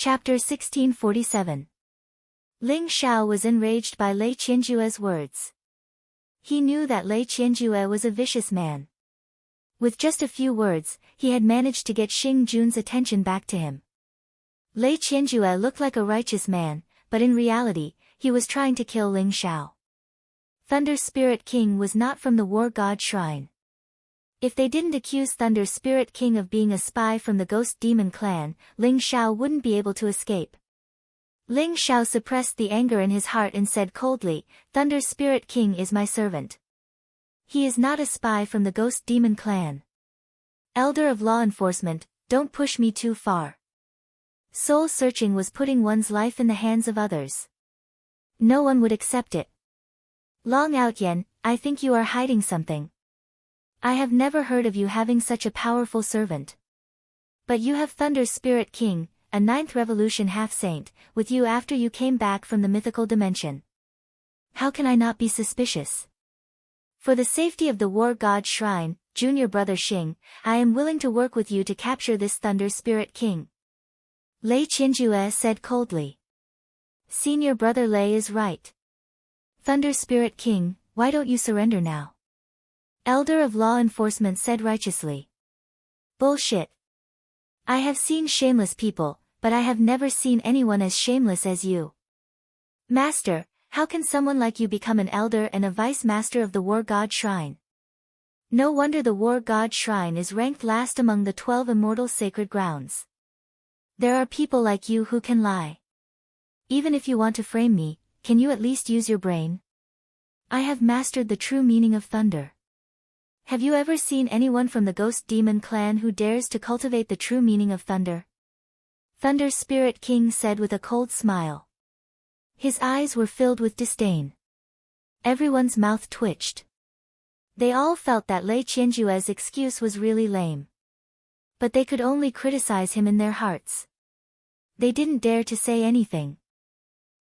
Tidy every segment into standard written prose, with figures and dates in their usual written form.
Chapter 1647. Ling Xiao was enraged by Lei Qianjue's words. He knew that Lei Qianjue was a vicious man. With just a few words, he had managed to get Xing Jun's attention back to him. Lei Qianjue looked like a righteous man, but in reality, he was trying to kill Ling Xiao. Thunder Spirit King was not from the War God Shrine. If they didn't accuse Thunder Spirit King of being a spy from the Ghost Demon clan, Ling Xiao wouldn't be able to escape. Ling Xiao suppressed the anger in his heart and said coldly, "Thunder Spirit King is my servant. He is not a spy from the Ghost Demon clan. Elder of law enforcement, don't push me too far. Soul searching was putting one's life in the hands of others. No one would accept it. Long Outyen, I think you are hiding something. I have never heard of you having such a powerful servant. But you have Thunder Spirit King, a 9th Revolution half-saint, with you after you came back from the mythical dimension. How can I not be suspicious? For the safety of the War God Shrine, Junior Brother Xing, I am willing to work with you to capture this Thunder Spirit King." Lei Qianjue said coldly. "Senior Brother Lei is right. Thunder Spirit King, why don't you surrender now?" Elder of Law Enforcement said righteously. "Bullshit. I have seen shameless people, but I have never seen anyone as shameless as you. Master, how can someone like you become an elder and a vice-master of the War God Shrine? No wonder the War God Shrine is ranked last among the 12 immortal sacred grounds. There are people like you who can lie. Even if you want to frame me, can you at least use your brain? I have mastered the true meaning of thunder. Have you ever seen anyone from the Ghost Demon clan who dares to cultivate the true meaning of thunder?" Thunder Spirit King said with a cold smile. His eyes were filled with disdain. Everyone's mouth twitched. They all felt that Lei Qianjue's excuse was really lame. But they could only criticize him in their hearts. They didn't dare to say anything.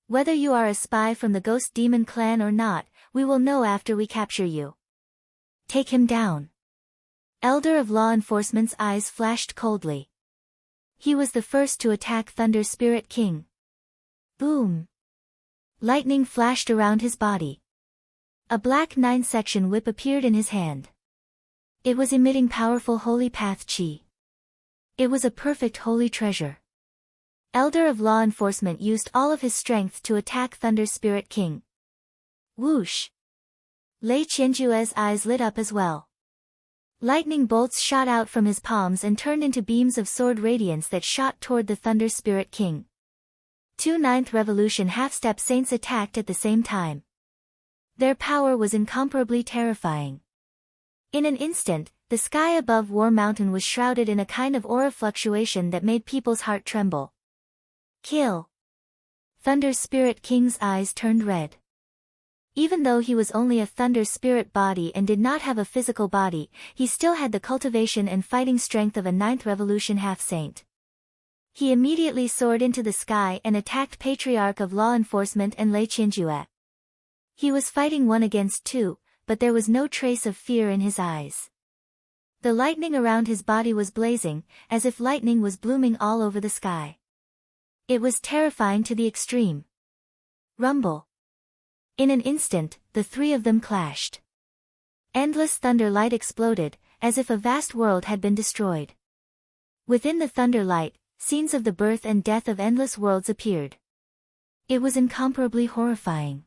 "Whether you are a spy from the Ghost Demon clan or not, we will know after we capture you. Take him down." Elder of Law Enforcement's eyes flashed coldly. He was the first to attack Thunder Spirit King. Boom! Lightning flashed around his body. A black 9-section whip appeared in his hand. It was emitting powerful holy path chi. It was a perfect holy treasure. Elder of Law Enforcement used all of his strength to attack Thunder Spirit King. Whoosh! Lei Qianjue's eyes lit up as well. Lightning bolts shot out from his palms and turned into beams of sword radiance that shot toward the Thunder Spirit King. 2 9th Revolution half-step saints attacked at the same time. Their power was incomparably terrifying. In an instant, the sky above War Mountain was shrouded in a kind of aura fluctuation that made people's heart tremble. Kill! Thunder Spirit King's eyes turned red. Even though he was only a thunder spirit body and did not have a physical body, he still had the cultivation and fighting strength of a 9th Revolution half-saint. He immediately soared into the sky and attacked Patriarch of Law Enforcement and Lei Qianjue. He was fighting 1 against 2, but there was no trace of fear in his eyes. The lightning around his body was blazing, as if lightning was blooming all over the sky. It was terrifying to the extreme. Rumble! In an instant, the 3 of them clashed. Endless thunder light exploded, as if a vast world had been destroyed. Within the thunder light, scenes of the birth and death of endless worlds appeared. It was incomparably horrifying.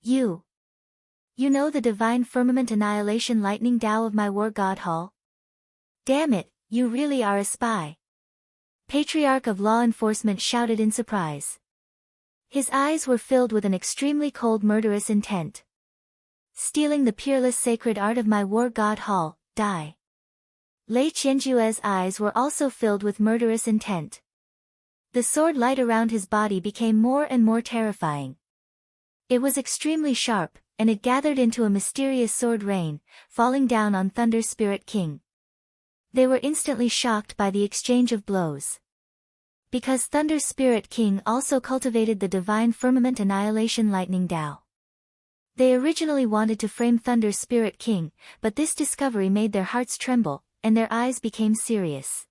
You know the divine firmament annihilation lightning Tao of my War God Hall? Damn it, you really are a spy. Patriarch of Law Enforcement shouted in surprise. His eyes were filled with an extremely cold murderous intent. Stealing the peerless sacred art of my War God Hall, die. Lei Qianjue's eyes were also filled with murderous intent. The sword light around his body became more and more terrifying. It was extremely sharp, and it gathered into a mysterious sword rain, falling down on Thunder Spirit King. They were instantly shocked by the exchange of blows. Because Thunder Spirit King also cultivated the divine firmament annihilation lightning Tao. They originally wanted to frame Thunder Spirit King, but this discovery made their hearts tremble, and their eyes became serious.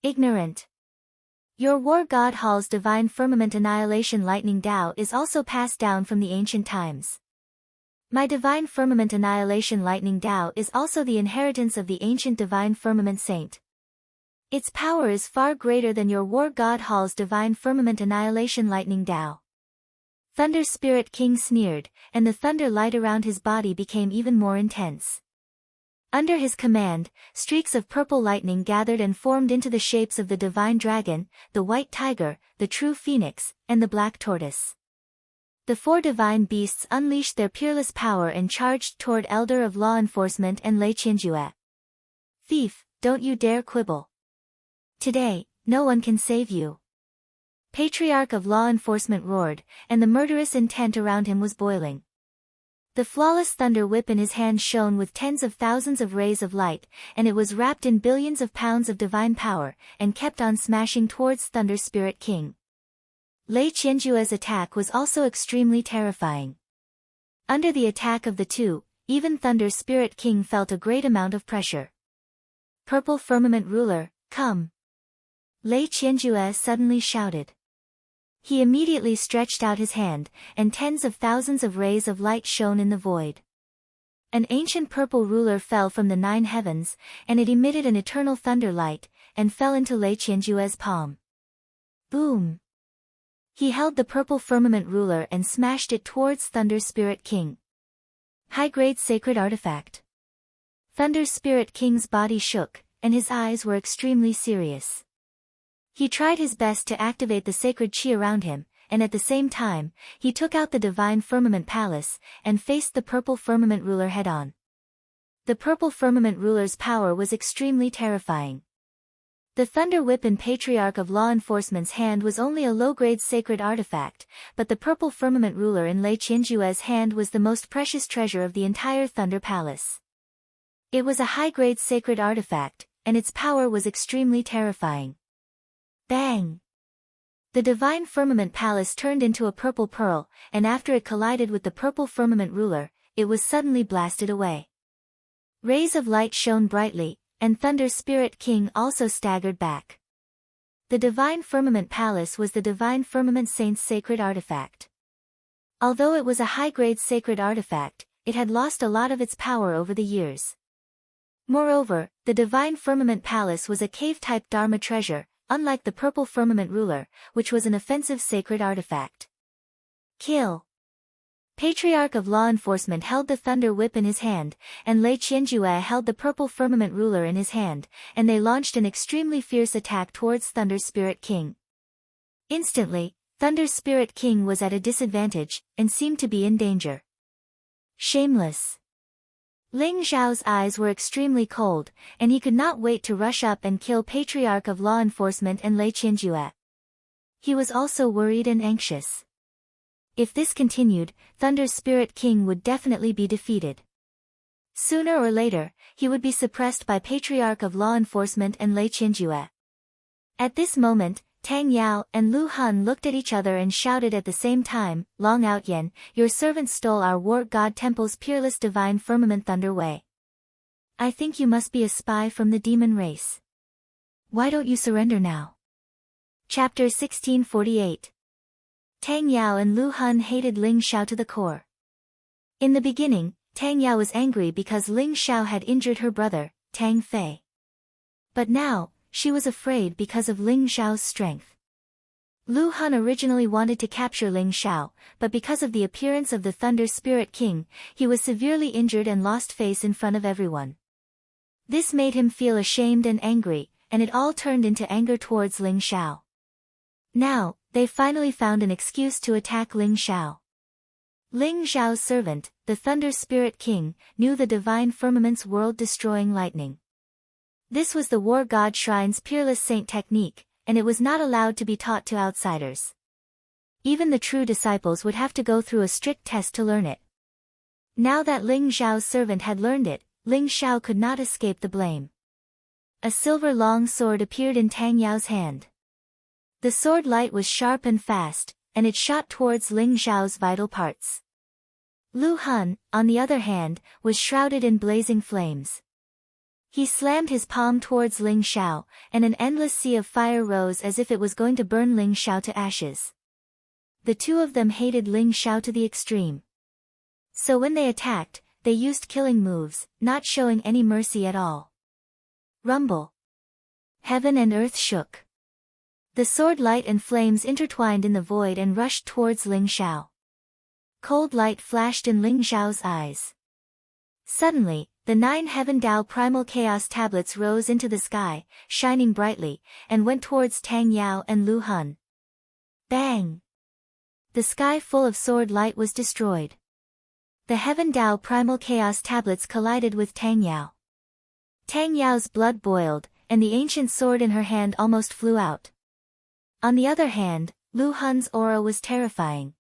Ignorant! Your war god Hal's divine firmament annihilation lightning Tao is also passed down from the ancient times. My divine firmament annihilation lightning Tao is also the inheritance of the ancient divine firmament saint. Its power is far greater than your war god Hal's divine firmament annihilation lightning Tao. Thunder Spirit King sneered, and the thunder light around his body became even more intense. Under his command, streaks of purple lightning gathered and formed into the shapes of the divine dragon, the white tiger, the true phoenix, and the black tortoise. The four divine beasts unleashed their peerless power and charged toward Elder of Law Enforcement and Lei Qianjue. Thief, don't you dare quibble. Today, no one can save you. Patriarch of Law Enforcement roared, and the murderous intent around him was boiling. The flawless thunder whip in his hand shone with tens of thousands of rays of light, and it was wrapped in billions of pounds of divine power, and kept on smashing towards Thunder Spirit King. Lei Qianjue's attack was also extremely terrifying. Under the attack of the two, even Thunder Spirit King felt a great amount of pressure. Purple Firmament Ruler, come! Lei Qianjue suddenly shouted. He immediately stretched out his hand, and tens of thousands of rays of light shone in the void. An ancient purple ruler fell from the 9 heavens, and it emitted an eternal thunder light, and fell into Lei Qianjue's palm. Boom! He held the purple firmament ruler and smashed it towards Thunder Spirit King. High-grade sacred artifact. Thunder Spirit King's body shook, and his eyes were extremely serious. He tried his best to activate the sacred chi around him, and at the same time, he took out the divine firmament palace, and faced the purple firmament ruler head-on. The purple firmament ruler's power was extremely terrifying. The thunder whip in Patriarch of Law Enforcement's hand was only a low-grade sacred artifact, but the purple firmament ruler in Lei Qianjue's hand was the most precious treasure of the entire Thunder Palace. It was a high-grade sacred artifact, and its power was extremely terrifying. Bang! The divine firmament palace turned into a purple pearl, and after it collided with the purple firmament ruler, it was suddenly blasted away. Rays of light shone brightly, and Thunder Spirit King also staggered back. The divine firmament palace was the divine firmament saint's sacred artifact. Although it was a high-grade sacred artifact, it had lost a lot of its power over the years. Moreover, the divine firmament palace was a cave-type Dharma treasure, unlike the purple firmament ruler, which was an offensive sacred artifact. Kill! Patriarch of Law Enforcement held the thunder whip in his hand, and Lei Qianjue held the purple firmament ruler in his hand, and they launched an extremely fierce attack towards Thunder Spirit King. Instantly, Thunder Spirit King was at a disadvantage, and seemed to be in danger. Shameless! Ling Zhao's eyes were extremely cold, and he could not wait to rush up and kill Patriarch of Law Enforcement and Lei Qianjue. He was also worried and anxious. If this continued, Thunder Spirit King would definitely be defeated. Sooner or later, he would be suppressed by Patriarch of Law Enforcement and Lei Qianjue. At this moment, Tang Yao and Lu Han looked at each other and shouted at the same time, Long Outyen, your servant stole our war god temple's peerless divine firmament Thunder Wei. I think you must be a spy from the demon race. Why don't you surrender now? Chapter 1648. Tang Yao and Lu Han hated Ling Xiao to the core. In the beginning, Tang Yao was angry because Ling Xiao had injured her brother, Tang Fei. But now, she was afraid because of Ling Xiao's strength. Lu Han originally wanted to capture Ling Xiao, but because of the appearance of the Thunder Spirit King, he was severely injured and lost face in front of everyone. This made him feel ashamed and angry, and it all turned into anger towards Ling Xiao. Now, they finally found an excuse to attack Ling Xiao. Ling Xiao's servant, the Thunder Spirit King, knew the divine firmament's world-destroying lightning. This was the war god shrine's peerless saint technique, and it was not allowed to be taught to outsiders. Even the true disciples would have to go through a strict test to learn it. Now that Ling Xiao's servant had learned it, Ling Xiao could not escape the blame. A silver long sword appeared in Tang Yao's hand. The sword light was sharp and fast, and it shot towards Ling Xiao's vital parts. Lu Han, on the other hand, was shrouded in blazing flames. He slammed his palm towards Ling Xiao, and an endless sea of fire rose as if it was going to burn Ling Xiao to ashes. The two of them hated Ling Xiao to the extreme. So when they attacked, they used killing moves, not showing any mercy at all. Rumble. Heaven and earth shook. The sword light and flames intertwined in the void and rushed towards Ling Xiao. Cold light flashed in Ling Xiao's eyes. Suddenly, the 9 Heaven Dao Primal Chaos tablets rose into the sky, shining brightly, and went towards Tang Yao and Lu Hun. Bang! The sky full of sword light was destroyed. The Heaven Dao Primal Chaos tablets collided with Tang Yao. Tang Yao's blood boiled, and the ancient sword in her hand almost flew out. On the other hand, Lu Hun's aura was terrifying.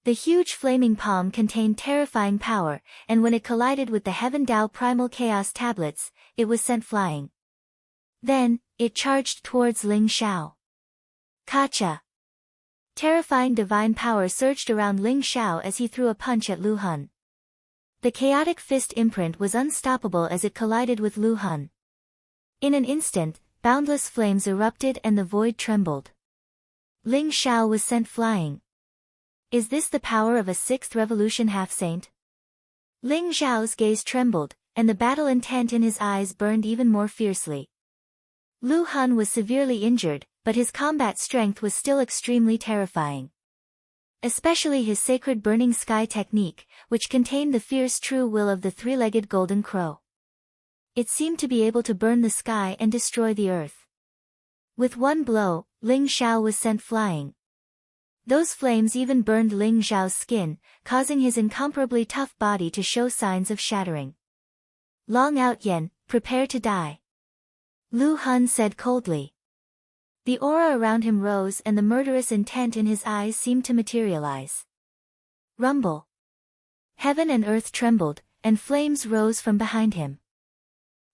The huge flaming palm contained terrifying power, and when it collided with the Heaven Dao Primal Chaos tablets, it was sent flying. Then, it charged towards Ling Xiao. Kacha! Terrifying divine power surged around Ling Xiao as he threw a punch at Lu Hun. The chaotic fist imprint was unstoppable as it collided with Lu Hun. In an instant, boundless flames erupted and the void trembled. Ling Xiao was sent flying. Is this the power of a 6th revolution half-saint? Ling Xiao's gaze trembled, and the battle intent in his eyes burned even more fiercely. Lu Hun was severely injured, but his combat strength was still extremely terrifying. Especially his sacred burning sky technique, which contained the fierce true will of the 3-legged golden crow. It seemed to be able to burn the sky and destroy the earth. With one blow, Ling Xiao was sent flying. Those flames even burned Ling Xiao's skin, causing his incomparably tough body to show signs of shattering. Long Out Yen, prepare to die. Lu Hun said coldly. The aura around him rose and the murderous intent in his eyes seemed to materialize. Rumble. Heaven and earth trembled, and flames rose from behind him.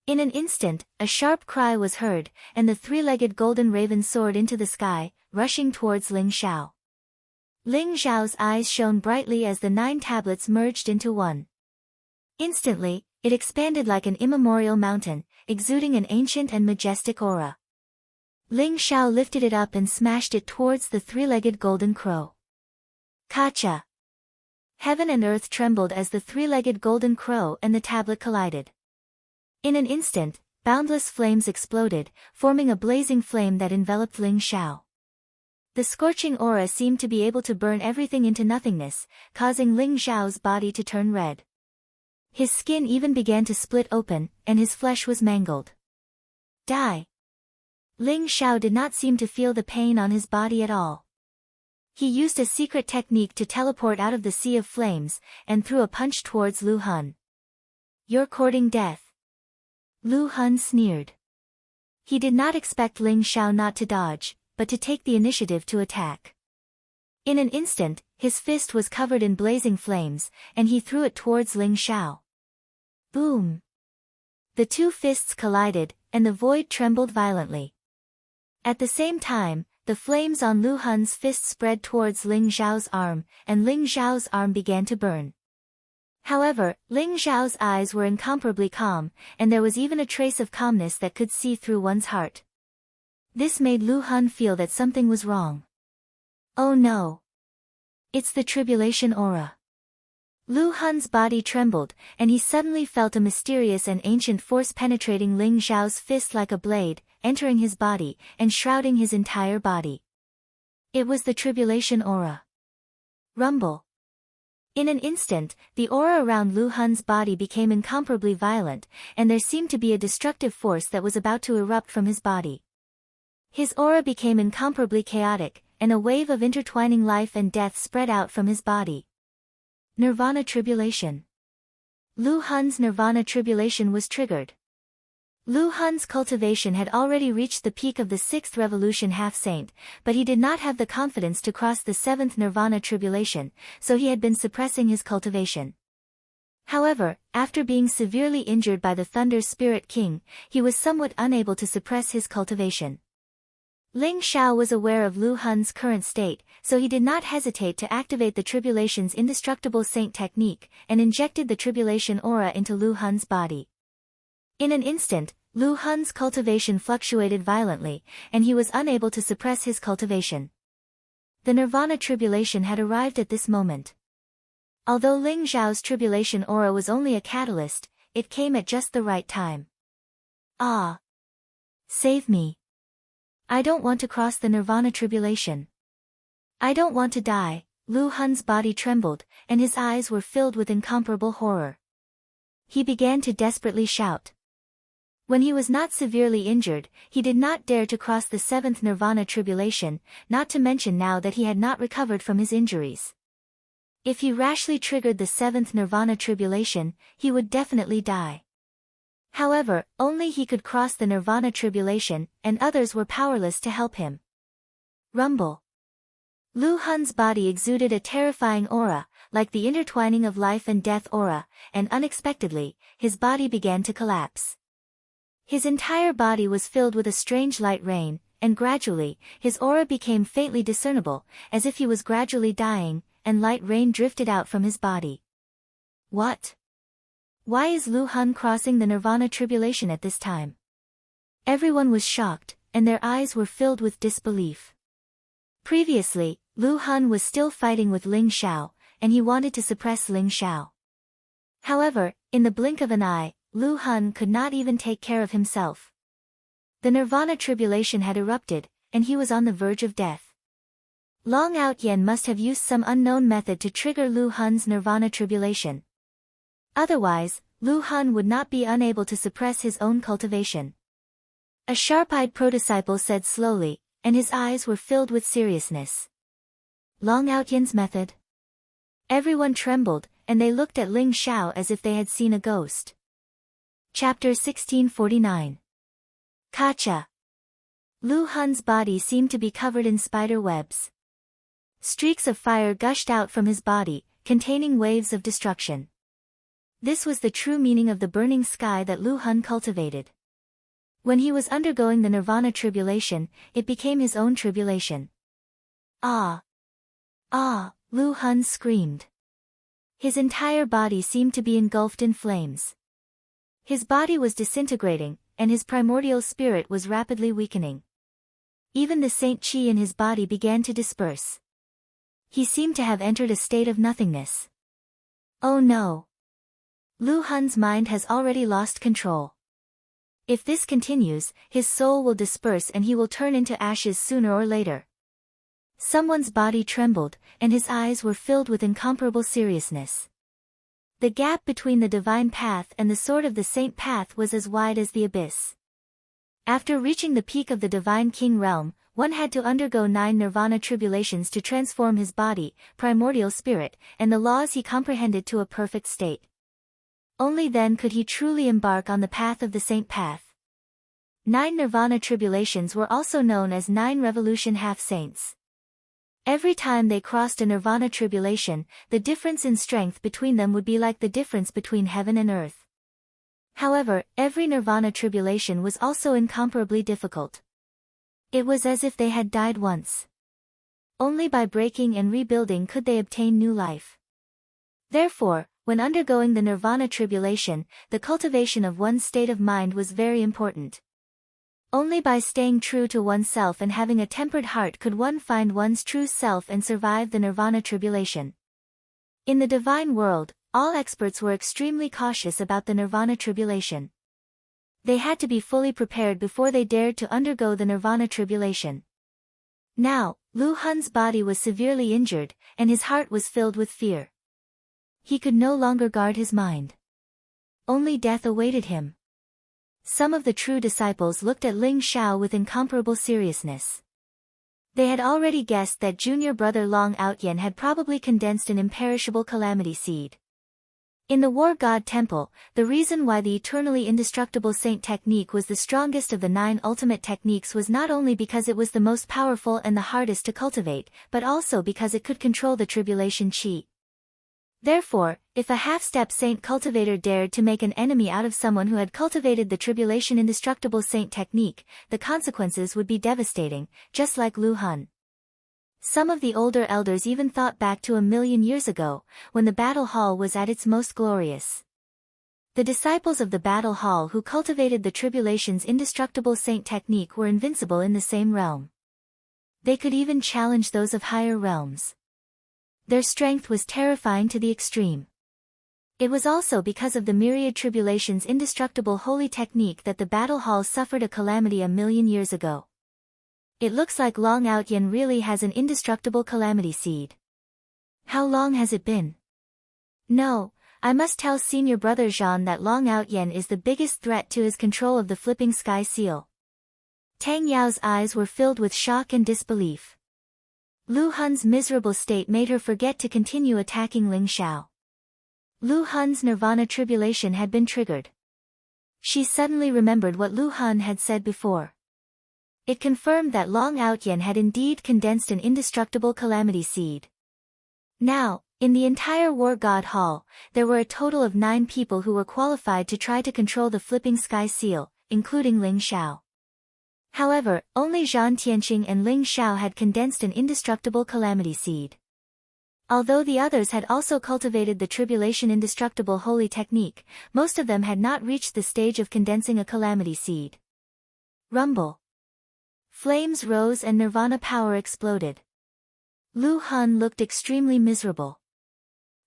In an instant, a sharp cry was heard, and the 3-legged golden raven soared into the sky, rushing towards Ling Xiao. Ling Xiao's eyes shone brightly as the 9 tablets merged into one. Instantly, it expanded like an immemorial mountain, exuding an ancient and majestic aura. Ling Xiao lifted it up and smashed it towards the 3-legged golden crow. Kacha! Heaven and earth trembled as the 3-legged golden crow and the tablet collided. In an instant, boundless flames exploded, forming a blazing flame that enveloped Ling Xiao. The scorching aura seemed to be able to burn everything into nothingness, causing Ling Xiao's body to turn red. His skin even began to split open, and his flesh was mangled. Die! Ling Xiao did not seem to feel the pain on his body at all. He used a secret technique to teleport out of the sea of flames, and threw a punch towards Lu Hun. You're courting death. Lu Hun sneered. He did not expect Ling Xiao not to dodge, but to take the initiative to attack. In an instant, his fist was covered in blazing flames, and he threw it towards Ling Xiao. Boom! The 2 fists collided, and the void trembled violently. At the same time, the flames on Lu Hun's fist spread towards Ling Xiao's arm, and Ling Xiao's arm began to burn. However, Ling Xiao's eyes were incomparably calm, and there was even a trace of calmness that could see through one's heart. This made Lu Hun feel that something was wrong. Oh no! It's the tribulation aura. Lu Hun's body trembled, and he suddenly felt a mysterious and ancient force penetrating Ling Xiao's fist like a blade, entering his body, and shrouding his entire body. It was the tribulation aura. Rumble. In an instant, the aura around Lu Hun's body became incomparably violent, and there seemed to be a destructive force that was about to erupt from his body. His aura became incomparably chaotic, and a wave of intertwining life and death spread out from his body. Nirvana tribulation. Lu Hun's nirvana tribulation was triggered. Lu Hun's cultivation had already reached the peak of the 6th revolution half-saint, but he did not have the confidence to cross the 7th nirvana tribulation, so he had been suppressing his cultivation. However, after being severely injured by the Thunder Spirit King, he was somewhat unable to suppress his cultivation. Ling Xiao was aware of Lu Hun's current state, so he did not hesitate to activate the Tribulation's indestructible saint technique, and injected the Tribulation aura into Lu Hun's body. In an instant, Lu Hun's cultivation fluctuated violently, and he was unable to suppress his cultivation. The Nirvana tribulation had arrived at this moment. Although Ling Zhao's tribulation aura was only a catalyst, it came at just the right time. Ah! Save me. I don't want to cross the Nirvana tribulation. I don't want to die. Lu Hun's body trembled, and his eyes were filled with incomparable horror. He began to desperately shout. When he was not severely injured, he did not dare to cross the seventh Nirvana tribulation, not to mention now that he had not recovered from his injuries. If he rashly triggered the seventh Nirvana tribulation, he would definitely die. However, only he could cross the Nirvana tribulation, and others were powerless to help him. Rumble. Lu Hun's body exuded a terrifying aura, like the intertwining of life and death aura, and unexpectedly, his body began to collapse. His entire body was filled with a strange light rain, and gradually, his aura became faintly discernible, as if he was gradually dying, and light rain drifted out from his body. What? Why is Lu Hun crossing the Nirvana tribulation at this time? Everyone was shocked, and their eyes were filled with disbelief. Previously, Lu Hun was still fighting with Ling Xiao, and he wanted to suppress Ling Xiao. However, in the blink of an eye, Lu Hun could not even take care of himself. The Nirvana tribulation had erupted, and he was on the verge of death. Long Outyen must have used some unknown method to trigger Lu Hun's Nirvana tribulation. Otherwise, Lu Hun would not be unable to suppress his own cultivation. A sharp-eyed prodisciple said slowly, and his eyes were filled with seriousness. Long Outyen's method? Everyone trembled, and they looked at Ling Xiao as if they had seen a ghost. Chapter 1649. Kacha. Lu Hun's body seemed to be covered in spider webs. Streaks of fire gushed out from his body, containing waves of destruction. This was the true meaning of the burning sky that Lu Hun cultivated. When he was undergoing the Nirvana tribulation, it became his own tribulation. Ah! Ah! Lu Hun screamed. His entire body seemed to be engulfed in flames. His body was disintegrating, and his primordial spirit was rapidly weakening. Even the Saint Qi in his body began to disperse. He seemed to have entered a state of nothingness. Oh no! Lu Hun's mind has already lost control. If this continues, his soul will disperse and he will turn into ashes sooner or later. Someone's body trembled, and his eyes were filled with incomparable seriousness. The gap between the divine path and the sword of the saint path was as wide as the abyss. After reaching the peak of the divine king realm, one had to undergo 9 Nirvana tribulations to transform his body, primordial spirit, and the laws he comprehended to a perfect state. Only then could he truly embark on the path of the saint path. 9 Nirvana tribulations were also known as 9 revolution half-saints. Every time they crossed a Nirvana tribulation, the difference in strength between them would be like the difference between heaven and earth. However, every Nirvana tribulation was also incomparably difficult. It was as if they had died once. Only by breaking and rebuilding could they obtain new life. Therefore, when undergoing the Nirvana tribulation, the cultivation of one's state of mind was very important. Only by staying true to oneself and having a tempered heart could one find one's true self and survive the Nirvana tribulation. In the divine world, all experts were extremely cautious about the Nirvana tribulation. They had to be fully prepared before they dared to undergo the Nirvana tribulation. Now, Lu Hun's body was severely injured, and his heart was filled with fear. He could no longer guard his mind. Only death awaited him. Some of the true disciples looked at Ling Xiao with incomparable seriousness. They had already guessed that junior brother Long Outyen had probably condensed an imperishable calamity seed. In the War God Temple, the reason why the eternally indestructible saint technique was the strongest of the 9 ultimate techniques was not only because it was the most powerful and the hardest to cultivate, but also because it could control the tribulation chi. Therefore, if a half-step saint cultivator dared to make an enemy out of someone who had cultivated the tribulation indestructible saint technique, the consequences would be devastating, just like Lu Hun. Some of the older elders even thought back to 1,000,000 years ago, when the battle hall was at its most glorious. The disciples of the battle hall who cultivated the tribulation's indestructible saint technique were invincible in the same realm. They could even challenge those of higher realms. Their strength was terrifying to the extreme. It was also because of the myriad tribulation's indestructible holy technique that the battle hall suffered a calamity a million years ago. It looks like Long Outyen really has an indestructible calamity seed. How long has it been? No, I must tell senior brother Jean that Long Outyen is the biggest threat to his control of the flipping sky seal. Tang Yao's eyes were filled with shock and disbelief. Lu Hun's miserable state made her forget to continue attacking Ling Xiao. Lu Hun's nirvana tribulation had been triggered. She suddenly remembered what Lu Hun had said before. It confirmed that Long Outyen had indeed condensed an indestructible calamity seed. Now, in the entire War God Hall, there were a total of 9 people who were qualified to try to control the flipping sky seal, including Ling Xiao. However, only Zhan Tianqing and Ling Xiao had condensed an indestructible calamity seed. Although the others had also cultivated the tribulation indestructible holy technique, most of them had not reached the stage of condensing a calamity seed. Rumble. Flames rose and nirvana power exploded. Lu Hun looked extremely miserable.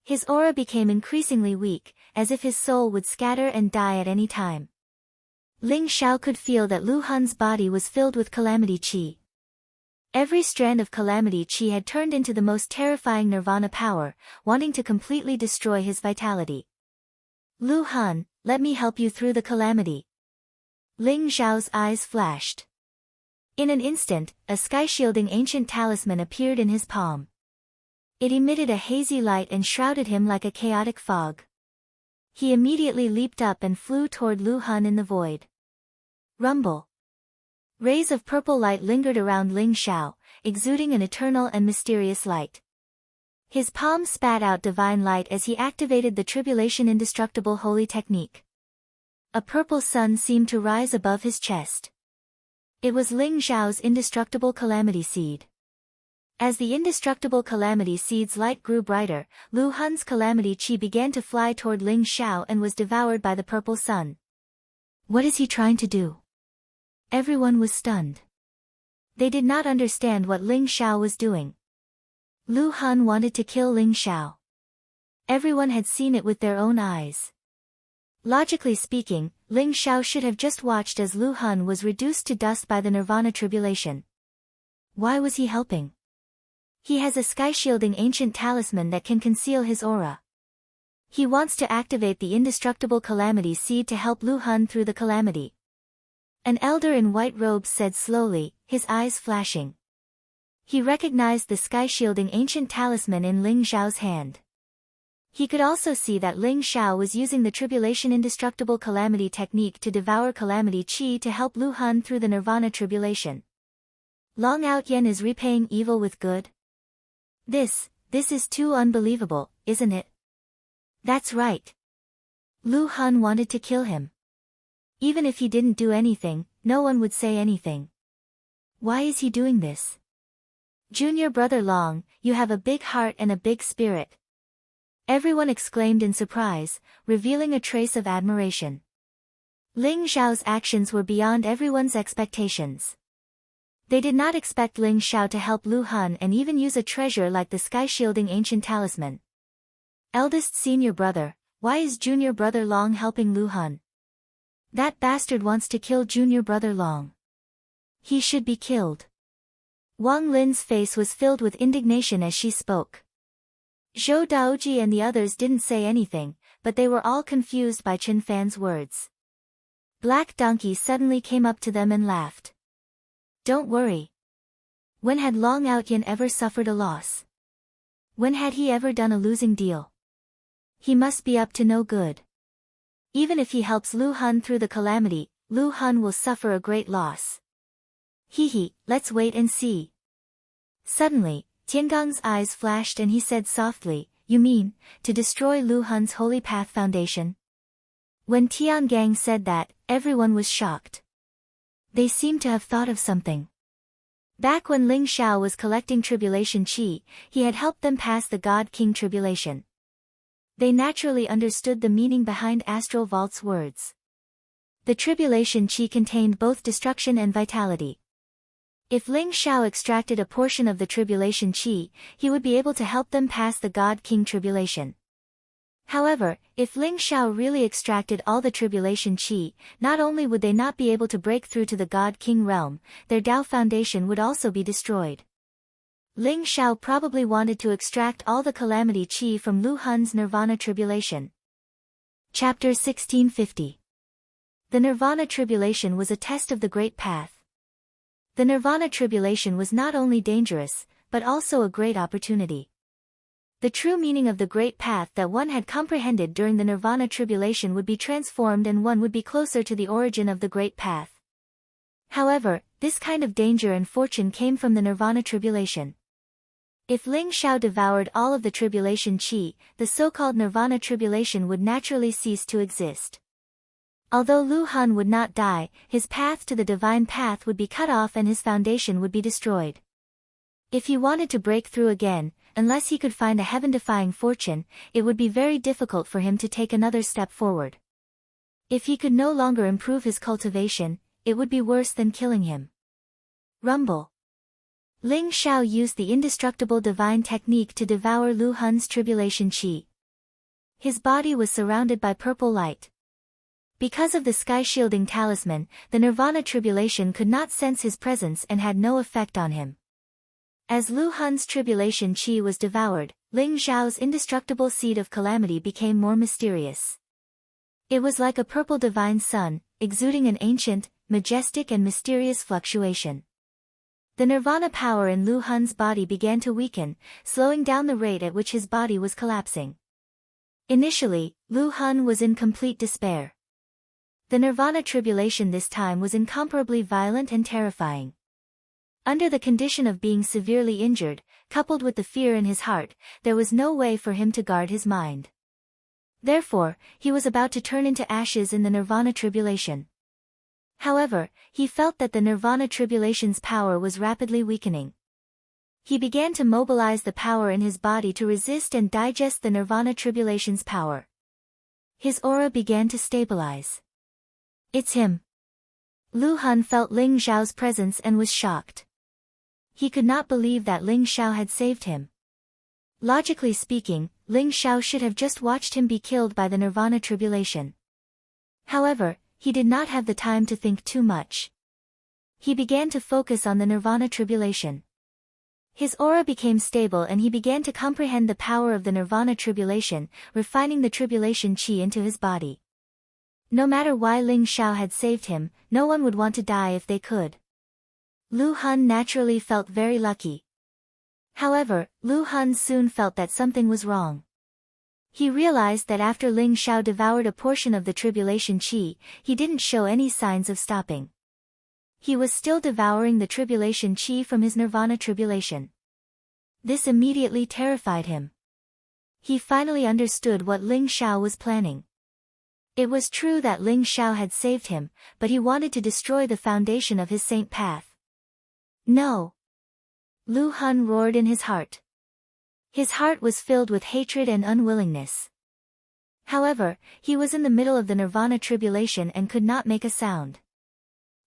His aura became increasingly weak, as if his soul would scatter and die at any time. Ling Xiao could feel that Lu Hun's body was filled with calamity qi. Every strand of calamity qi had turned into the most terrifying nirvana power, wanting to completely destroy his vitality. Lu Hun, let me help you through the calamity. Ling Xiao's eyes flashed. In an instant, a sky-shielding ancient talisman appeared in his palm. It emitted a hazy light and shrouded him like a chaotic fog. He immediately leaped up and flew toward Lu Hun in the void. Rumble. Rays of purple light lingered around Ling Xiao, exuding an eternal and mysterious light. His palm spat out divine light as he activated the tribulation indestructible holy technique. A purple sun seemed to rise above his chest. It was Ling Xiao's indestructible calamity seed. As the indestructible calamity seed's light grew brighter, Lu Hun's calamity qi began to fly toward Ling Xiao and was devoured by the purple sun. What is he trying to do? Everyone was stunned. They did not understand what Ling Xiao was doing. Lu Hun wanted to kill Ling Xiao. Everyone had seen it with their own eyes. Logically speaking, Ling Xiao should have just watched as Lu Hun was reduced to dust by the nirvana tribulation. Why was he helping? He has a sky-shielding ancient talisman that can conceal his aura. He wants to activate the indestructible calamity seed to help Lu Hun through the calamity. An elder in white robes said slowly, his eyes flashing. He recognized the sky-shielding ancient talisman in Ling Xiao's hand. He could also see that Ling Xiao was using the tribulation indestructible calamity technique to devour calamity qi to help Lu Hun through the nirvana tribulation. Long Outyen is repaying evil with good? This is too unbelievable, isn't it? That's right. Lu Hun wanted to kill him. Even if he didn't do anything, no one would say anything. Why is he doing this? Junior brother Long, you have a big heart and a big spirit. Everyone exclaimed in surprise, revealing a trace of admiration. Ling Xiao's actions were beyond everyone's expectations. They did not expect Ling Xiao to help Lu Hun and even use a treasure like the sky-shielding ancient talisman. Eldest senior brother, why is junior brother Long helping Lu Hun? That bastard wants to kill junior brother Long. He should be killed. Wang Lin's face was filled with indignation as she spoke. Zhou Daoji and the others didn't say anything, but they were all confused by Chen Fan's words. Black Donkey suddenly came up to them and laughed. Don't worry. When had Long Outyen ever suffered a loss? When had he ever done a losing deal? He must be up to no good. Even if he helps Lu Hun through the calamity, Lu Hun will suffer a great loss. Hee, let's wait and see. Suddenly, Tiangong's eyes flashed and he said softly, you mean, to destroy Lu Hun's Holy Path Foundation? When Tiangang said that, everyone was shocked. They seemed to have thought of something. Back when Ling Xiao was collecting tribulation qi, he had helped them pass the God King tribulation. They naturally understood the meaning behind Astral Vault's words. The tribulation chi contained both destruction and vitality. If Ling Xiao extracted a portion of the tribulation chi, he would be able to help them pass the God King tribulation. However, if Ling Xiao really extracted all the tribulation chi, not only would they not be able to break through to the God King realm, their Tao foundation would also be destroyed. Ling Xiao probably wanted to extract all the calamity chi from Lu Hun's Nirvana tribulation. Chapter 1650. The Nirvana tribulation was a test of the Great Path. The Nirvana tribulation was not only dangerous, but also a great opportunity. The true meaning of the Great Path that one had comprehended during the Nirvana tribulation would be transformed and one would be closer to the origin of the Great Path. However, this kind of danger and fortune came from the Nirvana tribulation. If Ling Xiao devoured all of the tribulation chi, the so-called Nirvana tribulation would naturally cease to exist. Although Lu Hun would not die, his path to the divine path would be cut off and his foundation would be destroyed. If he wanted to break through again, unless he could find a heaven-defying fortune, it would be very difficult for him to take another step forward. If he could no longer improve his cultivation, it would be worse than killing him. Rumble. Ling Xiao used the indestructible divine technique to devour Lu Hun's tribulation chi. His body was surrounded by purple light. Because of the sky-shielding talisman, the Nirvana tribulation could not sense his presence and had no effect on him. As Lu Hun's tribulation chi was devoured, Ling Xiao's indestructible seed of calamity became more mysterious. It was like a purple divine sun, exuding an ancient, majestic and mysterious fluctuation. The Nirvana power in Lu Hun's body began to weaken, slowing down the rate at which his body was collapsing. Initially, Lu Hun was in complete despair. The Nirvana tribulation this time was incomparably violent and terrifying. Under the condition of being severely injured, coupled with the fear in his heart, there was no way for him to guard his mind. Therefore, he was about to turn into ashes in the Nirvana tribulation. However, he felt that the Nirvana tribulation's power was rapidly weakening. He began to mobilize the power in his body to resist and digest the Nirvana tribulation's power. His aura began to stabilize. It's him. Lu Hun felt Ling Xiao's presence and was shocked. He could not believe that Ling Xiao had saved him. Logically speaking, Ling Xiao should have just watched him be killed by the Nirvana tribulation. However, he did not have the time to think too much. He began to focus on the Nirvana tribulation. His aura became stable and he began to comprehend the power of the Nirvana tribulation, refining the tribulation chi into his body. No matter why Ling Xiao had saved him, no one would want to die if they could. Lu Hun naturally felt very lucky. However, Lu Hun soon felt that something was wrong. He realized that after Ling Xiao devoured a portion of the tribulation chi, he didn't show any signs of stopping. He was still devouring the tribulation chi from his Nirvana tribulation. This immediately terrified him. He finally understood what Ling Xiao was planning. It was true that Ling Xiao had saved him, but he wanted to destroy the foundation of his saint path. No! Lu Hun roared in his heart. His heart was filled with hatred and unwillingness. However, he was in the middle of the Nirvana tribulation and could not make a sound.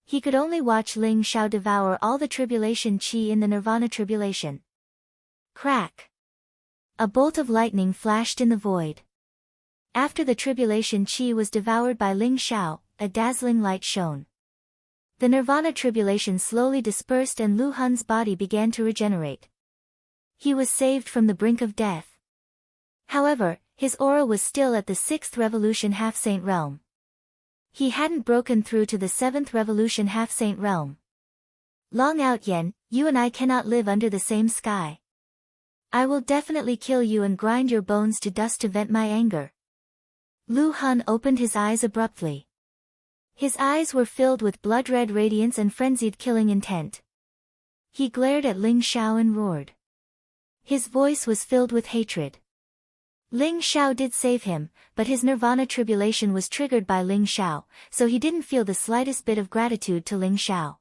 He could only watch Ling Xiao devour all the tribulation chi in the Nirvana tribulation. Crack! A bolt of lightning flashed in the void. After the tribulation chi was devoured by Ling Xiao, a dazzling light shone. The Nirvana tribulation slowly dispersed and Lu Hun's body began to regenerate. He was saved from the brink of death. However, his aura was still at the 6th revolution half-saint realm. He hadn't broken through to the 7th revolution half-saint realm. Long out Yen, you and I cannot live under the same sky. I will definitely kill you and grind your bones to dust to vent my anger. Lu Hun opened his eyes abruptly. His eyes were filled with blood-red radiance and frenzied killing intent. He glared at Ling Xiao and roared. His voice was filled with hatred. Ling Xiao did save him, but his Nirvana tribulation was triggered by Ling Xiao, so he didn't feel the slightest bit of gratitude to Ling Xiao.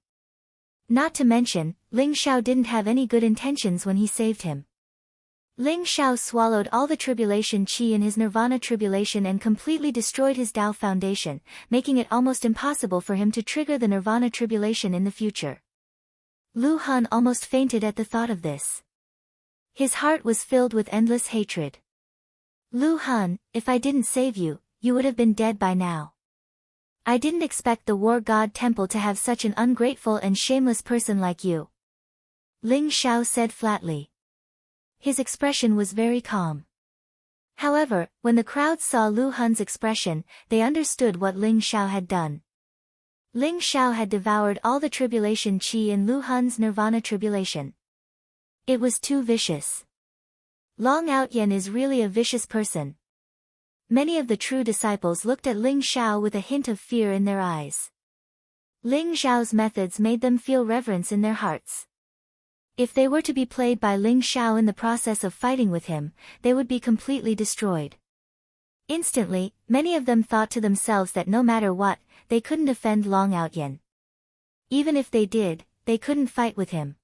Not to mention, Ling Xiao didn't have any good intentions when he saved him. Ling Shao swallowed all the tribulation qi in his nirvana tribulation and completely destroyed his Tao foundation, making it almost impossible for him to trigger the nirvana tribulation in the future. Lu Han almost fainted at the thought of this. His heart was filled with endless hatred. Lu Han, if I didn't save you, you would have been dead by now. I didn't expect the War God Temple to have such an ungrateful and shameless person like you. Ling Shao said flatly. His expression was very calm. However, when the crowd saw Lu Han's expression, they understood what Ling Shao had done. Ling Shao had devoured all the tribulation qi in Lu Han's nirvana tribulation. It was too vicious. Long Outyen is really a vicious person. Many of the true disciples looked at Ling Shao with a hint of fear in their eyes. Ling Xiao's methods made them feel reverence in their hearts. If they were to be played by Ling Shao in the process of fighting with him, they would be completely destroyed. Instantly, many of them thought to themselves that no matter what, they couldn't defend Long Outyen. Even if they did, they couldn't fight with him.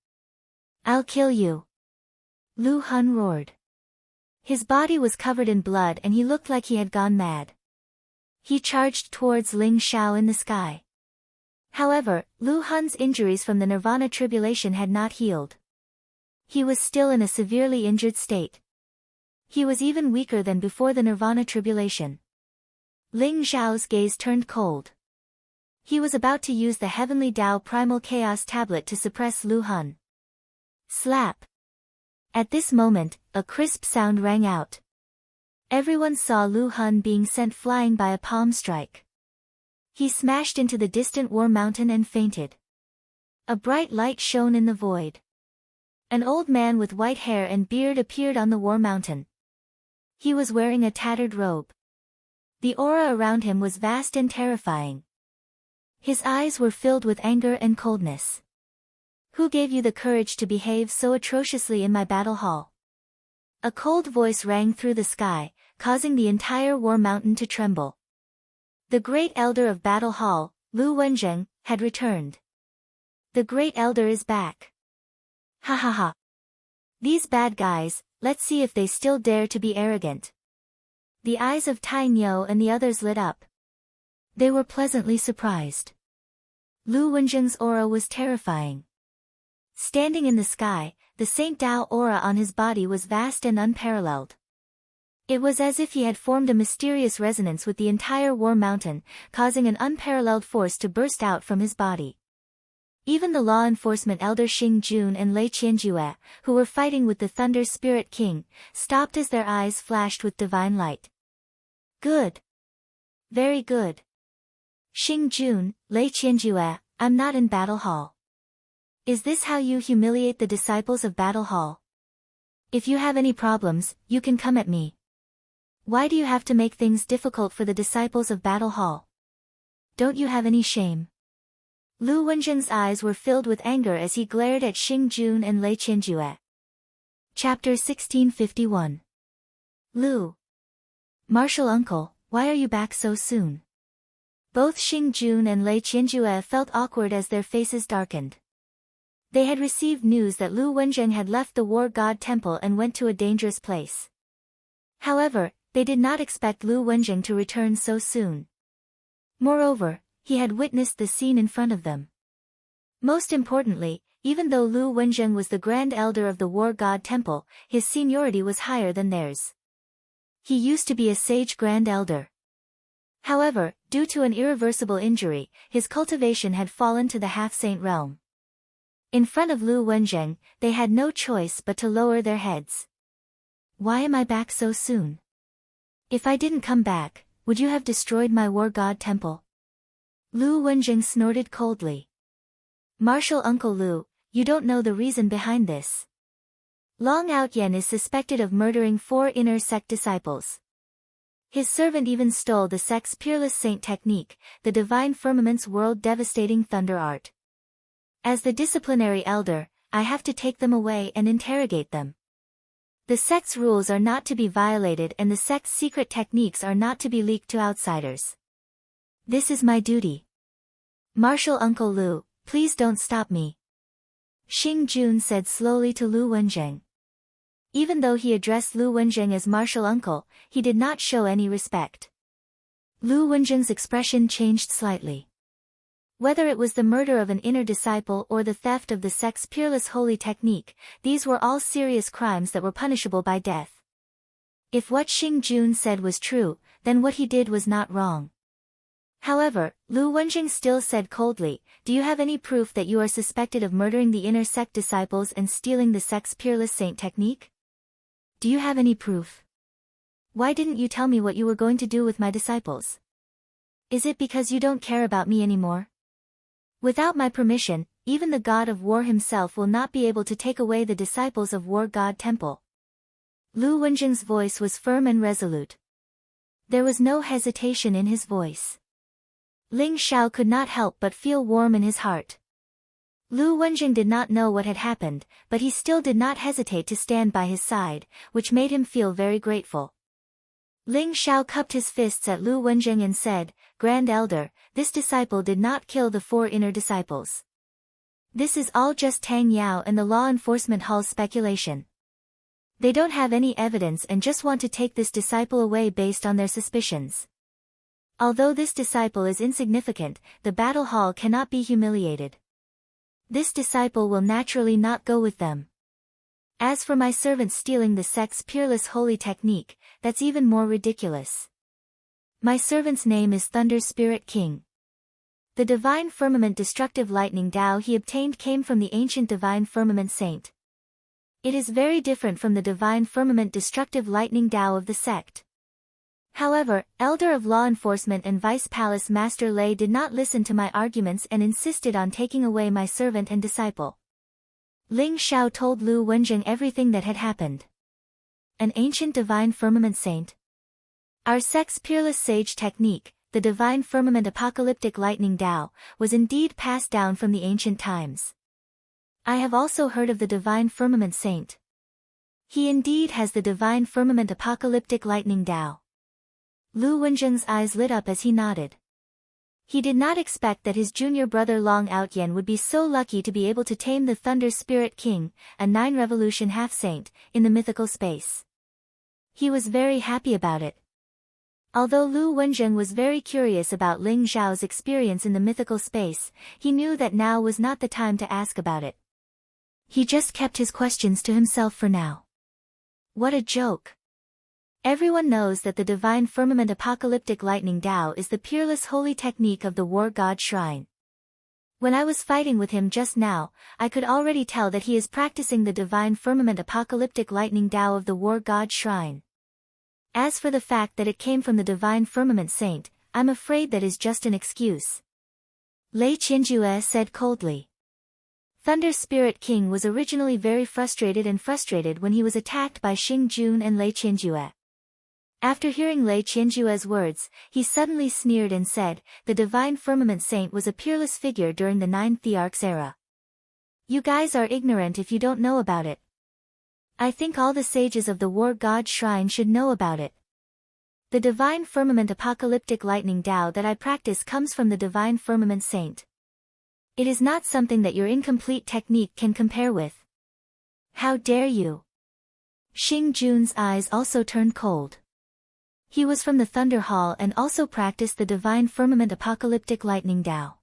I'll kill you! Lu Han roared. His body was covered in blood and he looked like he had gone mad. He charged towards Ling Shao in the sky. However, Lu Han's injuries from the nirvana tribulation had not healed. He was still in a severely injured state. He was even weaker than before the nirvana tribulation. Ling Xiao's gaze turned cold. He was about to use the Heavenly Tao Primal Chaos Tablet to suppress Lu Han. Slap! At this moment, a crisp sound rang out. Everyone saw Lu Han being sent flying by a palm strike. He smashed into the distant War Mountain and fainted. A bright light shone in the void. An old man with white hair and beard appeared on the War Mountain. He was wearing a tattered robe. The aura around him was vast and terrifying. His eyes were filled with anger and coldness. Who gave you the courage to behave so atrociously in my battle hall? A cold voice rang through the sky, causing the entire War Mountain to tremble. The Great Elder of Battle Hall, Lu Wenzheng, had returned. The Great Elder is back. Ha ha ha. These bad guys, let's see if they still dare to be arrogant. The eyes of Tai Niu and the others lit up. They were pleasantly surprised. Lu Wenzheng's aura was terrifying. Standing in the sky, the Saint Tao aura on his body was vast and unparalleled. It was as if he had formed a mysterious resonance with the entire War Mountain, causing an unparalleled force to burst out from his body. Even the law enforcement elder Xing Jun and Lei Qianjue, who were fighting with the Thunder Spirit King, stopped as their eyes flashed with divine light. Good. Very good. Xing Jun, Lei Qianjue, I'm not in Battle Hall. Is this how you humiliate the disciples of Battle Hall? If you have any problems, you can come at me. Why do you have to make things difficult for the disciples of Battle Hall? Don't you have any shame? Lu Wenzheng's eyes were filled with anger as he glared at Xing Jun and Lei Qianjue. Chapter 1651. Lu. Martial uncle, why are you back so soon? Both Xing Jun and Lei Qianjue felt awkward as their faces darkened. They had received news that Lu Wenzheng had left the War God Temple and went to a dangerous place. However, they did not expect Lu Wenzheng to return so soon. Moreover, he had witnessed the scene in front of them. Most importantly, even though Lu Wenzheng was the Grand Elder of the War God Temple, his seniority was higher than theirs. He used to be a sage Grand Elder. However, due to an irreversible injury, his cultivation had fallen to the half-saint realm. In front of Lu Wenzheng, they had no choice but to lower their heads. Why am I back so soon? If I didn't come back, would you have destroyed my War God Temple? Lu Wenzheng snorted coldly. Martial Uncle Lu, you don't know the reason behind this. Long Outyen is suspected of murdering 4 inner sect disciples. His servant even stole the sect's peerless saint technique, the divine firmament's world-devastating thunder art. As the disciplinary elder, I have to take them away and interrogate them. The sect's rules are not to be violated and the sect's secret techniques are not to be leaked to outsiders. This is my duty. Martial Uncle Lu, please don't stop me. Xing Jun said slowly to Lu Wenzheng. Even though he addressed Lu Wenjing as martial uncle, he did not show any respect. Lu Wenjing's expression changed slightly. Whether it was the murder of an inner disciple or the theft of the sect's peerless holy technique, these were all serious crimes that were punishable by death. If what Xing Jun said was true, then what he did was not wrong. However, Lu Wenjing still said coldly, "Do you have any proof that you are suspected of murdering the inner sect disciples and stealing the sect's peerless saint technique? Do you have any proof? Why didn't you tell me what you were going to do with my disciples? Is it because you don't care about me anymore? Without my permission, even the god of war himself will not be able to take away the disciples of War God Temple." Lu Wenjing's voice was firm and resolute. There was no hesitation in his voice. Ling Xiao could not help but feel warm in his heart. Lu Wenjing did not know what had happened, but he still did not hesitate to stand by his side, which made him feel very grateful. Ling Xiao cupped his fists at Lu Wenjing and said, "Grand Elder, this disciple did not kill the 4 inner disciples. This is all just Tang Yao and the law enforcement hall's speculation. They don't have any evidence and just want to take this disciple away based on their suspicions. Although this disciple is insignificant, the battle hall cannot be humiliated. This disciple will naturally not go with them. As for my servant stealing the sect's peerless holy technique, that's even more ridiculous. My servant's name is Thunder Spirit King. The divine firmament destructive lightning Tao he obtained came from the ancient divine firmament saint. It is very different from the divine firmament destructive lightning Tao of the sect." However, Elder of Law Enforcement and Vice Palace Master Lei did not listen to my arguments and insisted on taking away my servant and disciple. Ling Xiao told Lu Wenjing everything that had happened. An ancient divine firmament saint? Our sect's peerless sage technique, the divine firmament apocalyptic lightning Tao, was indeed passed down from the ancient times. I have also heard of the divine firmament saint. He indeed has the divine firmament apocalyptic lightning Tao. Lu Wenjing's eyes lit up as he nodded. He did not expect that his junior brother Long Outyen would be so lucky to be able to tame the Thunder Spirit King, a 9-revolution half-saint, in the mythical space. He was very happy about it. Although Lu Wenjing was very curious about Ling Xiao's experience in the mythical space, he knew that now was not the time to ask about it. He just kept his questions to himself for now. What a joke! Everyone knows that the divine firmament apocalyptic lightning Tao is the peerless holy technique of the War God Shrine. When I was fighting with him just now, I could already tell that he is practicing the divine firmament apocalyptic lightning Tao of the War God Shrine. As for the fact that it came from the divine firmament saint, I'm afraid that is just an excuse. Lei Qianjue said coldly. Thunder Spirit King was originally very frustrated when he was attacked by Xing Jun and Lei Qianjue. After hearing Lei Qianjue's words, he suddenly sneered and said, "The divine firmament saint was a peerless figure during the 9 Thearchs era. You guys are ignorant if you don't know about it. I think all the sages of the War God Shrine should know about it. The divine firmament apocalyptic lightning Tao that I practice comes from the divine firmament saint. It is not something that your incomplete technique can compare with. How dare you?" Xing Jun's eyes also turned cold. He was from the Thunder Hall and also practiced the divine firmament apocalyptic lightning Tao.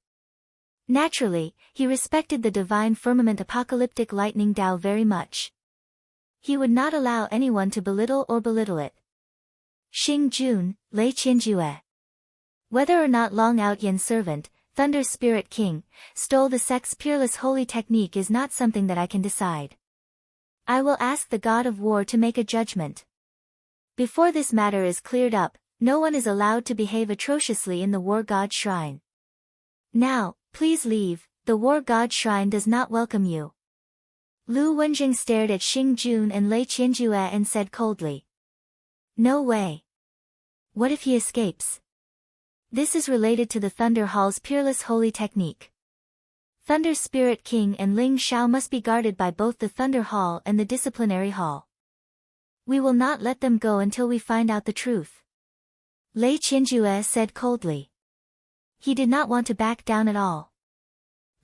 Naturally, he respected the divine firmament apocalyptic lightning Tao very much. He would not allow anyone to belittle it. Xing Jun, Lei Qianjue. Whether or not Long Outyen's servant, Thunder Spirit King, stole the sect's peerless holy technique is not something that I can decide. I will ask the God of War to make a judgment. Before this matter is cleared up, no one is allowed to behave atrociously in the War God Shrine. Now, please leave, the War God Shrine does not welcome you. Lu Wenjing stared at Xing Jun and Lei Qianjue and said coldly. No way. What if he escapes? This is related to the Thunder Hall's peerless holy technique. Thunder Spirit King and Ling Xiao must be guarded by both the Thunder Hall and the Disciplinary Hall. We will not let them go until we find out the truth. Lei Qianjue said coldly. He did not want to back down at all.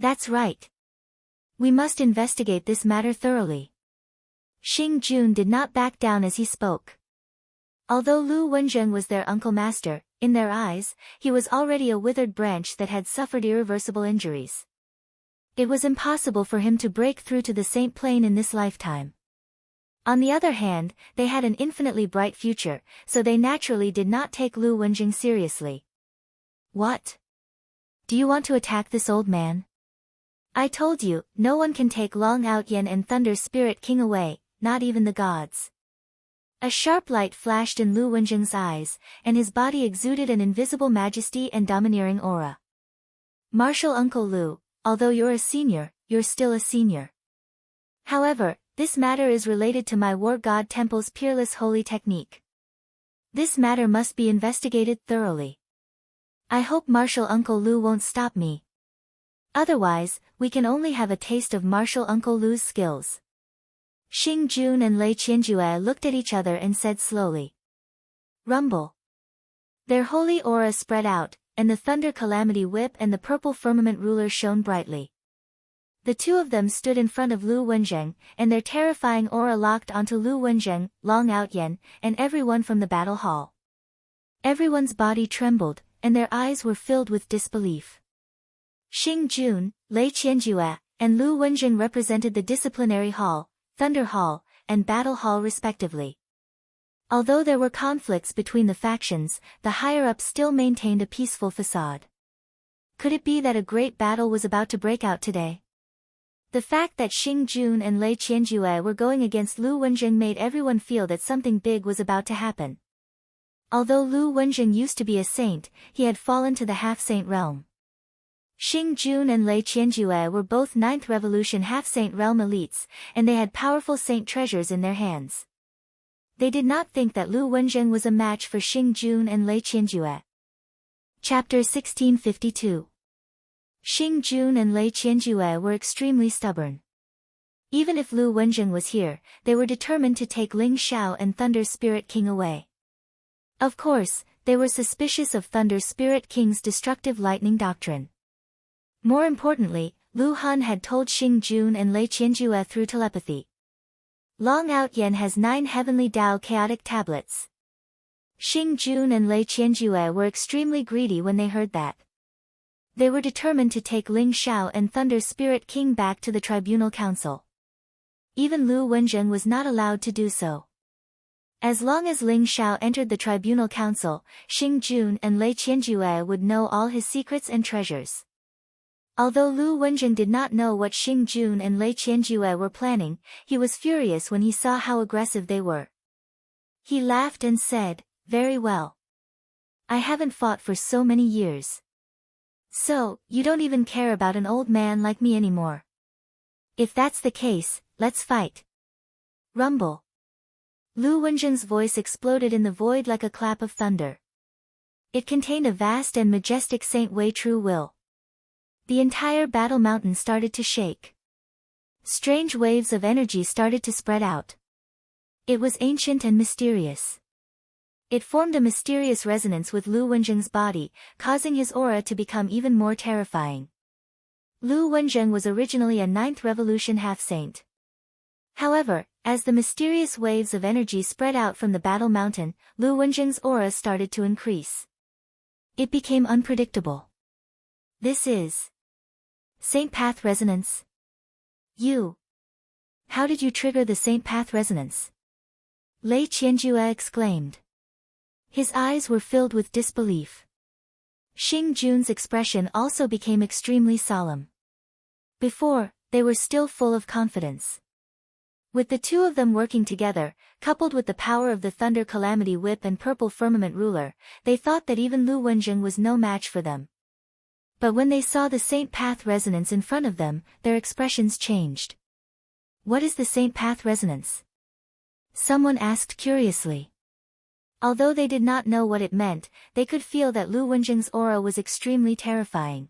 That's right. We must investigate this matter thoroughly. Xing Jun did not back down as he spoke. Although Lu Wenzheng was their uncle master, in their eyes, he was already a withered branch that had suffered irreversible injuries. It was impossible for him to break through to the Saint Plane in this lifetime. On the other hand, they had an infinitely bright future, so they naturally did not take Lu Wenjing seriously. What? Do you want to attack this old man? I told you, no one can take Long Out Yen and Thunder Spirit King away, not even the gods. A sharp light flashed in Lu Wenjing's eyes, and his body exuded an invisible majesty and domineering aura. Martial Uncle Lu, although you're a senior, you're still a senior. However, this matter is related to my War God Temple's peerless holy technique. This matter must be investigated thoroughly. I hope Martial Uncle Lu won't stop me. Otherwise, we can only have a taste of Martial Uncle Lu's skills. Xing Jun and Lei Qianjue looked at each other and said slowly. Rumble. Their holy aura spread out, and the Thunder Calamity Whip and the Purple Firmament Ruler shone brightly. The two of them stood in front of Lu Wenzheng, and their terrifying aura locked onto Lu Wenzheng, Long Out Yen, and everyone from the battle hall. Everyone's body trembled, and their eyes were filled with disbelief. Xing Jun, Lei Qianjue, and Lu Wenzheng represented the Disciplinary Hall, Thunder Hall, and Battle Hall respectively. Although there were conflicts between the factions, the higher-ups still maintained a peaceful facade. Could it be that a great battle was about to break out today? The fact that Xing Jun and Lei Qianjue were going against Lu Wenjing made everyone feel that something big was about to happen. Although Lu Wenjing used to be a saint, he had fallen to the half-saint realm. Xing Jun and Lei Qianjue were both 9th Revolution half-saint realm elites, and they had powerful saint treasures in their hands. They did not think that Lu Wenjing was a match for Xing Jun and Lei Qianjue. Chapter 1652. Xing Jun and Lei Qianjue were extremely stubborn. Even if Lu Wenjing was here, they were determined to take Ling Xiao and Thunder Spirit King away. Of course, they were suspicious of Thunder Spirit King's destructive lightning doctrine. More importantly, Lu Hun had told Xing Jun and Lei Qianjue through telepathy. Long Out Yen has 9 heavenly Tao chaotic tablets. Xing Jun and Lei Qianjue were extremely greedy when they heard that. They were determined to take Ling Xiao and Thunder Spirit King back to the Tribunal Council. Even Lu Wenjing was not allowed to do so. As long as Ling Xiao entered the Tribunal Council, Xing Jun and Lei Qianjue would know all his secrets and treasures. Although Lu Wenjing did not know what Xing Jun and Lei Qianjue were planning, he was furious when he saw how aggressive they were. He laughed and said, "Very well. I haven't fought for so many years. So, you don't even care about an old man like me anymore. If that's the case, let's fight." Rumble. Lu Wenjing's voice exploded in the void like a clap of thunder. It contained a vast and majestic Saint Wei true will. The entire battle mountain started to shake. Strange waves of energy started to spread out. It was ancient and mysterious. It formed a mysterious resonance with Lu Wenjing's body, causing his aura to become even more terrifying. Lu Wenjing was originally a 9th Revolution half-saint. However, as the mysterious waves of energy spread out from the battle mountain, Lu Wenjing's aura started to increase. It became unpredictable. This is Saint Path Resonance. How did you trigger the Saint Path Resonance? Lei Qianjue exclaimed. His eyes were filled with disbelief. Xing Jun's expression also became extremely solemn. Before, they were still full of confidence. With the two of them working together, coupled with the power of the Thunder Calamity Whip and Purple Firmament Ruler, they thought that even Lu Wenjing was no match for them. But when they saw the Saint Path Resonance in front of them, their expressions changed. What is the Saint Path Resonance? Someone asked curiously. Although they did not know what it meant, they could feel that Lu Wenjing's aura was extremely terrifying.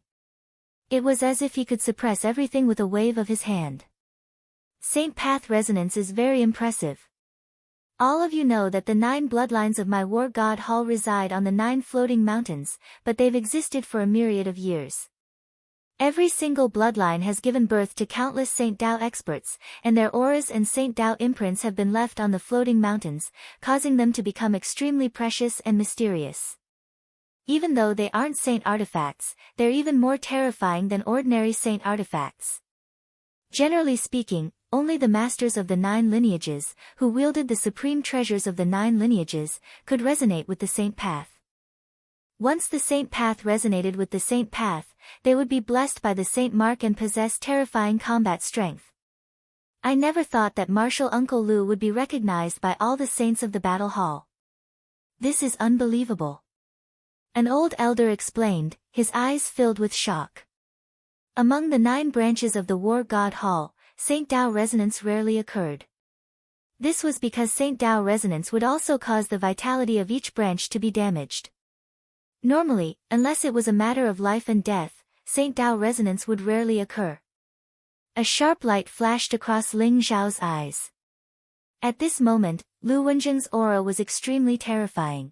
It was as if he could suppress everything with a wave of his hand. Saint Path Resonance is very impressive. All of you know that the 9 bloodlines of my War God Hall reside on the 9 floating mountains, but they've existed for a myriad of years. Every single bloodline has given birth to countless Saint Dao experts, and their auras and Saint Dao imprints have been left on the floating mountains, causing them to become extremely precious and mysterious. Even though they aren't saint artifacts, they're even more terrifying than ordinary saint artifacts. Generally speaking, only the masters of the 9 lineages, who wielded the supreme treasures of the 9 lineages, could resonate with the saint path. Once the saint path resonated with the saint path, they would be blessed by the saint mark and possess terrifying combat strength. I never thought that Martial Uncle Lu would be recognized by all the saints of the battle hall. This is unbelievable. An old elder explained, his eyes filled with shock. Among the 9 branches of the War God Hall, Saint Dao resonance rarely occurred. This was because Saint Dao resonance would also cause the vitality of each branch to be damaged. Normally, unless it was a matter of life and death, Saint Dao resonance would rarely occur. A sharp light flashed across Ling Xiao's eyes. At this moment, Lu Wenjing's aura was extremely terrifying.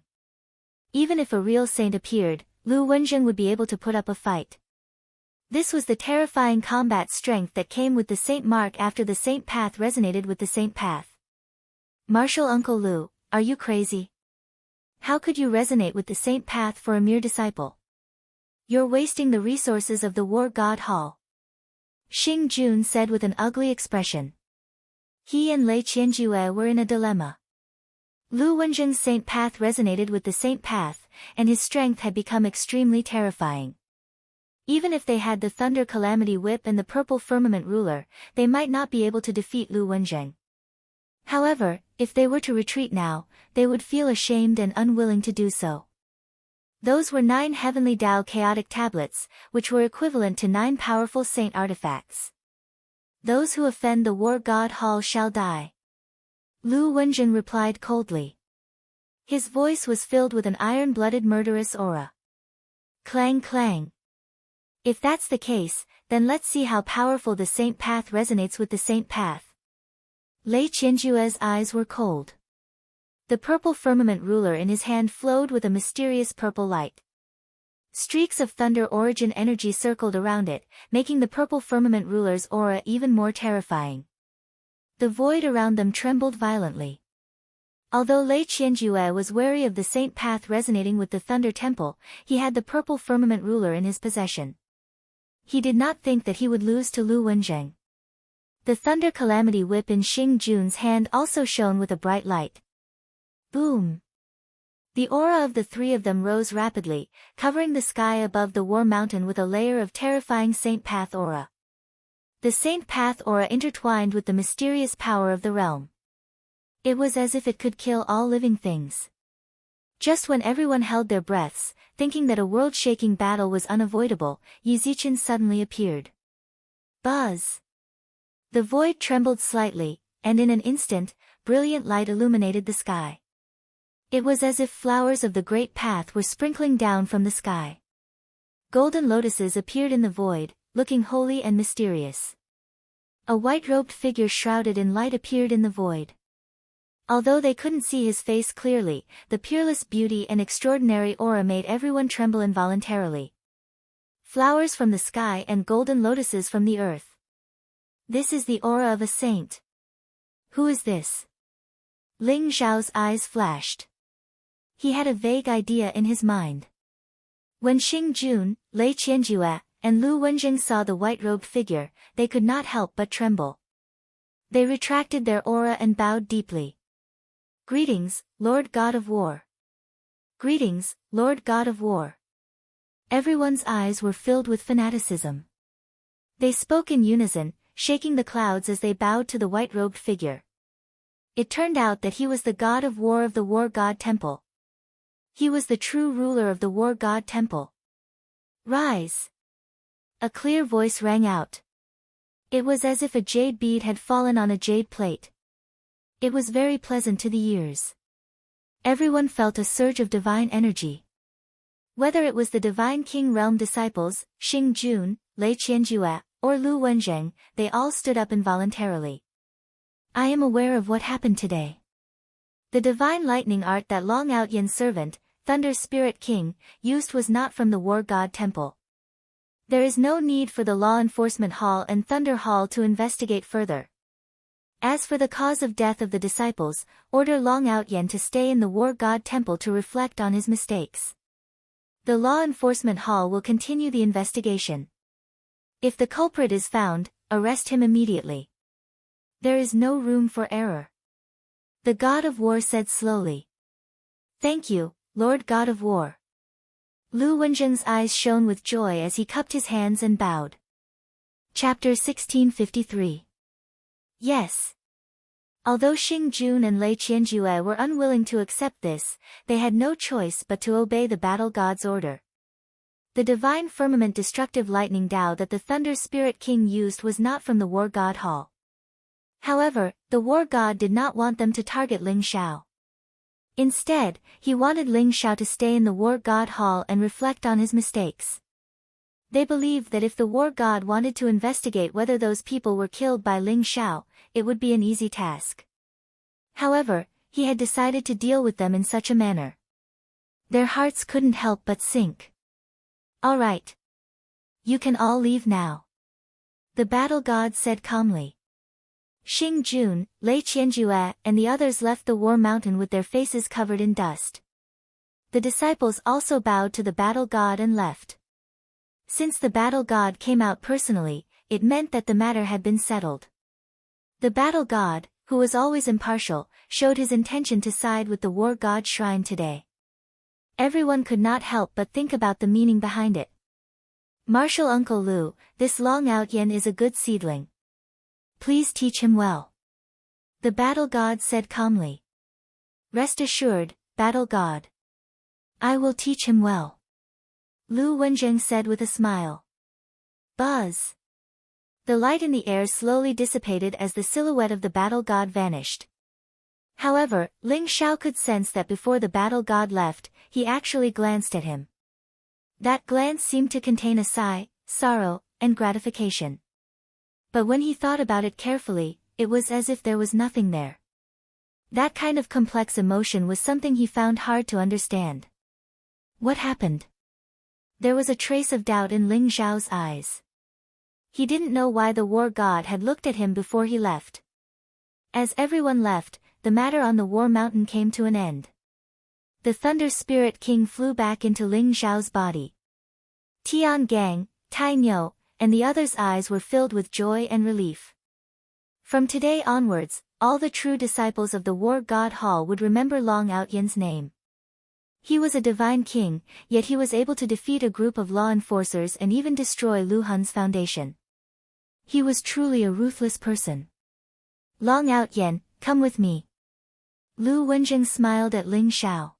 Even if a real saint appeared, Lu Wenjing would be able to put up a fight. This was the terrifying combat strength that came with the saint mark after the saint path resonated with the saint path. Martial Uncle Lu, are you crazy? How could you resonate with the saint path for a mere disciple? You're wasting the resources of the War God Hall. Xing Jun said with an ugly expression. He and Lei Qianjue were in a dilemma. Lu Wenjing's saint path resonated with the saint path, and his strength had become extremely terrifying. Even if they had the Thunder Calamity Whip and the Purple Firmament Ruler, they might not be able to defeat Lu Wenjing. However, if they were to retreat now, they would feel ashamed and unwilling to do so. Those were 9 heavenly Dao chaotic tablets, which were equivalent to 9 powerful saint artifacts. Those who offend the War God Hall shall die. Lu Wenjing replied coldly. His voice was filled with an iron-blooded murderous aura. Clang clang. If that's the case, then let's see how powerful the saint path resonates with the saint path. Lei Qianjue's eyes were cold. The purple firmament ruler in his hand flowed with a mysterious purple light. Streaks of thunder origin energy circled around it, making the purple firmament ruler's aura even more terrifying. The void around them trembled violently. Although Lei Qianjue was wary of the saint path resonating with the Thunder Temple, he had the purple firmament ruler in his possession. He did not think that he would lose to Lu Wenjing. The Thunder Calamity Whip in Xing Jun's hand also shone with a bright light. Boom! The aura of the 3 of them rose rapidly, covering the sky above the War Mountain with a layer of terrifying Saint Path aura. The Saint Path aura intertwined with the mysterious power of the realm. It was as if it could kill all living things. Just when everyone held their breaths, thinking that a world-shaking battle was unavoidable, Yi Zichen suddenly appeared. Buzz! The void trembled slightly, and in an instant, brilliant light illuminated the sky. It was as if flowers of the great path were sprinkling down from the sky. Golden lotuses appeared in the void, looking holy and mysterious. A white-robed figure shrouded in light appeared in the void. Although they couldn't see his face clearly, the peerless beauty and extraordinary aura made everyone tremble involuntarily. Flowers from the sky and golden lotuses from the earth. This is the aura of a saint. Who is this? Ling Xiao's eyes flashed. He had a vague idea in his mind. When Xing Jun, Lei Qianjue, and Lu Wenjing saw the white-robed figure, they could not help but tremble. They retracted their aura and bowed deeply. Greetings, Lord God of War. Greetings, Lord God of War. Everyone's eyes were filled with fanaticism. They spoke in unison, shaking the clouds as they bowed to the white-robed figure. It turned out that he was the god of war of the War God Temple. He was the true ruler of the War God Temple. Rise! A clear voice rang out. It was as if a jade bead had fallen on a jade plate. It was very pleasant to the ears. Everyone felt a surge of divine energy. Whether it was the Divine King Realm disciples, Xing Jun, Lei Qianjue, or Lu Wenjing, they all stood up involuntarily. I am aware of what happened today. The divine lightning art that Long Out Yin's servant, Thunder Spirit King, used was not from the War God Temple. There is no need for the Law Enforcement Hall and Thunder Hall to investigate further. As for the cause of death of the disciples, order Long Outyen to stay in the War God Temple to reflect on his mistakes. The Law Enforcement Hall will continue the investigation. If the culprit is found, arrest him immediately. There is no room for error. The God of War said slowly. Thank you, Lord God of War. Lu Wenjing's eyes shone with joy as he cupped his hands and bowed. Chapter 1653. Yes. Although Xing Jun and Lei Qianjue were unwilling to accept this, they had no choice but to obey the battle god's order. The divine firmament destructive lightning Dao that the Thunder Spirit King used was not from the War God Hall. However, the War God did not want them to target Ling Xiao. Instead, he wanted Ling Xiao to stay in the War God Hall and reflect on his mistakes. They believed that if the War God wanted to investigate whether those people were killed by Ling Xiao, it would be an easy task. However, he had decided to deal with them in such a manner. Their hearts couldn't help but sink. All right. You can all leave now. The battle god said calmly. Xing Jun, Lei Qianjue, and the others left the war mountain with their faces covered in dust. The disciples also bowed to the battle god and left. Since the battle god came out personally, it meant that the matter had been settled. The battle god, who was always impartial, showed his intention to side with the war god shrine today. Everyone could not help but think about the meaning behind it. Marshal Uncle Lu, this Long Outyen is a good seedling. Please teach him well. The battle god said calmly. Rest assured, battle god. I will teach him well. Lu Wenjing said with a smile. Buzz. The light in the air slowly dissipated as the silhouette of the battle god vanished. However, Ling Xiao could sense that before the battle god left, he actually glanced at him. That glance seemed to contain a sigh, sorrow, and gratification. But when he thought about it carefully, it was as if there was nothing there. That kind of complex emotion was something he found hard to understand. What happened? There was a trace of doubt in Ling Xiao's eyes. He didn't know why the war god had looked at him before he left. As everyone left, the matter on the war mountain came to an end. The Thunder Spirit King flew back into Ling Xiao's body. Tian Gang, Tai Niu, and the others' eyes were filled with joy and relief. From today onwards, all the true disciples of the War God Hall would remember Long Outyen's name. He was a divine king, yet he was able to defeat a group of law enforcers and even destroy Lu Hun's foundation. He was truly a ruthless person. Long Outyen, come with me. Lu Wenjing smiled at Ling Xiao.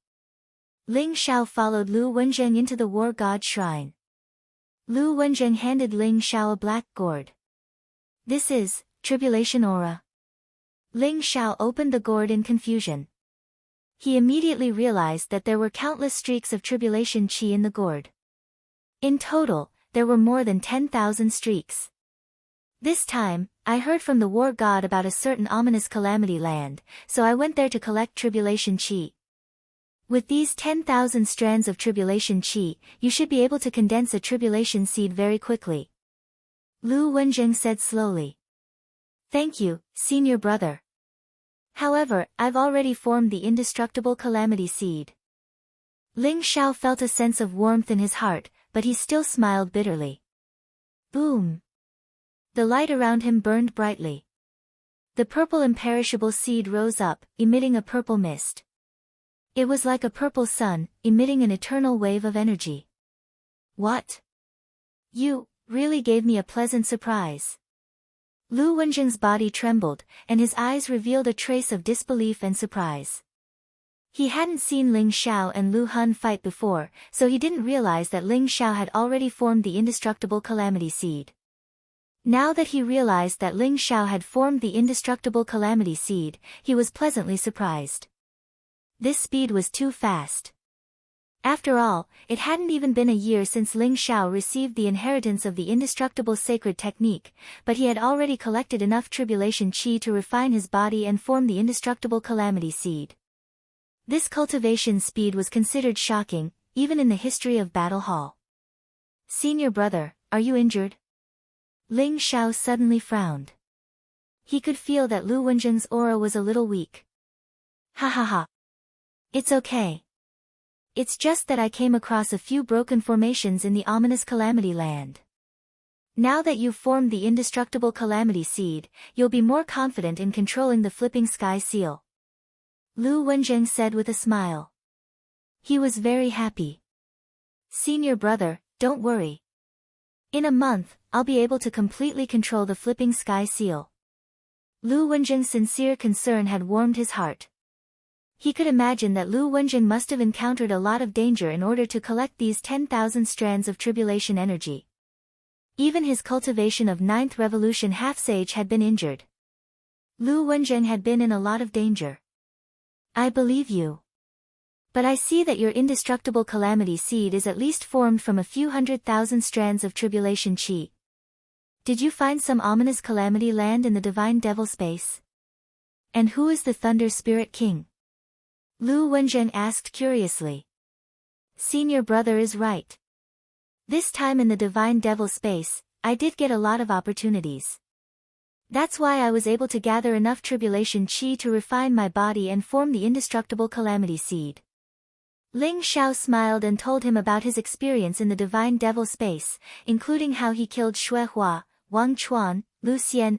Ling Xiao followed Lu Wenjing into the war god shrine. Lu Wenjing handed Ling Xiao a black gourd. This is tribulation aura. Ling Xiao opened the gourd in confusion. He immediately realized that there were countless streaks of tribulation chi in the gourd. In total, there were more than 10,000 streaks. This time, I heard from the war god about a certain ominous calamity land, so I went there to collect tribulation chi. With these 10,000 strands of tribulation chi, you should be able to condense a tribulation seed very quickly. Lu Wenjing said slowly. Thank you, senior brother. However, I've already formed the indestructible calamity seed. Ling Xiao felt a sense of warmth in his heart, but he still smiled bitterly. Boom! The light around him burned brightly. The purple imperishable seed rose up, emitting a purple mist. It was like a purple sun, emitting an eternal wave of energy. What? You really gave me a pleasant surprise. Lu Wenjing's body trembled, and his eyes revealed a trace of disbelief and surprise. He hadn't seen Ling Xiao and Lu Hun fight before, so he didn't realize that Ling Xiao had already formed the indestructible calamity seed. Now that he realized that Ling Xiao had formed the indestructible calamity seed, he was pleasantly surprised. This speed was too fast. After all, it hadn't even been a year since Ling Xiao received the inheritance of the indestructible sacred technique, but he had already collected enough tribulation chi to refine his body and form the indestructible calamity seed. This cultivation speed was considered shocking, even in the history of Battle Hall. Senior brother, are you injured? Ling Xiao suddenly frowned. He could feel that Lu Wenjing's aura was a little weak. Ha ha ha. It's okay. It's just that I came across a few broken formations in the ominous Calamity Land. Now that you've formed the indestructible Calamity Seed, you'll be more confident in controlling the flipping sky seal. Lu Wenjing said with a smile. He was very happy. Senior brother, don't worry. In a month, I'll be able to completely control the flipping sky seal. Lu Wenjing's sincere concern had warmed his heart. He could imagine that Lu Wenjing must have encountered a lot of danger in order to collect these 10,000 strands of tribulation energy. Even his cultivation of 9th Revolution half-sage had been injured. Lu Wenjing had been in a lot of danger. I believe you. But I see that your indestructible Calamity Seed is at least formed from a few 100,000 strands of tribulation chi. Did you find some ominous Calamity Land in the Divine Devil Space? And who is the Thunder Spirit King? Lu Wenjing asked curiously. Senior brother is right. This time in the Divine Devil Space, I did get a lot of opportunities. That's why I was able to gather enough tribulation chi to refine my body and form the indestructible Calamity Seed. Ling Xiao smiled and told him about his experience in the Divine Devil Space, including how he killed Xue Hua, Wang Chuan, Lu Xian,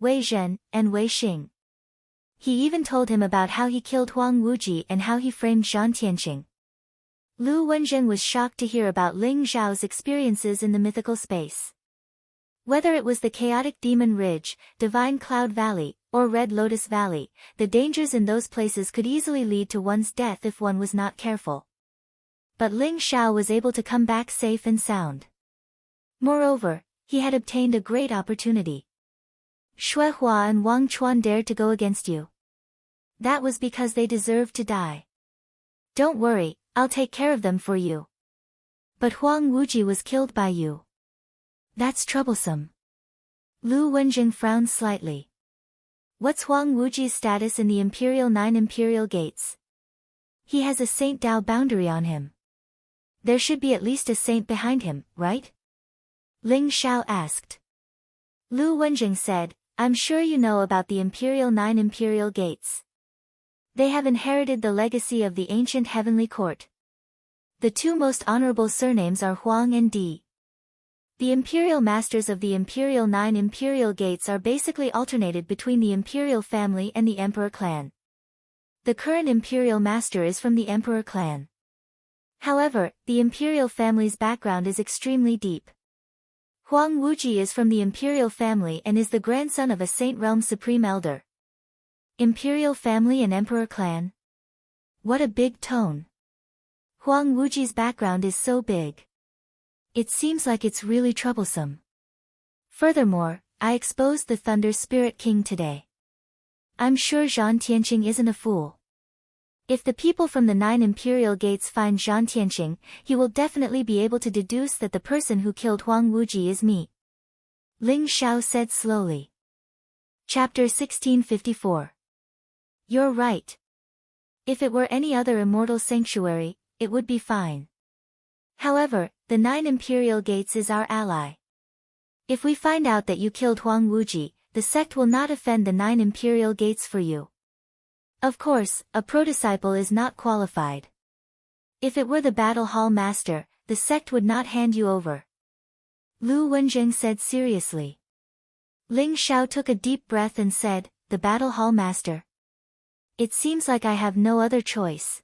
Wei Zhen, and Wei Xing. He even told him about how he killed Huang Wuji and how he framed Zhang Tianqing. Lu Wenjing was shocked to hear about Ling Xiao's experiences in the mythical space. Whether it was the Chaotic Demon Ridge, Divine Cloud Valley, or Red Lotus Valley, the dangers in those places could easily lead to one's death if one was not careful. But Ling Xiao was able to come back safe and sound. Moreover, he had obtained a great opportunity. Xue Hua and Wang Chuan dared to go against you. That was because they deserved to die. Don't worry, I'll take care of them for you. But Huang Wuji was killed by you. That's troublesome. Lu Wenjing frowned slightly. What's Huang Wuji's status in the Imperial 9 Imperial Gates? He has a Saint Dao boundary on him. There should be at least a saint behind him, right? Ling Xiao asked. Lu Wenjing said, I'm sure you know about the Imperial 9 Imperial Gates. They have inherited the legacy of the ancient heavenly court. The two most honorable surnames are Huang and Di. The imperial masters of the Imperial 9 Imperial Gates are basically alternated between the imperial family and the emperor clan. The current imperial master is from the emperor clan. However, the imperial family's background is extremely deep. Huang Wuji is from the imperial family and is the grandson of a Saint Realm Supreme Elder. Imperial family and emperor clan? What a big tone. Huang Wuji's background is so big. It seems like it's really troublesome. Furthermore, I exposed the Thunder Spirit King today. I'm sure Zhang Tianqing isn't a fool. If the people from the 9 Imperial Gates find Zhang Tianqing, he will definitely be able to deduce that the person who killed Huang Wuji is me. Ling Xiao said slowly. Chapter 1654. You're right. If it were any other immortal sanctuary, it would be fine. However, the 9 Imperial Gates is our ally. If we find out that you killed Huang Wuji, the sect will not offend the 9 Imperial Gates for you. Of course, a prodisciple is not qualified. If it were the Battle Hall Master, the sect would not hand you over. Lu Wenjing said seriously. Ling Xiao took a deep breath and said, the Battle Hall Master. It seems like I have no other choice.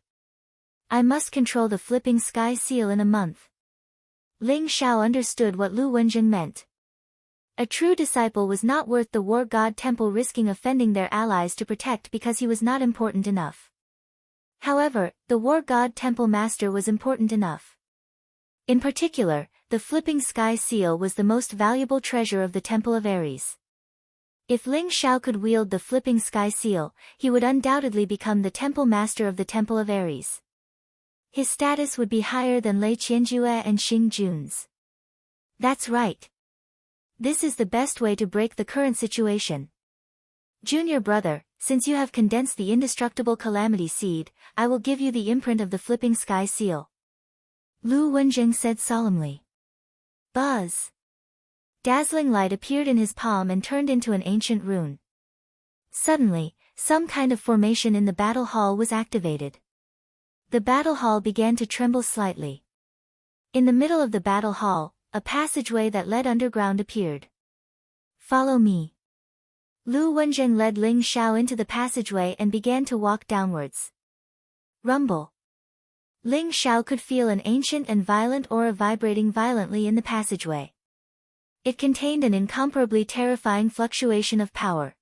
I must control the flipping sky seal in a month. Ling Xiao understood what Lu Wenjing meant. A true disciple was not worth the War God Temple risking offending their allies to protect because he was not important enough. However, the War God Temple Master was important enough. In particular, the flipping sky seal was the most valuable treasure of the Temple of Ares. If Ling Xiao could wield the flipping sky seal, he would undoubtedly become the Temple Master of the Temple of Ares. His status would be higher than Lei Qianjue and Xing Jun's. That's right. This is the best way to break the current situation. Junior brother, since you have condensed the indestructible Calamity Seed, I will give you the imprint of the flipping sky seal. Lu Wenjing said solemnly. Buzz! Dazzling light appeared in his palm and turned into an ancient rune. Suddenly, some kind of formation in the battle hall was activated. The battle hall began to tremble slightly. In the middle of the battle hall, a passageway that led underground appeared. Follow me. Lu Wenjing led Ling Xiao into the passageway and began to walk downwards. Rumble. Ling Xiao could feel an ancient and violent aura vibrating violently in the passageway. It contained an incomparably terrifying fluctuation of power.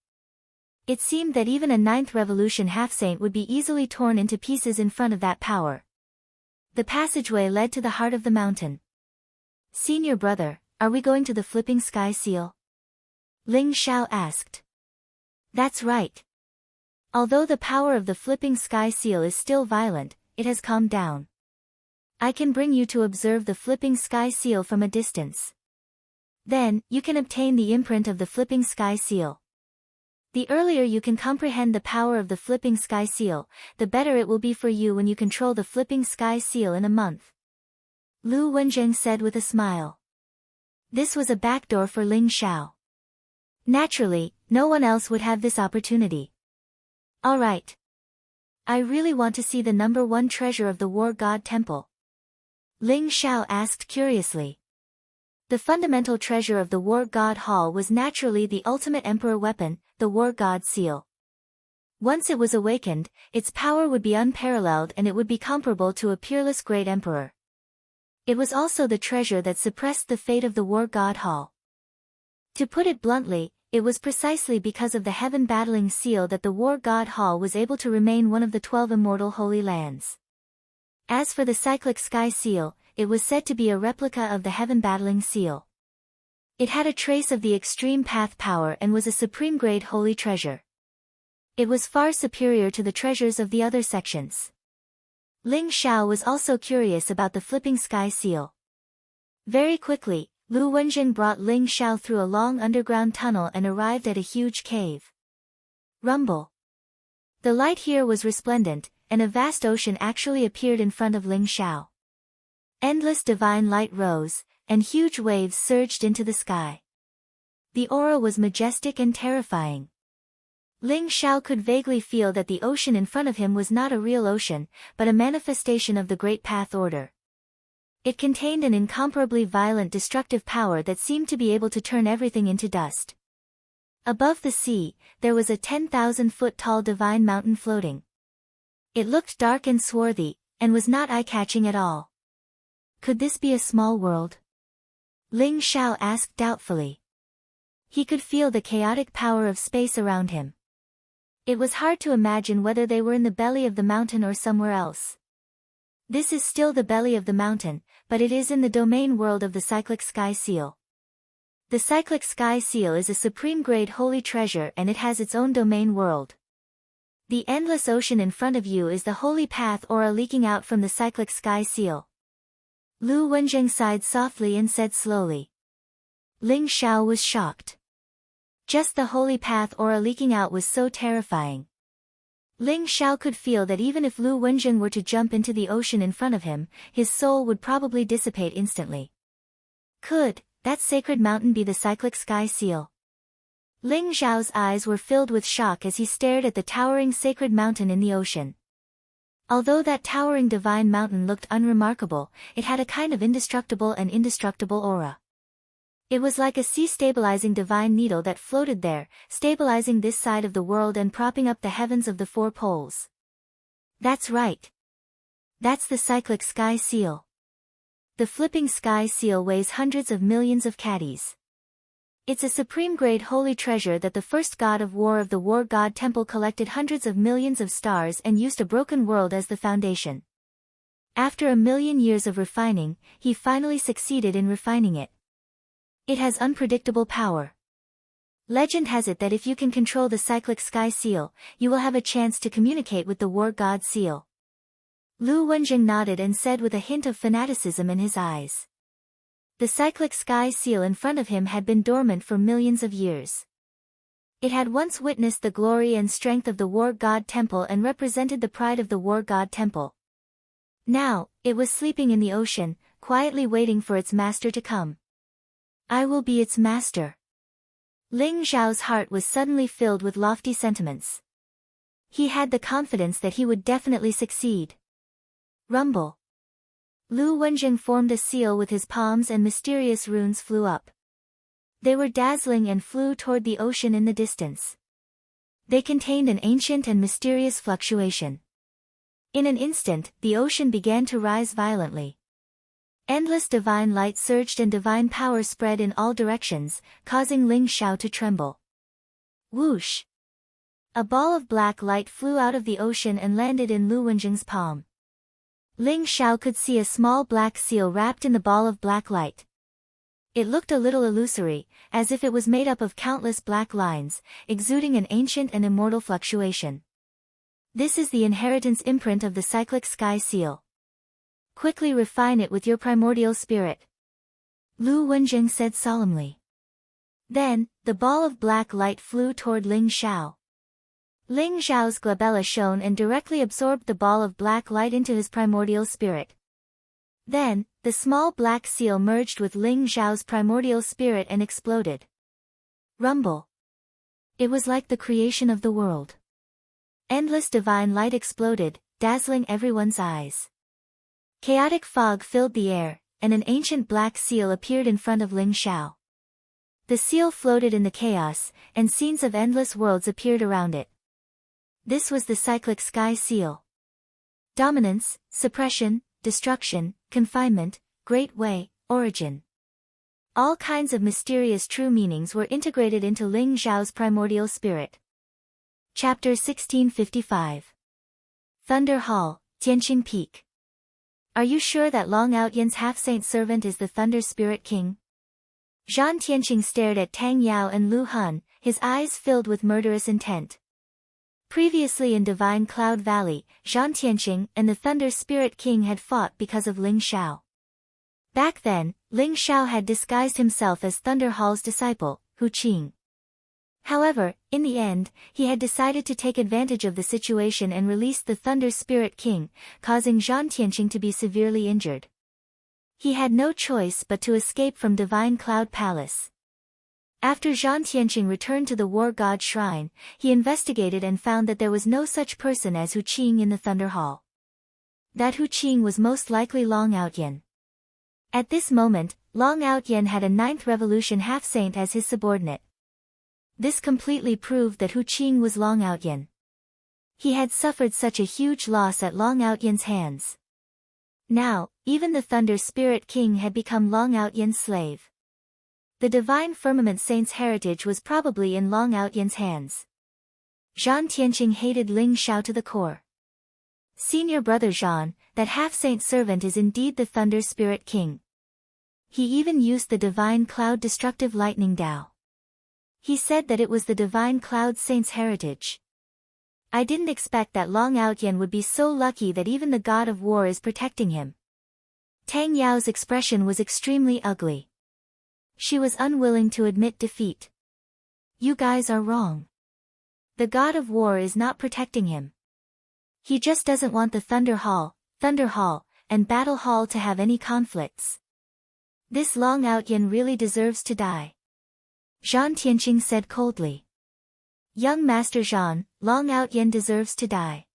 It seemed that even a 9th revolution half-saint would be easily torn into pieces in front of that power. The passageway led to the heart of the mountain. Senior brother, are we going to the flipping sky seal? Ling Xiao asked. That's right. Although the power of the flipping sky seal is still violent, it has calmed down. I can bring you to observe the flipping sky seal from a distance. Then, you can obtain the imprint of the flipping sky seal. The earlier you can comprehend the power of the flipping sky seal, the better it will be for you when you control the flipping sky seal in a month. Lu Wenjing said with a smile. This was a backdoor for Ling Xiao. Naturally, no one else would have this opportunity. All right. I really want to see the #1 treasure of the War God Temple. Ling Xiao asked curiously. The fundamental treasure of the War God Hall was naturally the ultimate emperor weapon, the War God Seal. Once it was awakened, its power would be unparalleled and it would be comparable to a peerless great emperor. It was also the treasure that suppressed the fate of the War God Hall. To put it bluntly, it was precisely because of the heaven battling seal that the War God Hall was able to remain one of the 12 immortal holy lands. As for the cyclic sky seal, it was said to be a replica of the heaven battling seal. It had a trace of the extreme path power and was a supreme grade holy treasure. It was far superior to the treasures of the other sections. Ling Xiao was also curious about the flipping sky seal. Very quickly, Lu Wenjing brought Ling Xiao through a long underground tunnel and arrived at a huge cave. Rumble. The light here was resplendent, and a vast ocean actually appeared in front of Ling Xiao. Endless divine light rose, and huge waves surged into the sky. The aura was majestic and terrifying. Ling Xiao could vaguely feel that the ocean in front of him was not a real ocean, but a manifestation of the Great Path Order. It contained an incomparably violent destructive power that seemed to be able to turn everything into dust. Above the sea, there was a 10,000-foot tall divine mountain floating. It looked dark and swarthy, and was not eye-catching at all. Could this be a small world? Ling Xiao asked doubtfully. He could feel the chaotic power of space around him. It was hard to imagine whether they were in the belly of the mountain or somewhere else. This is still the belly of the mountain, but it is in the domain world of the cyclic sky seal. The cyclic sky seal is a supreme grade holy treasure and it has its own domain world. The endless ocean in front of you is the holy path aura leaking out from the cyclic sky seal. Lu Wenjing sighed softly and said slowly. Ling Xiao was shocked. Just the holy path aura leaking out was so terrifying. Ling Xiao could feel that even if Lu Wenjing were to jump into the ocean in front of him, his soul would probably dissipate instantly. Could that sacred mountain be the cyclic sky seal? Ling Xiao's eyes were filled with shock as he stared at the towering sacred mountain in the ocean. Although that towering divine mountain looked unremarkable, it had a kind of indestructible aura. It was like a sea-stabilizing divine needle that floated there, stabilizing this side of the world and propping up the heavens of the 4 poles. That's right. That's the cyclic sky seal. The flipping sky seal weighs hundreds of millions of caddies. It's a supreme-grade holy treasure that the first god of war of the War God Temple collected hundreds of millions of stars and used a broken world as the foundation. After a million years of refining, he finally succeeded in refining it. It has unpredictable power. Legend has it that if you can control the cyclic sky seal, you will have a chance to communicate with the War God seal. Lu Wenjing nodded and said with a hint of fanaticism in his eyes. The cyclic sky seal in front of him had been dormant for millions of years. It had once witnessed the glory and strength of the War God Temple and represented the pride of the War God Temple. Now, it was sleeping in the ocean, quietly waiting for its master to come. I will be its master. Ling Zhao's heart was suddenly filled with lofty sentiments. He had the confidence that he would definitely succeed. Rumble. Lu Wenjing formed a seal with his palms and mysterious runes flew up. They were dazzling and flew toward the ocean in the distance. They contained an ancient and mysterious fluctuation. In an instant, the ocean began to rise violently. Endless divine light surged and divine power spread in all directions, causing Ling Xiao to tremble. Whoosh! A ball of black light flew out of the ocean and landed in Lu Wenjing's palm. Ling Xiao could see a small black seal wrapped in the ball of black light. It looked a little illusory, as if it was made up of countless black lines, exuding an ancient and immortal fluctuation. This is the inheritance imprint of the cyclic sky seal. Quickly refine it with your primordial spirit. Lu Wenjing said solemnly. Then, the ball of black light flew toward Ling Xiao. Ling Xiao's glabella shone and directly absorbed the ball of black light into his primordial spirit. Then, the small black seal merged with Ling Xiao's primordial spirit and exploded. Rumble. It was like the creation of the world. Endless divine light exploded, dazzling everyone's eyes. Chaotic fog filled the air, and an ancient black seal appeared in front of Ling Xiao. The seal floated in the chaos, and scenes of endless worlds appeared around it. This was the cyclic sky seal. Dominance, suppression, destruction, confinement, great way, origin. All kinds of mysterious true meanings were integrated into Ling Xiao's primordial spirit. Chapter 1655. Thunder Hall, Tianqing Peak. Are you sure that Long Outyan's half-saint servant is the Thunder Spirit King? Zhan Tianqing stared at Tang Yao and Lu Han, his eyes filled with murderous intent. Previously in Divine Cloud Valley, Zhan Tianqing and the Thunder Spirit King had fought because of Ling Xiao. Back then, Ling Xiao had disguised himself as Thunder Hall's disciple, Hu Qing. However, in the end, he had decided to take advantage of the situation and released the Thunder Spirit King, causing Zhan Tianqing to be severely injured. He had no choice but to escape from Divine Cloud Palace. After Zhan Tianqing returned to the War God Shrine, he investigated and found that there was no such person as Hu Qing in the Thunder Hall. That Hu Qing was most likely Long Outyan. At this moment, Long Outyan had a 9th Revolution half-saint as his subordinate. This completely proved that Hu Qing was Long Outyan. He had suffered such a huge loss at Long Outyan's hands. Now, even the Thunder Spirit King had become Long Outyan's slave. The Divine Firmament Saint's heritage was probably in Long Outyan's hands. Zhan Tianqing hated Ling Xiao to the core. Senior brother Zhan, that half-saint servant is indeed the Thunder Spirit King. He even used the Divine Cloud Destructive Lightning Dao. He said that it was the Divine Cloud Saint's heritage. I didn't expect that Long Outyan would be so lucky that even the God of War is protecting him. Tang Yao's expression was extremely ugly. She was unwilling to admit defeat. You guys are wrong. The God of War is not protecting him. He just doesn't want the Thunder Hall, and Battle Hall to have any conflicts. This Long Outyan really deserves to die. Zhan Tianqing said coldly. Young Master Zhan, Long Outyan deserves to die.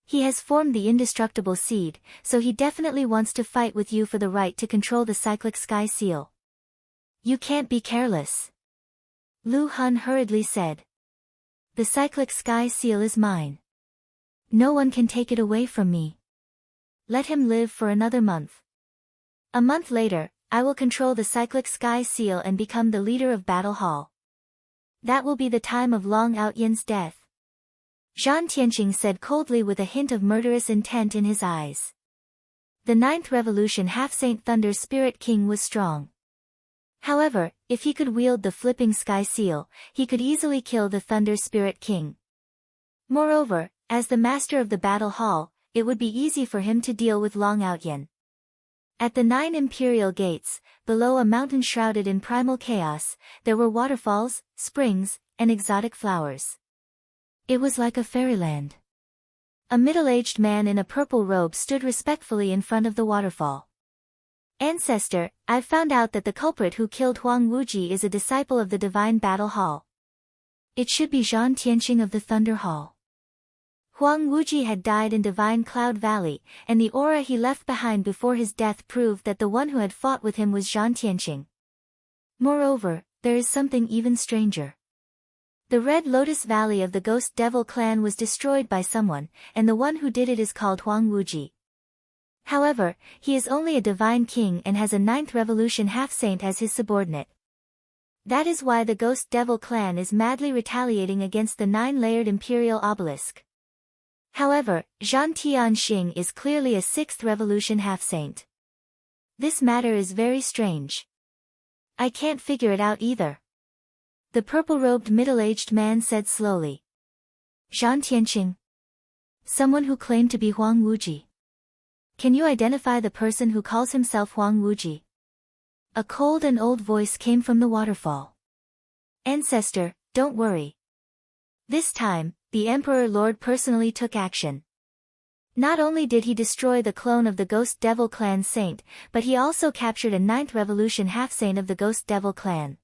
He has formed the indestructible seed, so he definitely wants to fight with you for the right to control the cyclic sky seal. You can't be careless. Lu Han hurriedly said. The cyclic sky seal is mine. No one can take it away from me. Let him live for another month. A month later, I will control the cyclic sky seal and become the leader of Battle Hall. That will be the time of Long Outyan's death. Zhan Tianqing said coldly with a hint of murderous intent in his eyes. The 9th Revolution half-saint Thunder Spirit King was strong. However, if he could wield the flipping sky seal, he could easily kill the Thunder Spirit King. Moreover, as the master of the Battle Hall, it would be easy for him to deal with Long Outyan. At the 9 imperial gates, below a mountain shrouded in primal chaos, there were waterfalls, springs, and exotic flowers. It was like a fairyland. A middle-aged man in a purple robe stood respectfully in front of the waterfall. Ancestor, I've found out that the culprit who killed Huang Wuji is a disciple of the Divine Battle Hall. It should be Zhan Tianqing of the Thunder Hall. Huang Wuji had died in Divine Cloud Valley, and the aura he left behind before his death proved that the one who had fought with him was Zhan Tianqing. Moreover, there is something even stranger. The Red Lotus Valley of the Ghost Devil clan was destroyed by someone, and the one who did it is called Huang Wuji. However, he is only a divine king and has a 9th Revolution half-saint as his subordinate. That is why the Ghost Devil clan is madly retaliating against the 9-layered imperial obelisk. However, Zhan Tianqing is clearly a 6th Revolution half-saint. This matter is very strange. I can't figure it out either. The purple-robed middle-aged man said slowly. Zhan Tianqing. Someone who claimed to be Huang Wuji. Can you identify the person who calls himself Huang Wuji? A cold and old voice came from the waterfall. Ancestor, don't worry. This time, the Emperor Lord personally took action. Not only did he destroy the clone of the Ghost Devil clan saint, but he also captured a 9th Revolution half-saint of the Ghost Devil clan.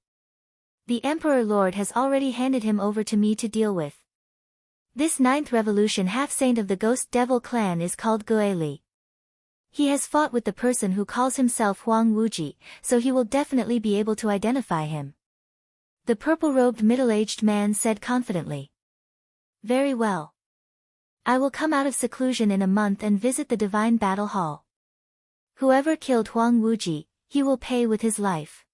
The Emperor Lord has already handed him over to me to deal with. This 9th Revolution half-saint of the Ghost Devil clan is called Guili. He has fought with the person who calls himself Huang Wuji, so he will definitely be able to identify him. The purple-robed middle-aged man said confidently. Very well. I will come out of seclusion in a month and visit the Divine Battle Hall. Whoever killed Huang Wuji, he will pay with his life.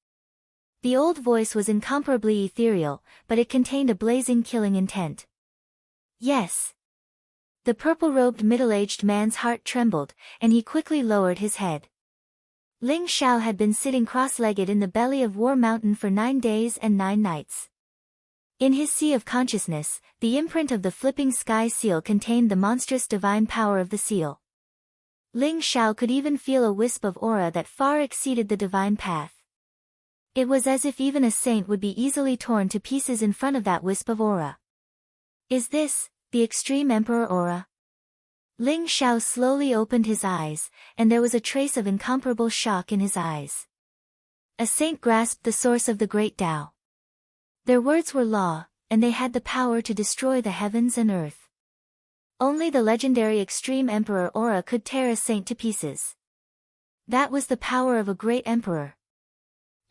The old voice was incomparably ethereal, but it contained a blazing killing intent. Yes. The purple-robed middle-aged man's heart trembled, and he quickly lowered his head. Ling Xiao had been sitting cross-legged in the belly of War Mountain for 9 days and 9 nights. In his sea of consciousness, the imprint of the flipping sky seal contained the monstrous divine power of the seal. Ling Xiao could even feel a wisp of aura that far exceeded the divine path. It was as if even a saint would be easily torn to pieces in front of that wisp of aura. Is this the extreme emperor aura? Ling Xiao slowly opened his eyes, and there was a trace of incomparable shock in his eyes. A saint grasped the source of the great Tao. Their words were law, and they had the power to destroy the heavens and earth. Only the legendary extreme emperor aura could tear a saint to pieces. That was the power of a great emperor.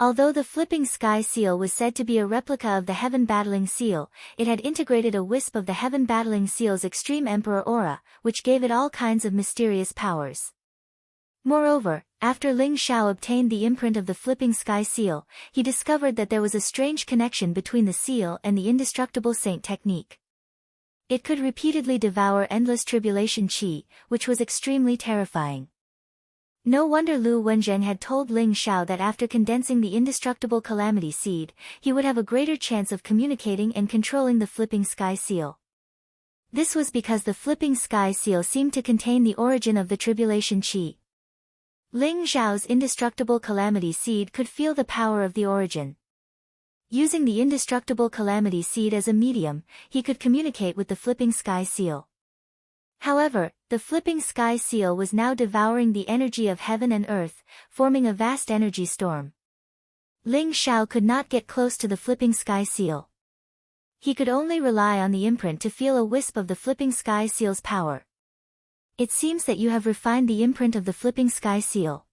Although the flipping sky seal was said to be a replica of the heaven battling seal, it had integrated a wisp of the heaven battling seal's extreme emperor aura, which gave it all kinds of mysterious powers. Moreover, after Ling Xiao obtained the imprint of the flipping sky seal, he discovered that there was a strange connection between the seal and the indestructible saint technique. It could repeatedly devour endless tribulation qi, which was extremely terrifying. No wonder Lu Wenzheng had told Ling Xiao that after condensing the indestructible calamity seed, he would have a greater chance of communicating and controlling the flipping sky seal. This was because the flipping sky seal seemed to contain the origin of the tribulation qi. Ling Xiao's indestructible calamity seed could feel the power of the origin. Using the indestructible calamity seed as a medium, he could communicate with the flipping sky seal. However, the flipping sky seal was now devouring the energy of heaven and earth, forming a vast energy storm. Ling Xiao could not get close to the flipping sky seal. He could only rely on the imprint to feel a wisp of the flipping sky seal's power. It seems that you have refined the imprint of the flipping sky seal.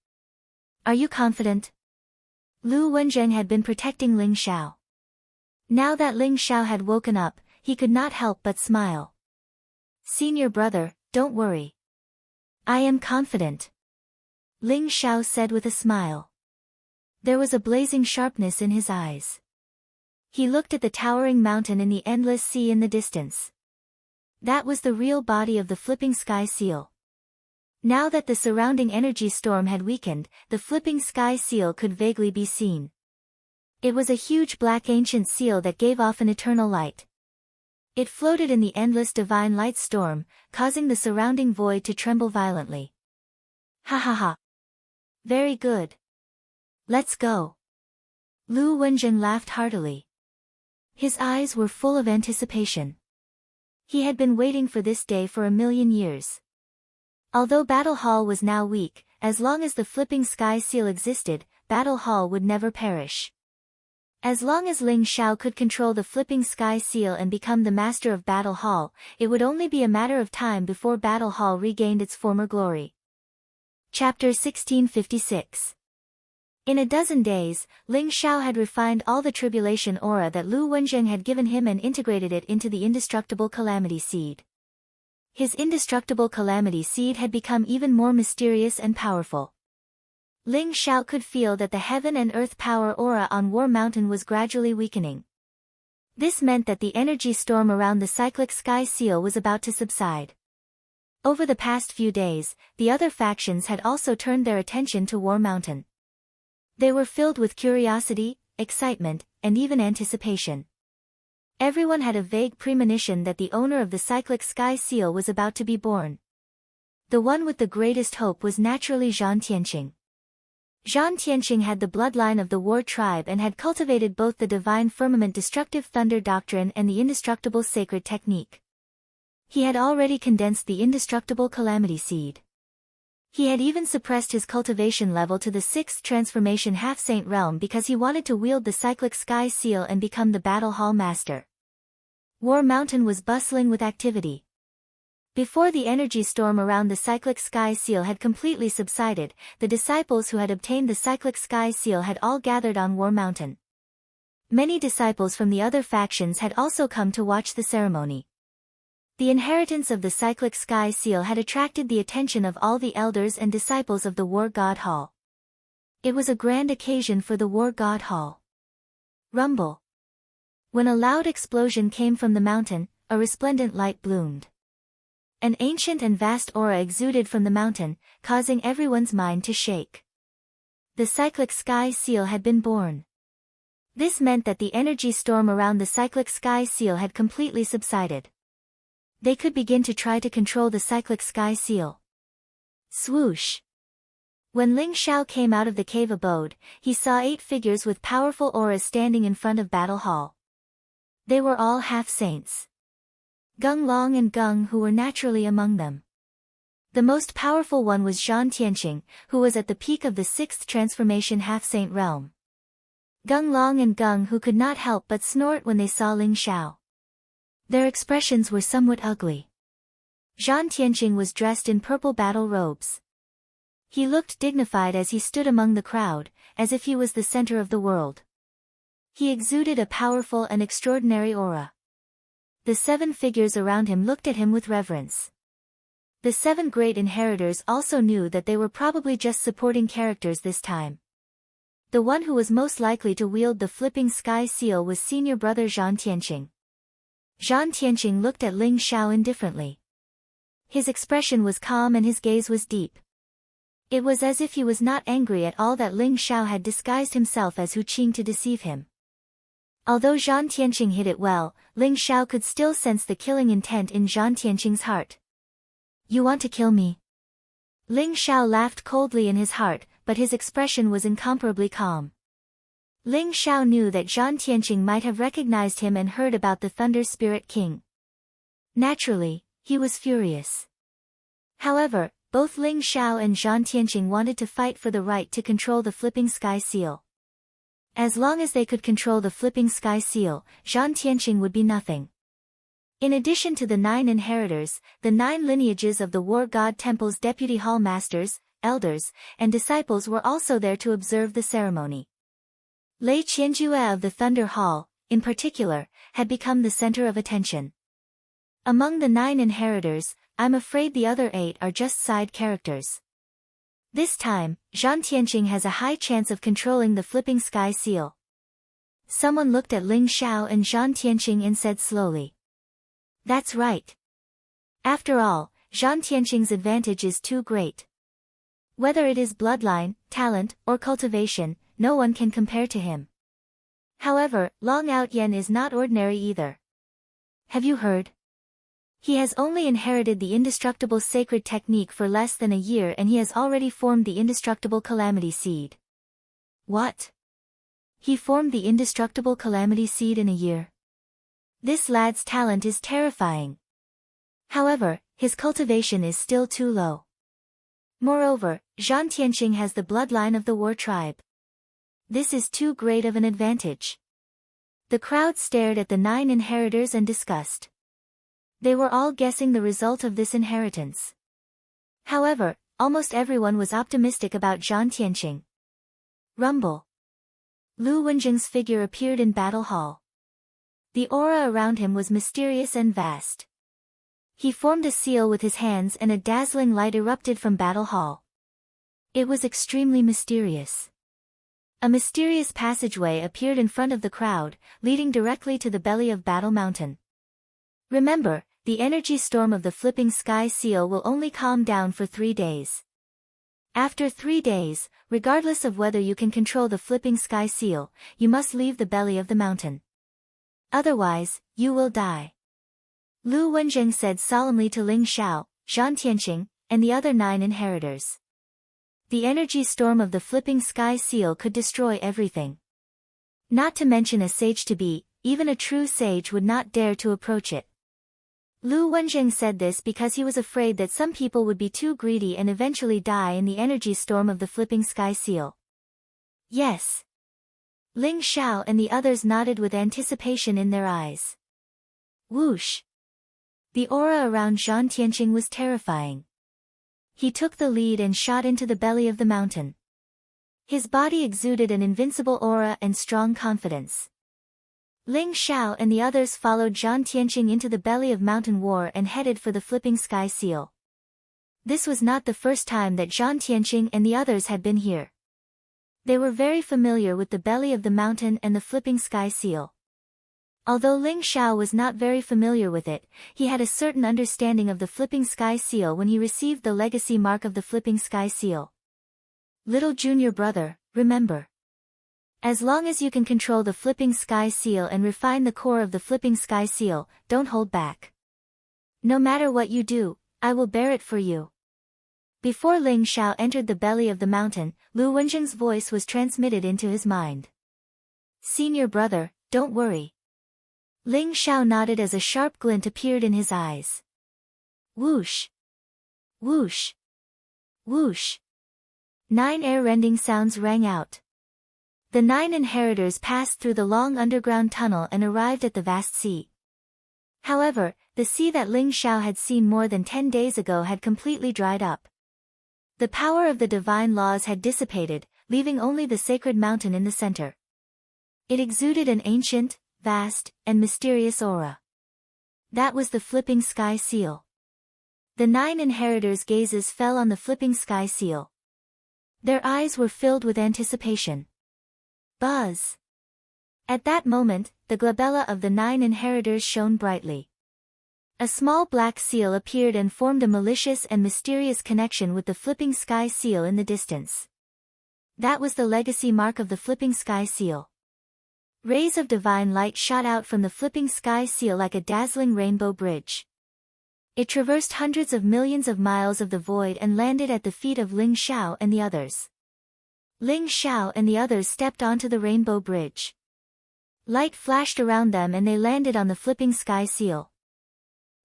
Are you confident? Lu Wenzheng had been protecting Ling Xiao. Now that Ling Xiao had woken up, he could not help but smile. Senior brother, don't worry. I am confident. Ling Xiao said with a smile. There was a blazing sharpness in his eyes. He looked at the towering mountain in the endless sea in the distance. That was the real body of the flipping sky seal. Now that the surrounding energy storm had weakened, the flipping sky seal could vaguely be seen. It was a huge black ancient seal that gave off an eternal light. It floated in the endless divine light storm, causing the surrounding void to tremble violently. Ha ha ha. Very good. Let's go. Lu Wenzheng laughed heartily. His eyes were full of anticipation. He had been waiting for this day for 1,000,000 years. Although Battle Hall was now weak, as long as the flipping sky seal existed, Battle Hall would never perish. As long as Ling Xiao could control the flipping sky seal and become the master of Battle Hall, it would only be a matter of time before Battle Hall regained its former glory. Chapter 1656. In a dozen days, Ling Xiao had refined all the tribulation aura that Lu Wenzheng had given him and integrated it into the indestructible calamity seed. His indestructible calamity seed had become even more mysterious and powerful. Ling Xiao could feel that the heaven and earth power aura on War Mountain was gradually weakening. This meant that the energy storm around the cyclic sky seal was about to subside. Over the past few days, the other factions had also turned their attention to War Mountain. They were filled with curiosity, excitement, and even anticipation. Everyone had a vague premonition that the owner of the cyclic sky seal was about to be born. The one with the greatest hope was naturally Zhan Tianqing. Zhan Tianqing had the bloodline of the war tribe and had cultivated both the divine firmament destructive thunder doctrine and the indestructible sacred technique. He had already condensed the indestructible calamity seed. He had even suppressed his cultivation level to the 6th transformation half-saint realm because he wanted to wield the cyclic sky seal and become the Battle Hall master. War Mountain was bustling with activity. Before the energy storm around the cyclic sky seal had completely subsided, the disciples who had obtained the cyclic sky seal had all gathered on War Mountain. Many disciples from the other factions had also come to watch the ceremony. The inheritance of the cyclic sky seal had attracted the attention of all the elders and disciples of the War God Hall. It was a grand occasion for the War God Hall. Rumble. When a loud explosion came from the mountain, a resplendent light bloomed. An ancient and vast aura exuded from the mountain, causing everyone's mind to shake. The cyclic sky seal had been born. This meant that the energy storm around the cyclic sky seal had completely subsided. They could begin to try to control the cyclic sky seal. Swoosh! When Ling Xiao came out of the cave abode, he saw 8 figures with powerful auras standing in front of Battle Hall. They were all half-saints. Gung Long and Gung Hu were naturally among them. The most powerful one was Zhan Tianqing, who was at the peak of the 6th transformation half-saint realm. Gung Long and Gung Hu could not help but snort when they saw Ling Xiao. Their expressions were somewhat ugly. Zhan Tianqing was dressed in purple battle robes. He looked dignified as he stood among the crowd, as if he was the center of the world. He exuded a powerful and extraordinary aura. The 7 figures around him looked at him with reverence. The 7 great inheritors also knew that they were probably just supporting characters this time. The one who was most likely to wield the flipping sky seal was senior brother Zhan Tianqing. Zhan Tianqing looked at Ling Xiao indifferently. His expression was calm and his gaze was deep. It was as if he was not angry at all that Ling Xiao had disguised himself as Hu Qing to deceive him. Although Zhan Tianqing hid it well, Ling Xiao could still sense the killing intent in Zhan Tianqing's heart. You want to kill me? Ling Xiao laughed coldly in his heart, but his expression was incomparably calm. Ling Xiao knew that Zhan Tianqing might have recognized him and heard about the Thunder Spirit King. Naturally, he was furious. However, both Ling Xiao and Zhan Tianqing wanted to fight for the right to control the flipping sky seal. As long as they could control the flipping sky seal, Zhan Tianqing would be nothing. In addition to the 9 inheritors, the 9 lineages of the War God Temple's deputy hall masters, elders, and disciples were also there to observe the ceremony. Lei Qianjue of the Thunder Hall, in particular, had become the center of attention. Among the 9 inheritors, I'm afraid the other 8 are just side characters. This time, Zhan Tianqing has a high chance of controlling the flipping sky seal. Someone looked at Ling Xiao and Zhan Tianqing and said slowly. That's right. After all, Zhan Tianqing's advantage is too great. Whether it is bloodline, talent, or cultivation, no one can compare to him. However, Long Outyen is not ordinary either. Have you heard? He has only inherited the indestructible sacred technique for less than a year and he has already formed the indestructible calamity seed. What? He formed the indestructible calamity seed in a year? This lad's talent is terrifying. However, his cultivation is still too low. Moreover, Zhan Tianqing has the bloodline of the war tribe. This is too great of an advantage. The crowd stared at the 9 inheritors and discussed. They were all guessing the result of this inheritance. However, almost everyone was optimistic about Zhan Tianqing. Rumble. Lu Wenjing's figure appeared in Battle Hall. The aura around him was mysterious and vast. He formed a seal with his hands and a dazzling light erupted from Battle Hall. It was extremely mysterious. A mysterious passageway appeared in front of the crowd, leading directly to the belly of Battle Mountain. Remember, the energy storm of the flipping sky seal will only calm down for 3 days. After 3 days, regardless of whether you can control the flipping sky seal, you must leave the belly of the mountain. Otherwise, you will die. Lu Wenjing said solemnly to Ling Xiao, Zhan Tianqing, and the other 9 inheritors. The energy storm of the flipping sky seal could destroy everything. Not to mention a sage to be, even a true sage would not dare to approach it. Lu Wenjing said this because he was afraid that some people would be too greedy and eventually die in the energy storm of the flipping sky seal. Yes. Ling Xiao and the others nodded with anticipation in their eyes. Whoosh. The aura around Zhan Tianqing was terrifying. He took the lead and shot into the belly of the mountain. His body exuded an invincible aura and strong confidence. Ling Xiao and the others followed Zhan Tianqing into the belly of Mountain War and headed for the flipping sky seal. This was not the first time that Zhan Tianqing and the others had been here. They were very familiar with the belly of the mountain and the flipping sky seal. Although Ling Xiao was not very familiar with it, he had a certain understanding of the flipping sky seal when he received the legacy mark of the flipping sky seal. Little junior brother, remember. As long as you can control the flipping sky seal and refine the core of the flipping sky seal, don't hold back. No matter what you do, I will bear it for you. Before Ling Xiao entered the belly of the mountain, Lu Wenjing's voice was transmitted into his mind. Senior brother, don't worry. Ling Xiao nodded as a sharp glint appeared in his eyes. Whoosh! Whoosh! Whoosh! 9 air-rending sounds rang out. The 9 inheritors passed through the long underground tunnel and arrived at the vast sea. However, the sea that Ling Xiao had seen more than 10 days ago had completely dried up. The power of the divine laws had dissipated, leaving only the sacred mountain in the center. It exuded an ancient, vast, and mysterious aura. That was the flipping sky seal. The 9 inheritors' gazes fell on the flipping sky seal. Their eyes were filled with anticipation. Buzz! At that moment, the glabella of the 9 inheritors shone brightly. A small black seal appeared and formed a malicious and mysterious connection with the flipping sky seal in the distance. That was the legacy mark of the flipping sky seal. Rays of divine light shot out from the flipping sky seal like a dazzling rainbow bridge. It traversed hundreds of millions of miles of the void and landed at the feet of Ling Xiao and the others. Ling Xiao and the others stepped onto the rainbow bridge. Light flashed around them and they landed on the flipping sky seal.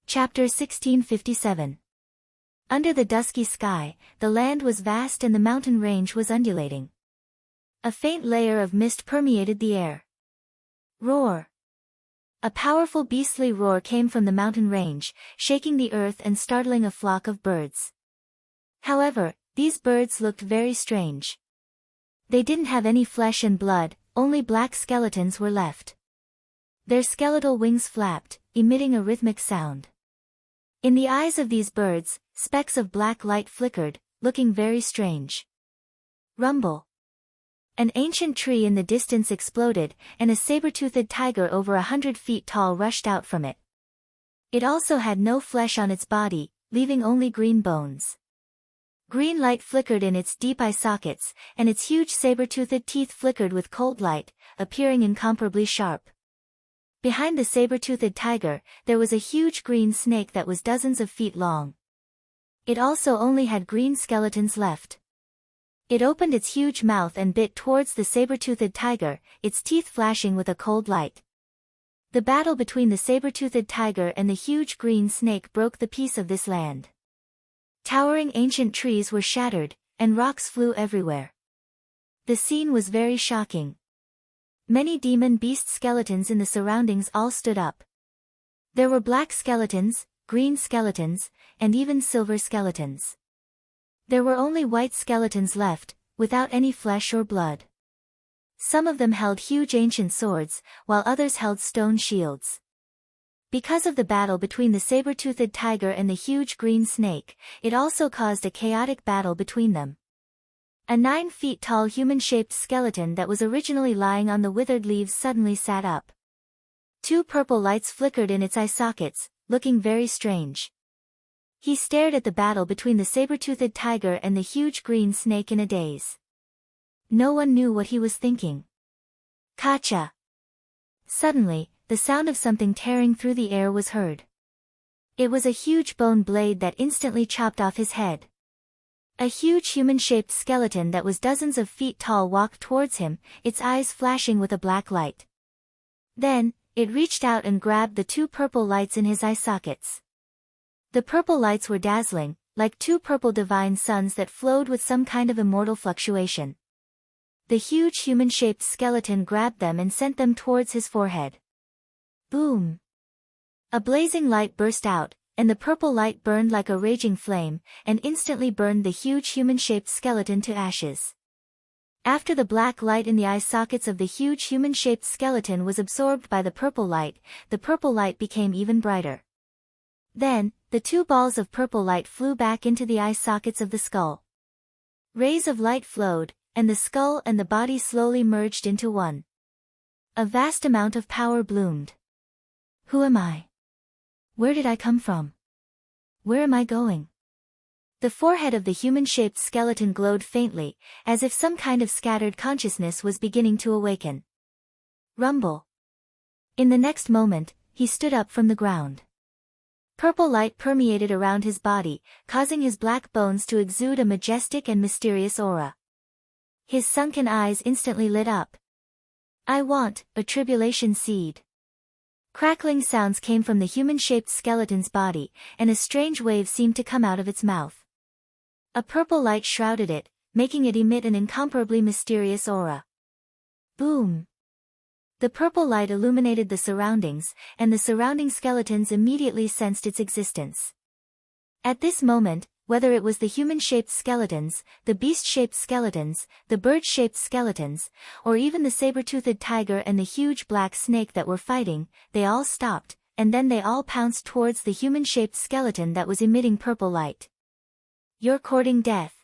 Chapter 1657. Under the dusky sky, the land was vast and the mountain range was undulating. A faint layer of mist permeated the air. Roar! A powerful beastly roar came from the mountain range, shaking the earth and startling a flock of birds. However, these birds looked very strange. They didn't have any flesh and blood, only black skeletons were left. Their skeletal wings flapped, emitting a rhythmic sound. In the eyes of these birds, specks of black light flickered, looking very strange. Rumble! An ancient tree in the distance exploded, and a saber-toothed tiger over 100 feet tall rushed out from it. It also had no flesh on its body, leaving only green bones. Green light flickered in its deep eye sockets, and its huge saber-toothed teeth flickered with cold light, appearing incomparably sharp. Behind the saber-toothed tiger, there was a huge green snake that was dozens of feet long. It also only had green skeletons left. It opened its huge mouth and bit towards the saber-toothed tiger, its teeth flashing with a cold light. The battle between the saber-toothed tiger and the huge green snake broke the peace of this land. Towering ancient trees were shattered, and rocks flew everywhere. The scene was very shocking. Many demon beast skeletons in the surroundings all stood up. There were black skeletons, green skeletons, and even silver skeletons. There were only white skeletons left, without any flesh or blood. Some of them held huge ancient swords, while others held stone shields. Because of the battle between the saber-toothed tiger and the huge green snake, it also caused a chaotic battle between them. A 9 feet tall human-shaped skeleton that was originally lying on the withered leaves suddenly sat up. 2 purple lights flickered in its eye sockets, looking very strange. He stared at the battle between the saber-toothed tiger and the huge green snake in a daze. No one knew what he was thinking. Kacha! Suddenly, the sound of something tearing through the air was heard. It was a huge bone blade that instantly chopped off his head. A huge human-shaped skeleton that was dozens of feet tall walked towards him, its eyes flashing with a black light. Then, it reached out and grabbed the 2 purple lights in his eye sockets. The purple lights were dazzling, like 2 purple divine suns that flowed with some kind of immortal fluctuation. The huge human-shaped skeleton grabbed them and sent them towards his forehead. Boom! A blazing light burst out, and the purple light burned like a raging flame, and instantly burned the huge human-shaped skeleton to ashes. After the black light in the eye sockets of the huge human-shaped skeleton was absorbed by the purple light became even brighter. Then, the 2 balls of purple light flew back into the eye sockets of the skull. Rays of light flowed, and the skull and the body slowly merged into one. A vast amount of power bloomed. Who am I? Where did I come from? Where am I going? The forehead of the human-shaped skeleton glowed faintly, as if some kind of scattered consciousness was beginning to awaken. Rumble. In the next moment, he stood up from the ground. Purple light permeated around his body, causing his black bones to exude a majestic and mysterious aura. His sunken eyes instantly lit up. I want a tribulation seed. Crackling sounds came from the human-shaped skeleton's body, and a strange wave seemed to come out of its mouth. A purple light shrouded it, making it emit an incomparably mysterious aura. Boom! The purple light illuminated the surroundings, and the surrounding skeletons immediately sensed its existence. At this moment, whether it was the human-shaped skeletons, the beast-shaped skeletons, the bird-shaped skeletons, or even the saber-toothed tiger and the huge black snake that were fighting, they all stopped, and then they all pounced towards the human-shaped skeleton that was emitting purple light. You're courting death.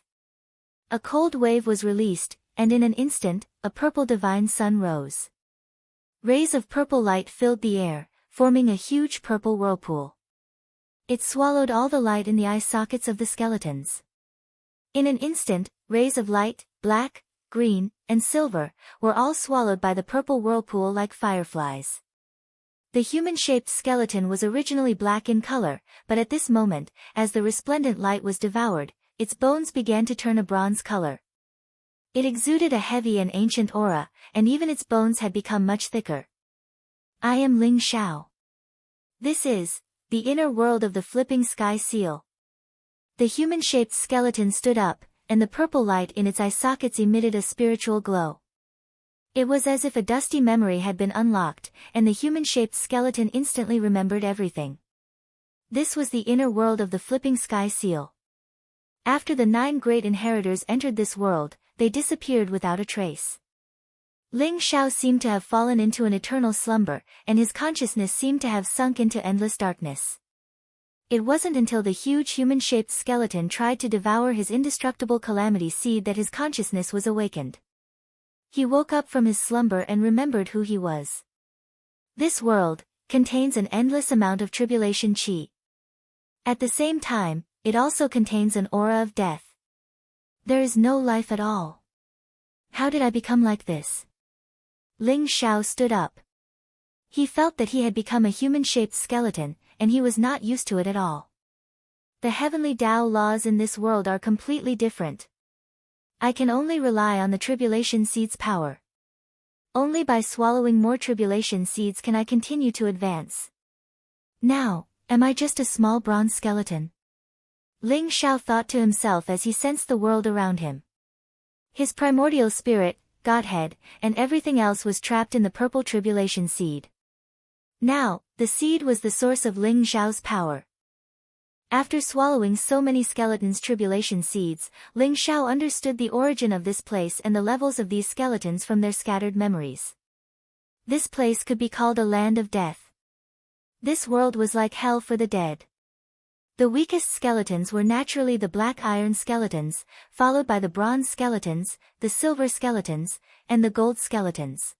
A cold wave was released, and in an instant, a purple divine sun rose. Rays of purple light filled the air, forming a huge purple whirlpool. It swallowed all the light in the eye sockets of the skeletons. In an instant, rays of light, black, green, and silver, were all swallowed by the purple whirlpool like fireflies. The human-shaped skeleton was originally black in color, but at this moment, as the resplendent light was devoured, its bones began to turn a bronze color. It exuded a heavy and ancient aura, and even its bones had become much thicker. I am Ling Xiao. This is the inner world of the flipping sky seal. The human-shaped skeleton stood up, and the purple light in its eye sockets emitted a spiritual glow. It was as if a dusty memory had been unlocked, and the human-shaped skeleton instantly remembered everything. This was the inner world of the flipping sky seal. After the 9 great inheritors entered this world, they disappeared without a trace. Ling Xiao seemed to have fallen into an eternal slumber, and his consciousness seemed to have sunk into endless darkness. It wasn't until the huge human-shaped skeleton tried to devour his indestructible calamity seed that his consciousness was awakened. He woke up from his slumber and remembered who he was. This world contains an endless amount of tribulation chi. At the same time, it also contains an aura of death. There is no life at all. How did I become like this? Ling Xiao stood up. He felt that he had become a human-shaped skeleton, and he was not used to it at all. The heavenly Tao laws in this world are completely different. I can only rely on the tribulation seed's power. Only by swallowing more tribulation seeds can I continue to advance. Now, am I just a small bronze skeleton? Ling Xiao thought to himself as he sensed the world around him. His primordial spirit, Godhead, and everything else was trapped in the purple tribulation seed. Now, the seed was the source of Ling Xiao's power. After swallowing so many skeletons' tribulation seeds, Ling Xiao understood the origin of this place and the levels of these skeletons from their scattered memories. This place could be called a land of death. This world was like hell for the dead. The weakest skeletons were naturally the black iron skeletons, followed by the bronze skeletons, the silver skeletons, and the gold skeletons.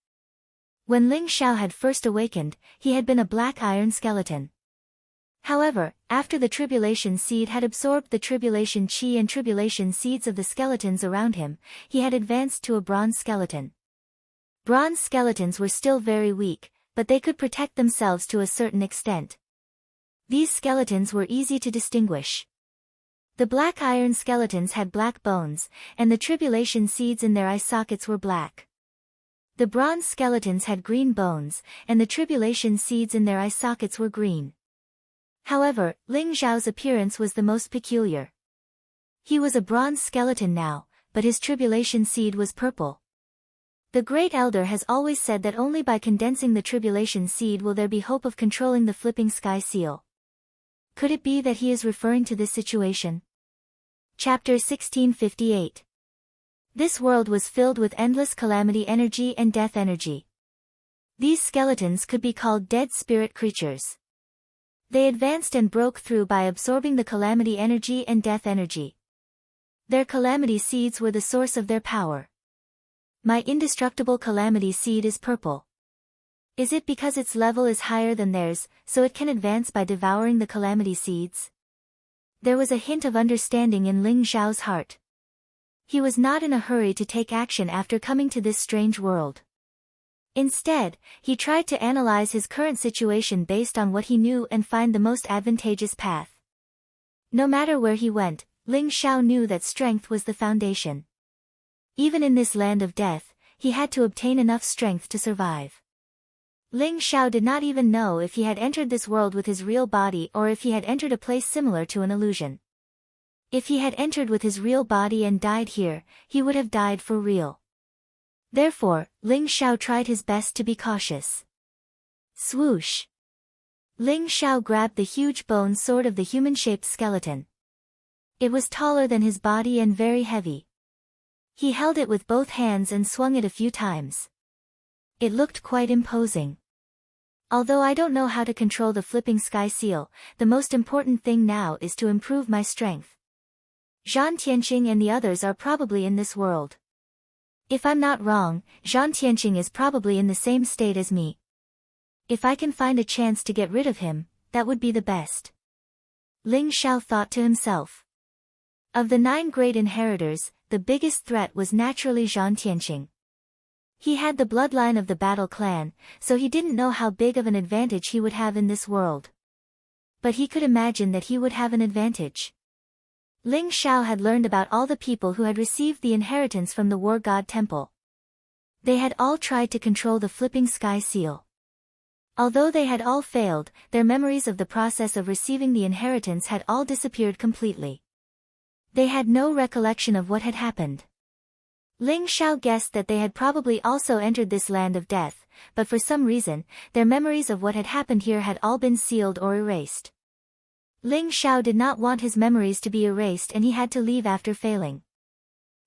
When Ling Xiao had first awakened, he had been a black iron skeleton. However, after the tribulation seed had absorbed the tribulation chi and tribulation seeds of the skeletons around him, he had advanced to a bronze skeleton. Bronze skeletons were still very weak, but they could protect themselves to a certain extent. These skeletons were easy to distinguish. The black iron skeletons had black bones, and the tribulation seeds in their eye sockets were black. The bronze skeletons had green bones, and the tribulation seeds in their eye sockets were green. However, Ling Xiao's appearance was the most peculiar. He was a bronze skeleton now, but his tribulation seed was purple. The Great Elder has always said that only by condensing the tribulation seed will there be hope of controlling the flipping sky seal. Could it be that he is referring to this situation? Chapter 1658. This world was filled with endless calamity energy and death energy. These skeletons could be called dead spirit creatures. They advanced and broke through by absorbing the calamity energy and death energy. Their calamity seeds were the source of their power. My indestructible calamity seed is purple. Is it because its level is higher than theirs, so it can advance by devouring the calamity seeds? There was a hint of understanding in Ling Xiao's heart. He was not in a hurry to take action after coming to this strange world. Instead, he tried to analyze his current situation based on what he knew and find the most advantageous path. No matter where he went, Ling Xiao knew that strength was the foundation. Even in this land of death, he had to obtain enough strength to survive. Ling Xiao did not even know if he had entered this world with his real body or if he had entered a place similar to an illusion. If he had entered with his real body and died here, he would have died for real. Therefore, Ling Xiao tried his best to be cautious. Swoosh! Ling Xiao grabbed the huge bone sword of the human-shaped skeleton. It was taller than his body and very heavy. He held it with both hands and swung it a few times. It looked quite imposing. Although I don't know how to control the flipping sky seal, the most important thing now is to improve my strength. Zhan Tianqing and the others are probably in this world. If I'm not wrong, Zhan Tianqing is probably in the same state as me. If I can find a chance to get rid of him, that would be the best. Ling Xiao thought to himself. Of the 9 great inheritors, the biggest threat was naturally Zhan Tianqing. He had the bloodline of the battle clan, so he didn't know how big of an advantage he would have in this world. But he could imagine that he would have an advantage. Ling Xiao had learned about all the people who had received the inheritance from the War God Temple. They had all tried to control the flipping sky seal. Although they had all failed, their memories of the process of receiving the inheritance had all disappeared completely. They had no recollection of what had happened. Ling Xiao guessed that they had probably also entered this land of death, but for some reason, their memories of what had happened here had all been sealed or erased. Ling Xiao did not want his memories to be erased and he had to leave after failing.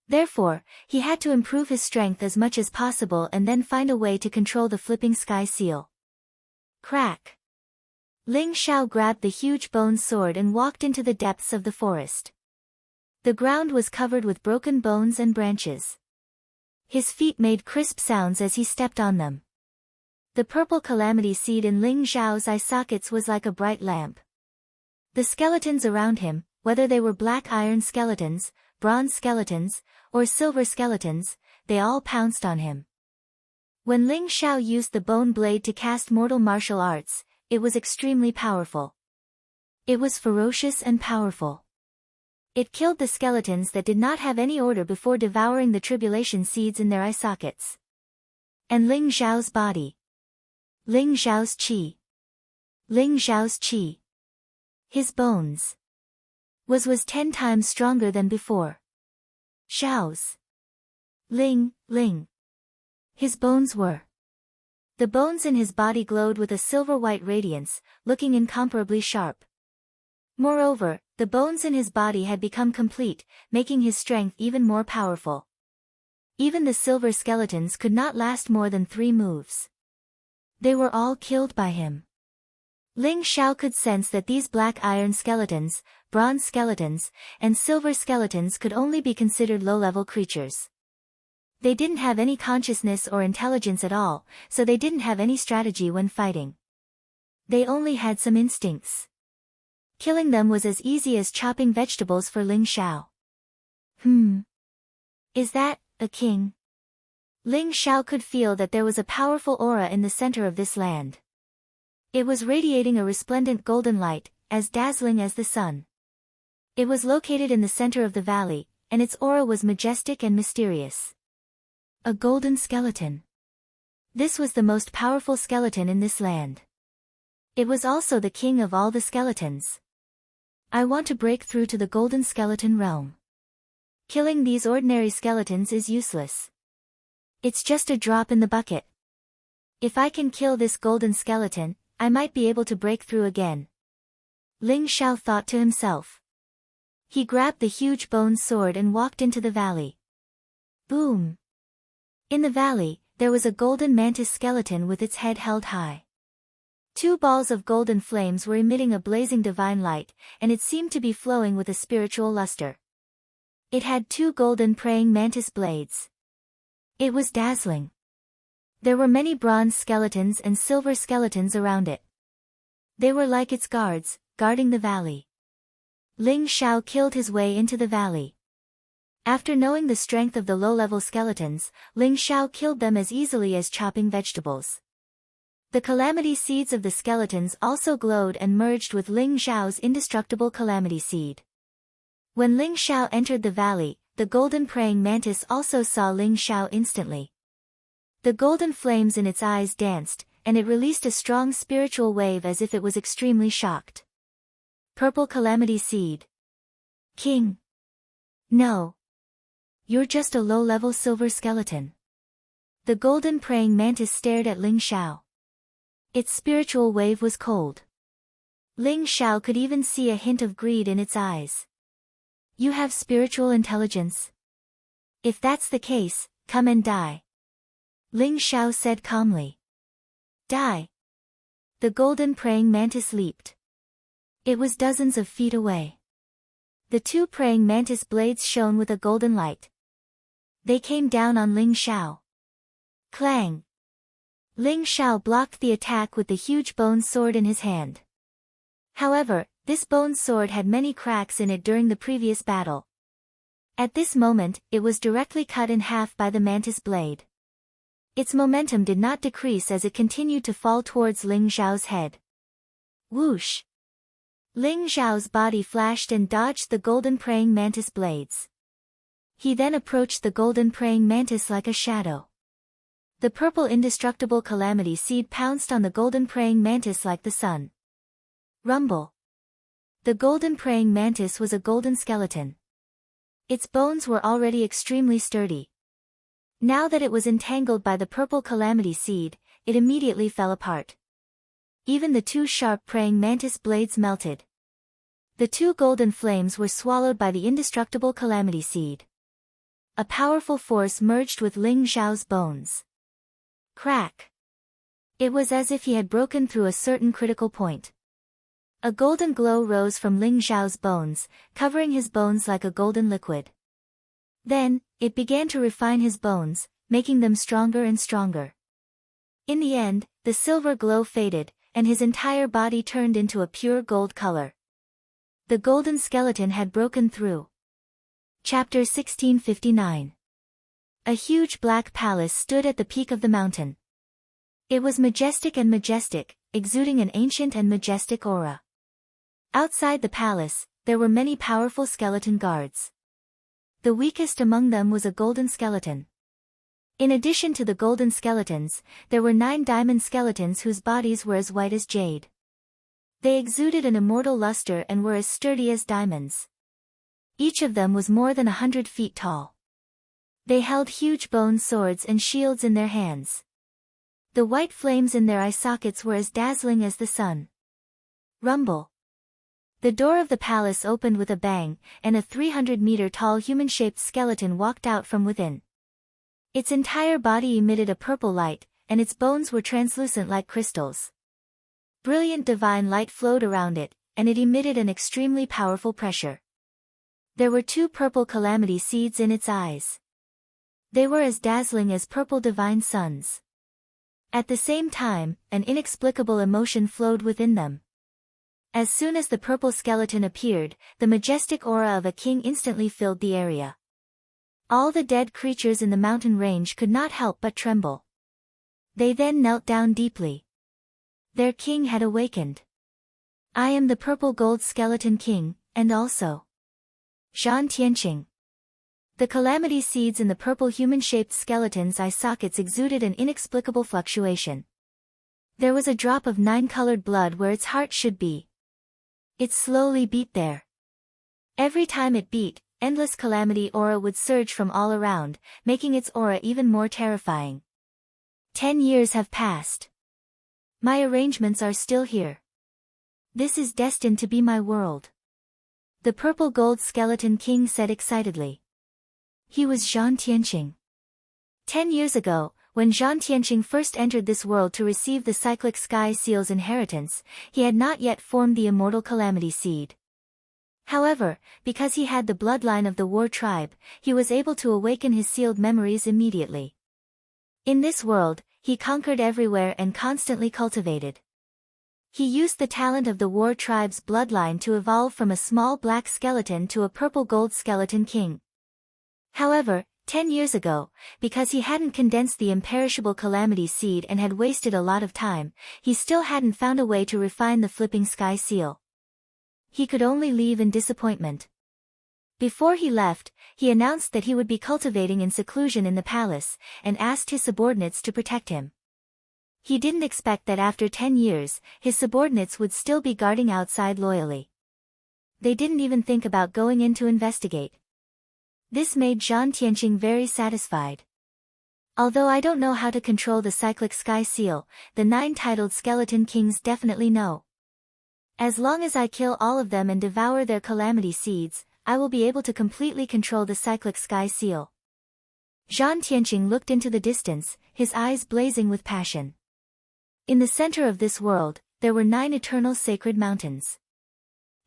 Therefore, he had to improve his strength as much as possible and then find a way to control the flipping sky seal. Crack! Ling Xiao grabbed the huge bone sword and walked into the depths of the forest. The ground was covered with broken bones and branches. His feet made crisp sounds as he stepped on them. The purple calamity seed in Ling Xiao's eye sockets was like a bright lamp. The skeletons around him, whether they were black iron skeletons, bronze skeletons, or silver skeletons, they all pounced on him. When Ling Xiao used the bone blade to cast mortal martial arts, it was extremely powerful. It was ferocious and powerful. It killed the skeletons that did not have any order before devouring the tribulation seeds in their eye sockets. And Ling Xiao's body. Ling Xiao's qi. Ling Xiao's qi. His bones. was 10 times stronger than before. Xiao's. Ling, Ling. His bones were. The bones in his body glowed with a silver-white radiance, looking incomparably sharp. Moreover, the bones in his body had become complete, making his strength even more powerful. Even the silver skeletons could not last more than 3 moves. They were all killed by him. Ling Xiao could sense that these black iron skeletons, bronze skeletons, and silver skeletons could only be considered low-level creatures. They didn't have any consciousness or intelligence at all, so they didn't have any strategy when fighting. They only had some instincts. Killing them was as easy as chopping vegetables for Ling Xiao. Is that a king? Ling Xiao could feel that there was a powerful aura in the center of this land. It was radiating a resplendent golden light, as dazzling as the sun. It was located in the center of the valley, and its aura was majestic and mysterious. A golden skeleton. This was the most powerful skeleton in this land. It was also the king of all the skeletons. I want to break through to the golden skeleton realm. Killing these ordinary skeletons is useless. It's just a drop in the bucket. If I can kill this golden skeleton, I might be able to break through again. Ling Xiao thought to himself. He grabbed the huge bone sword and walked into the valley. Boom! In the valley, there was a golden mantis skeleton with its head held high. 2 balls of golden flames were emitting a blazing divine light, and it seemed to be flowing with a spiritual luster. It had 2 golden praying mantis blades. It was dazzling. There were many bronze skeletons and silver skeletons around it. They were like its guards, guarding the valley. Ling Xiao killed his way into the valley. After knowing the strength of the low-level skeletons, Ling Xiao killed them as easily as chopping vegetables. The calamity seeds of the skeletons also glowed and merged with Ling Xiao's indestructible calamity seed. When Ling Xiao entered the valley, the golden praying mantis also saw Ling Xiao instantly. The golden flames in its eyes danced, and it released a strong spiritual wave as if it was extremely shocked. Purple calamity seed. King. No. You're just a low-level silver skeleton. The golden praying mantis stared at Ling Xiao. Its spiritual wave was cold. Ling Xiao could even see a hint of greed in its eyes. You have spiritual intelligence? If that's the case, come and die. Ling Xiao said calmly. Die. The golden praying mantis leaped. It was dozens of feet away. The 2 praying mantis blades shone with a golden light. They came down on Ling Xiao. Clang! Ling Xiao blocked the attack with the huge bone sword in his hand. However, this bone sword had many cracks in it during the previous battle. At this moment, it was directly cut in half by the mantis blade. Its momentum did not decrease as it continued to fall towards Ling Xiao's head. Whoosh! Ling Xiao's body flashed and dodged the golden praying mantis blades. He then approached the golden praying mantis like a shadow. The purple indestructible calamity seed pounced on the golden praying mantis like the sun. Rumble. The golden praying mantis was a golden skeleton. Its bones were already extremely sturdy. Now that it was entangled by the purple calamity seed, it immediately fell apart. Even the 2 sharp praying mantis blades melted. The 2 golden flames were swallowed by the indestructible calamity seed. A powerful force merged with Ling Xiao's bones. Crack! It was as if he had broken through a certain critical point. A golden glow rose from Ling Xiao's bones, covering his bones like a golden liquid. Then, it began to refine his bones, making them stronger and stronger. In the end, the silver glow faded, and his entire body turned into a pure gold color. The golden skeleton had broken through. Chapter 1659. A huge black palace stood at the peak of the mountain. It was majestic and majestic, exuding an ancient and majestic aura. Outside the palace, there were many powerful skeleton guards. The weakest among them was a golden skeleton. In addition to the golden skeletons, there were 9 diamond skeletons whose bodies were as white as jade. They exuded an immortal luster and were as sturdy as diamonds. Each of them was more than 100 feet tall. They held huge bone swords and shields in their hands. The white flames in their eye sockets were as dazzling as the sun. Rumble. The door of the palace opened with a bang, and a 300-meter-tall human-shaped skeleton walked out from within. Its entire body emitted a purple light, and its bones were translucent like crystals. Brilliant divine light flowed around it, and it emitted an extremely powerful pressure. There were 2 purple calamity seeds in its eyes. They were as dazzling as purple divine suns. At the same time, an inexplicable emotion flowed within them. As soon as the purple skeleton appeared, the majestic aura of a king instantly filled the area. All the dead creatures in the mountain range could not help but tremble. They then knelt down deeply. Their king had awakened. I am the purple gold skeleton king, and also Zhan Tianqing. The calamity seeds in the purple human-shaped skeleton's eye sockets exuded an inexplicable fluctuation. There was a drop of 9-colored blood where its heart should be. It slowly beat there. Every time it beat, endless calamity aura would surge from all around, making its aura even more terrifying. 10 years have passed. My arrangements are still here. This is destined to be my world. The purple gold skeleton king said excitedly. He was Zhan Tianqing. 10 years ago, when Zhan Tianqing first entered this world to receive the cyclic sky seal's inheritance, he had not yet formed the immortal calamity seed. However, because he had the bloodline of the war tribe, he was able to awaken his sealed memories immediately. In this world, he conquered everywhere and constantly cultivated. He used the talent of the war tribe's bloodline to evolve from a small black skeleton to a purple gold skeleton king. However, 10 years ago, because he hadn't condensed the imperishable calamity seed and had wasted a lot of time, he still hadn't found a way to refine the flipping sky seal. He could only leave in disappointment. Before he left, he announced that he would be cultivating in seclusion in the palace, and asked his subordinates to protect him. He didn't expect that after 10 years, his subordinates would still be guarding outside loyally. They didn't even think about going in to investigate. This made Zhan Tianqing very satisfied. Although I don't know how to control the cyclic sky seal, the 9 titled skeleton kings definitely know. As long as I kill all of them and devour their calamity seeds, I will be able to completely control the cyclic sky seal. Zhan Tianqing looked into the distance, his eyes blazing with passion. In the center of this world, there were 9 eternal sacred mountains.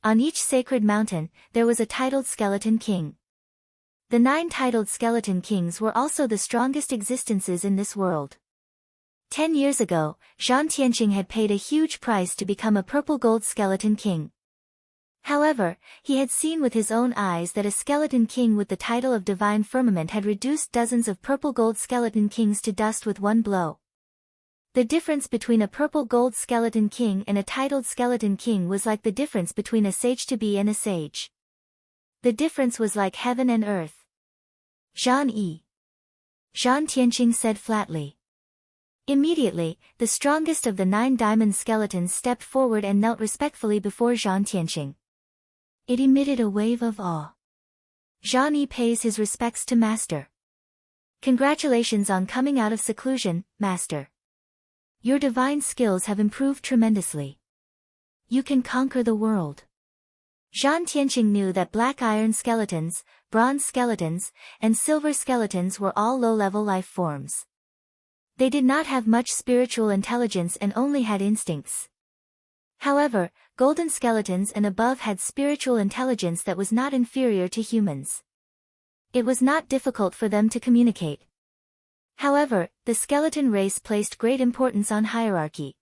On each sacred mountain, there was a titled skeleton king. The 9 titled skeleton kings were also the strongest existences in this world. 10 years ago, Zhan Tianqing had paid a huge price to become a purple gold skeleton king. However, he had seen with his own eyes that a skeleton king with the title of divine firmament had reduced dozens of purple gold skeleton kings to dust with one blow. The difference between a purple gold skeleton king and a titled skeleton king was like the difference between a sage-to-be and a sage. The difference was like heaven and earth. Zhan Tianqing said flatly. Immediately, the strongest of the 9 diamond skeletons stepped forward and knelt respectfully before Zhan Tianqing. It emitted a wave of awe. Zhan pays his respects to Master. Congratulations on coming out of seclusion, Master. Your divine skills have improved tremendously. You can conquer the world. Zhan Tianqing knew that black iron skeletons, bronze skeletons, and silver skeletons were all low-level life forms. They did not have much spiritual intelligence and only had instincts. However, golden skeletons and above had spiritual intelligence that was not inferior to humans. It was not difficult for them to communicate. However, the skeleton race placed great importance on hierarchy.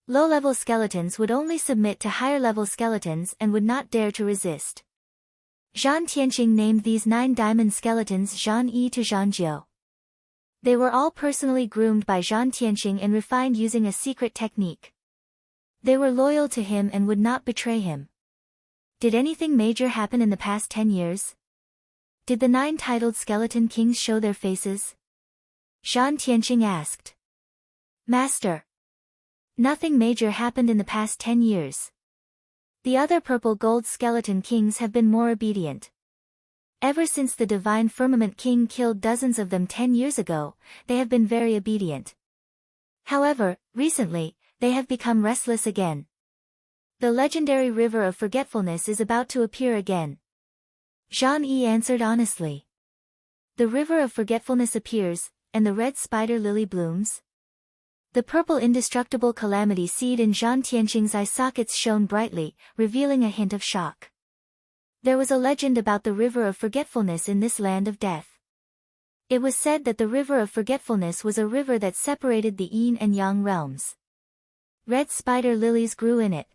Low-level skeletons would only submit to higher-level skeletons and would not dare to resist. Zhan Tianqing named these 9 diamond skeletons Zhan Yi to Zhan Jiu. They were all personally groomed by Zhan Tianqing and refined using a secret technique. They were loyal to him and would not betray him. Did anything major happen in the past 10 years? Did the 9 titled skeleton kings show their faces? Zhan Tianqing asked. Master. Nothing major happened in the past 10 years. The other purple gold skeleton kings have been more obedient. Ever since the Divine Firmament King killed dozens of them 10 years ago, they have been very obedient. However, recently, they have become restless again. The legendary River of Forgetfulness is about to appear again. Jean-Yi answered honestly. The River of Forgetfulness appears, and the red spider lily blooms? The purple indestructible calamity seed in Zhan Tianqing's eye sockets shone brightly, revealing a hint of shock. There was a legend about the River of Forgetfulness in this land of death. It was said that the River of Forgetfulness was a river that separated the Yin and Yang realms. Red spider lilies grew in it.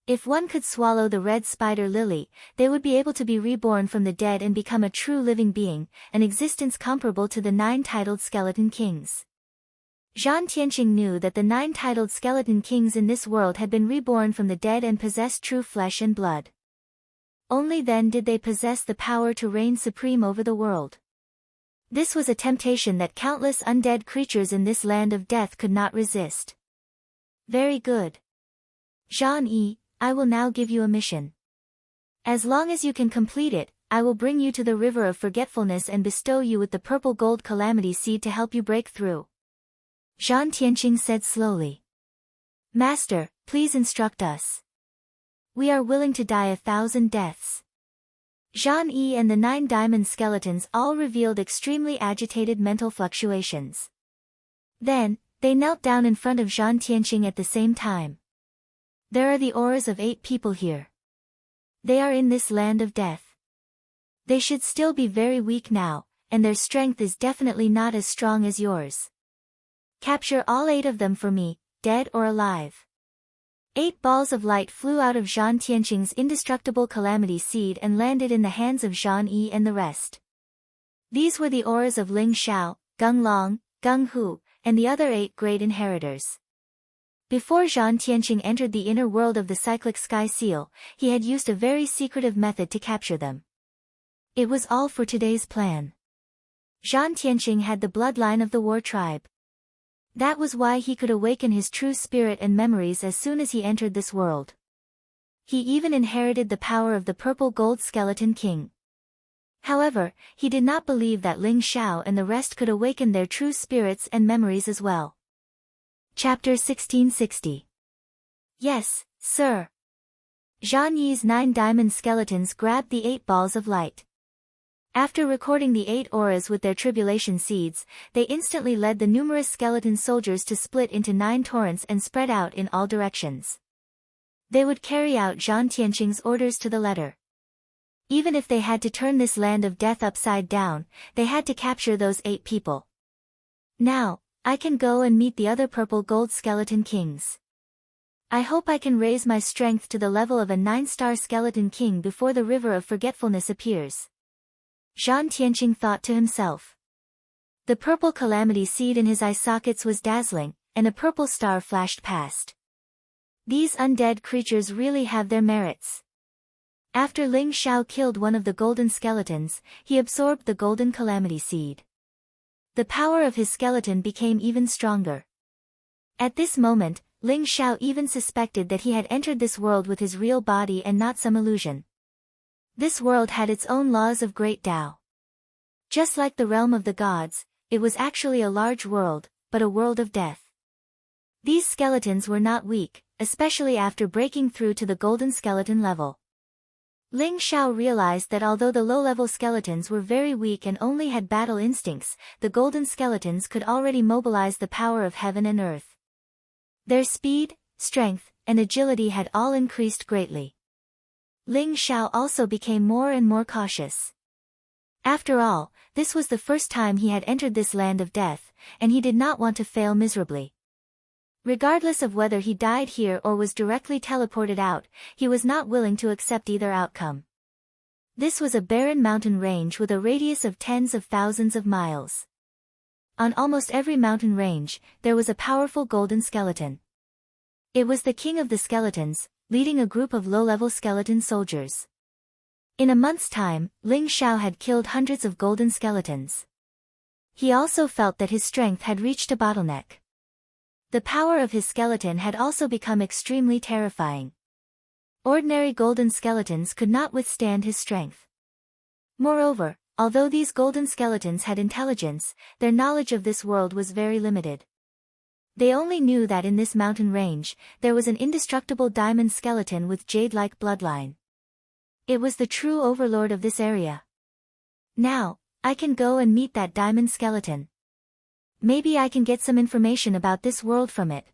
If one could swallow the red spider lily, they would be able to be reborn from the dead and become a true living being, an existence comparable to the 9 titled skeleton kings. Zhan Tianqing knew that the 9 titled skeleton kings in this world had been reborn from the dead and possessed true flesh and blood. Only then did they possess the power to reign supreme over the world. This was a temptation that countless undead creatures in this land of death could not resist. Very good. Jean-Yi, I will now give you a mission. As long as you can complete it, I will bring you to the River of Forgetfulness and bestow you with the purple gold calamity seed to help you break through. Zhan Tianqing said slowly. Master, please instruct us. We are willing to die 1,000 deaths. Jean-Yi and the 9 diamond skeletons all revealed extremely agitated mental fluctuations. Then, they knelt down in front of Zhan Tianqing at the same time. There are the auras of 8 people here. They are in this land of death. They should still be very weak now, and their strength is definitely not as strong as yours. Capture all 8 of them for me, dead or alive. 8 balls of light flew out of Zhan Tianqing's indestructible calamity seed and landed in the hands of Jean-Yi and the rest. These were the auras of Ling Xiao, Gung Long, Gung Hu, and the other 8 great inheritors. Before Zhan Tianqing entered the inner world of the cyclic sky seal, he had used a very secretive method to capture them. It was all for today's plan. Zhan Tianqing had the bloodline of the war tribe. That was why he could awaken his true spirit and memories as soon as he entered this world. He even inherited the power of the purple gold skeleton king. However, he did not believe that Ling Xiao and the rest could awaken their true spirits and memories as well. Chapter 1660. Yes, sir. Zhan Yi's 9 diamond skeletons grabbed the 8 balls of light. After recording the 8 auras with their tribulation seeds, they instantly led the numerous skeleton soldiers to split into 9 torrents and spread out in all directions. They would carry out Zhan Tianqing's orders to the letter. Even if they had to turn this land of death upside down, they had to capture those 8 people. Now, I can go and meet the other purple gold skeleton kings. I hope I can raise my strength to the level of a 9-star skeleton king before the River of Forgetfulness appears. Zhan Tianqing thought to himself. The purple calamity seed in his eye sockets was dazzling, and a purple star flashed past. These undead creatures really have their merits. After Ling Xiao killed one of the golden skeletons, he absorbed the golden calamity seed. The power of his skeleton became even stronger. At this moment, Ling Xiao even suspected that he had entered this world with his real body and not some illusion. This world had its own laws of great Tao. Just like the realm of the gods, it was actually a large world, but a world of death. These skeletons were not weak, especially after breaking through to the golden skeleton level. Ling Xiao realized that although the low-level skeletons were very weak and only had battle instincts, the golden skeletons could already mobilize the power of heaven and earth. Their speed, strength, and agility had all increased greatly. Ling Xiao also became more and more cautious. After all, this was the first time he had entered this land of death, and he did not want to fail miserably. Regardless of whether he died here or was directly teleported out, he was not willing to accept either outcome. This was a barren mountain range with a radius of tens of thousands of miles. On almost every mountain range, there was a powerful golden skeleton. It was the king of the skeletons, leading a group of low-level skeleton soldiers. In a month's time, Ling Xiao had killed hundreds of golden skeletons. He also felt that his strength had reached a bottleneck. The power of his skeleton had also become extremely terrifying. Ordinary golden skeletons could not withstand his strength. Moreover, although these golden skeletons had intelligence, their knowledge of this world was very limited. They only knew that in this mountain range, there was an indestructible diamond skeleton with jade-like bloodline. It was the true overlord of this area. Now, I can go and meet that diamond skeleton. Maybe I can get some information about this world from it.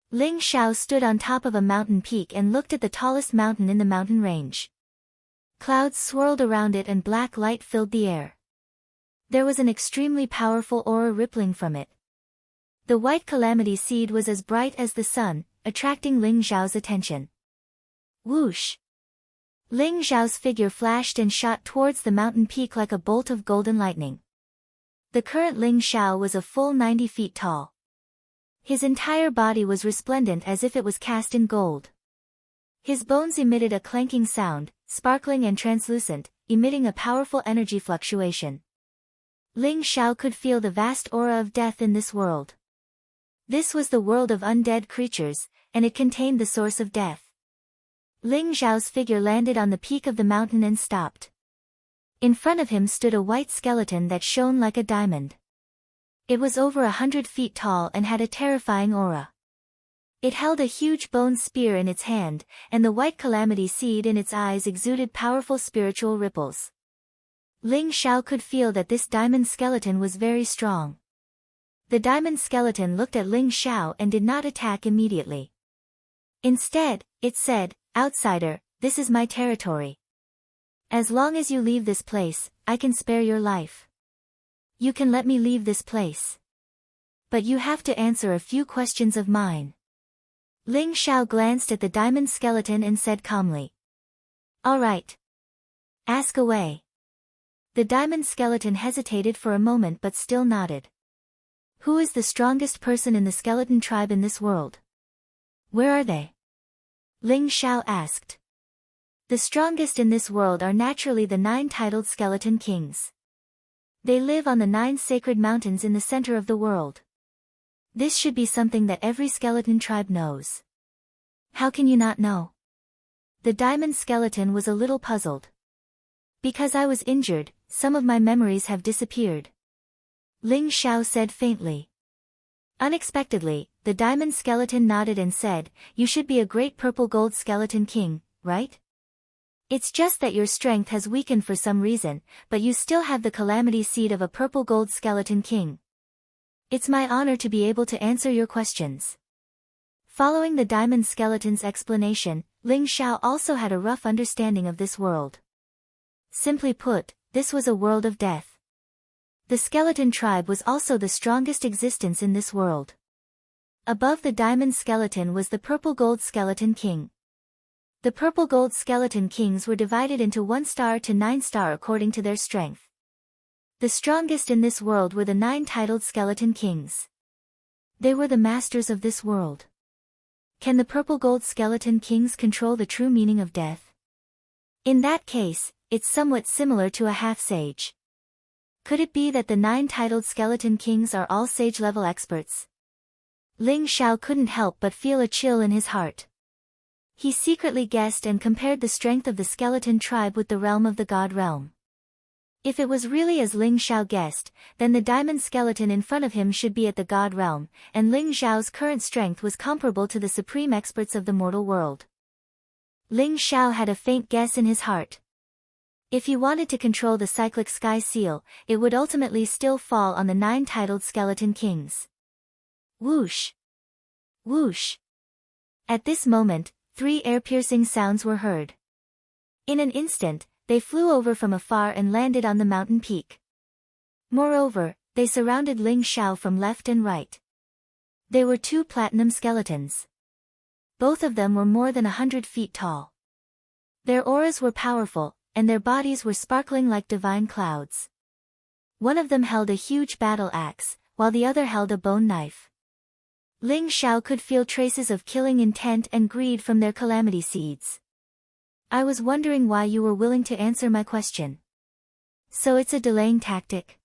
Ling Xiao stood on top of a mountain peak and looked at the tallest mountain in the mountain range. Clouds swirled around it and black light filled the air. There was an extremely powerful aura rippling from it. The white calamity seed was as bright as the sun, attracting Ling Xiao's attention. Whoosh! Ling Xiao's figure flashed and shot towards the mountain peak like a bolt of golden lightning. The current Ling Xiao was a full 90 feet tall. His entire body was resplendent as if it was cast in gold. His bones emitted a clanking sound, sparkling and translucent, emitting a powerful energy fluctuation. Ling Xiao could feel the vast aura of death in this world. This was the world of undead creatures, and it contained the source of death. Ling Xiao's figure landed on the peak of the mountain and stopped. In front of him stood a white skeleton that shone like a diamond. It was over 100 feet tall and had a terrifying aura. It held a huge bone spear in its hand, and the white calamity seed in its eyes exuded powerful spiritual ripples. Ling Xiao could feel that this diamond skeleton was very strong. The diamond skeleton looked at Ling Xiao and did not attack immediately. Instead, it said, "Outsider, this is my territory. As long as you leave this place, I can spare your life. You can let me leave this place. But you have to answer a few questions of mine." Ling Xiao glanced at the diamond skeleton and said calmly. "All right. Ask away." The diamond skeleton hesitated for a moment but still nodded. "Who is the strongest person in the skeleton tribe in this world? Where are they?" Ling Xiao asked. "The strongest in this world are naturally the 9 titled skeleton kings. They live on the 9 sacred mountains in the center of the world. This should be something that every skeleton tribe knows. How can you not know?" The diamond skeleton was a little puzzled. "Because I was injured, some of my memories have disappeared," Ling Xiao said faintly. Unexpectedly, the diamond skeleton nodded and said, "You should be a great purple gold skeleton king, right? It's just that your strength has weakened for some reason, but you still have the calamity seed of a purple gold skeleton king. It's my honor to be able to answer your questions." Following the diamond skeleton's explanation, Ling Xiao also had a rough understanding of this world. Simply put, this was a world of death. The skeleton tribe was also the strongest existence in this world. Above the diamond skeleton was the purple gold skeleton king. The purple gold skeleton kings were divided into 1 star to 9 star according to their strength. The strongest in this world were the 9 titled skeleton kings. They were the masters of this world. Can the purple gold skeleton kings control the true meaning of death? In that case, it's somewhat similar to a half-sage. Could it be that the 9 titled skeleton kings are all sage-level experts? Ling Xiao couldn't help but feel a chill in his heart. He secretly guessed and compared the strength of the skeleton tribe with the realm of the god realm. If it was really as Ling Xiao guessed, then the diamond skeleton in front of him should be at the god realm, and Ling Xiao's current strength was comparable to the supreme experts of the mortal world. Ling Xiao had a faint guess in his heart. If he wanted to control the cyclic sky seal, it would ultimately still fall on the 9 titled skeleton kings. Whoosh! Whoosh! At this moment, 3 ear-piercing sounds were heard. In an instant, they flew over from afar and landed on the mountain peak. Moreover, they surrounded Ling Xiao from left and right. They were 2 platinum skeletons. Both of them were more than 100 feet tall. Their auras were powerful, and their bodies were sparkling like divine clouds. One of them held a huge battle axe, while the other held a bone knife. Ling Xiao could feel traces of killing intent and greed from their calamity seeds. "I was wondering why you were willing to answer my question. So it's a delaying tactic?"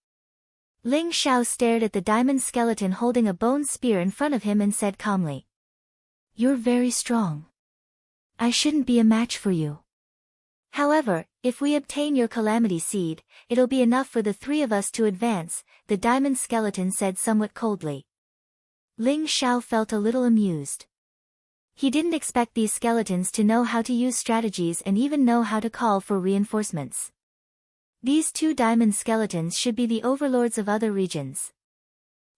Ling Xiao stared at the diamond skeleton holding a bone spear in front of him and said calmly. "You're very strong. I shouldn't be a match for you. However, If we obtain your calamity seed, it'll be enough for the three of us to advance, the diamond skeleton said somewhat coldly. Ling Xiao felt a little amused. He didn't expect these skeletons to know how to use strategies and even know how to call for reinforcements. These two diamond skeletons should be the overlords of other regions.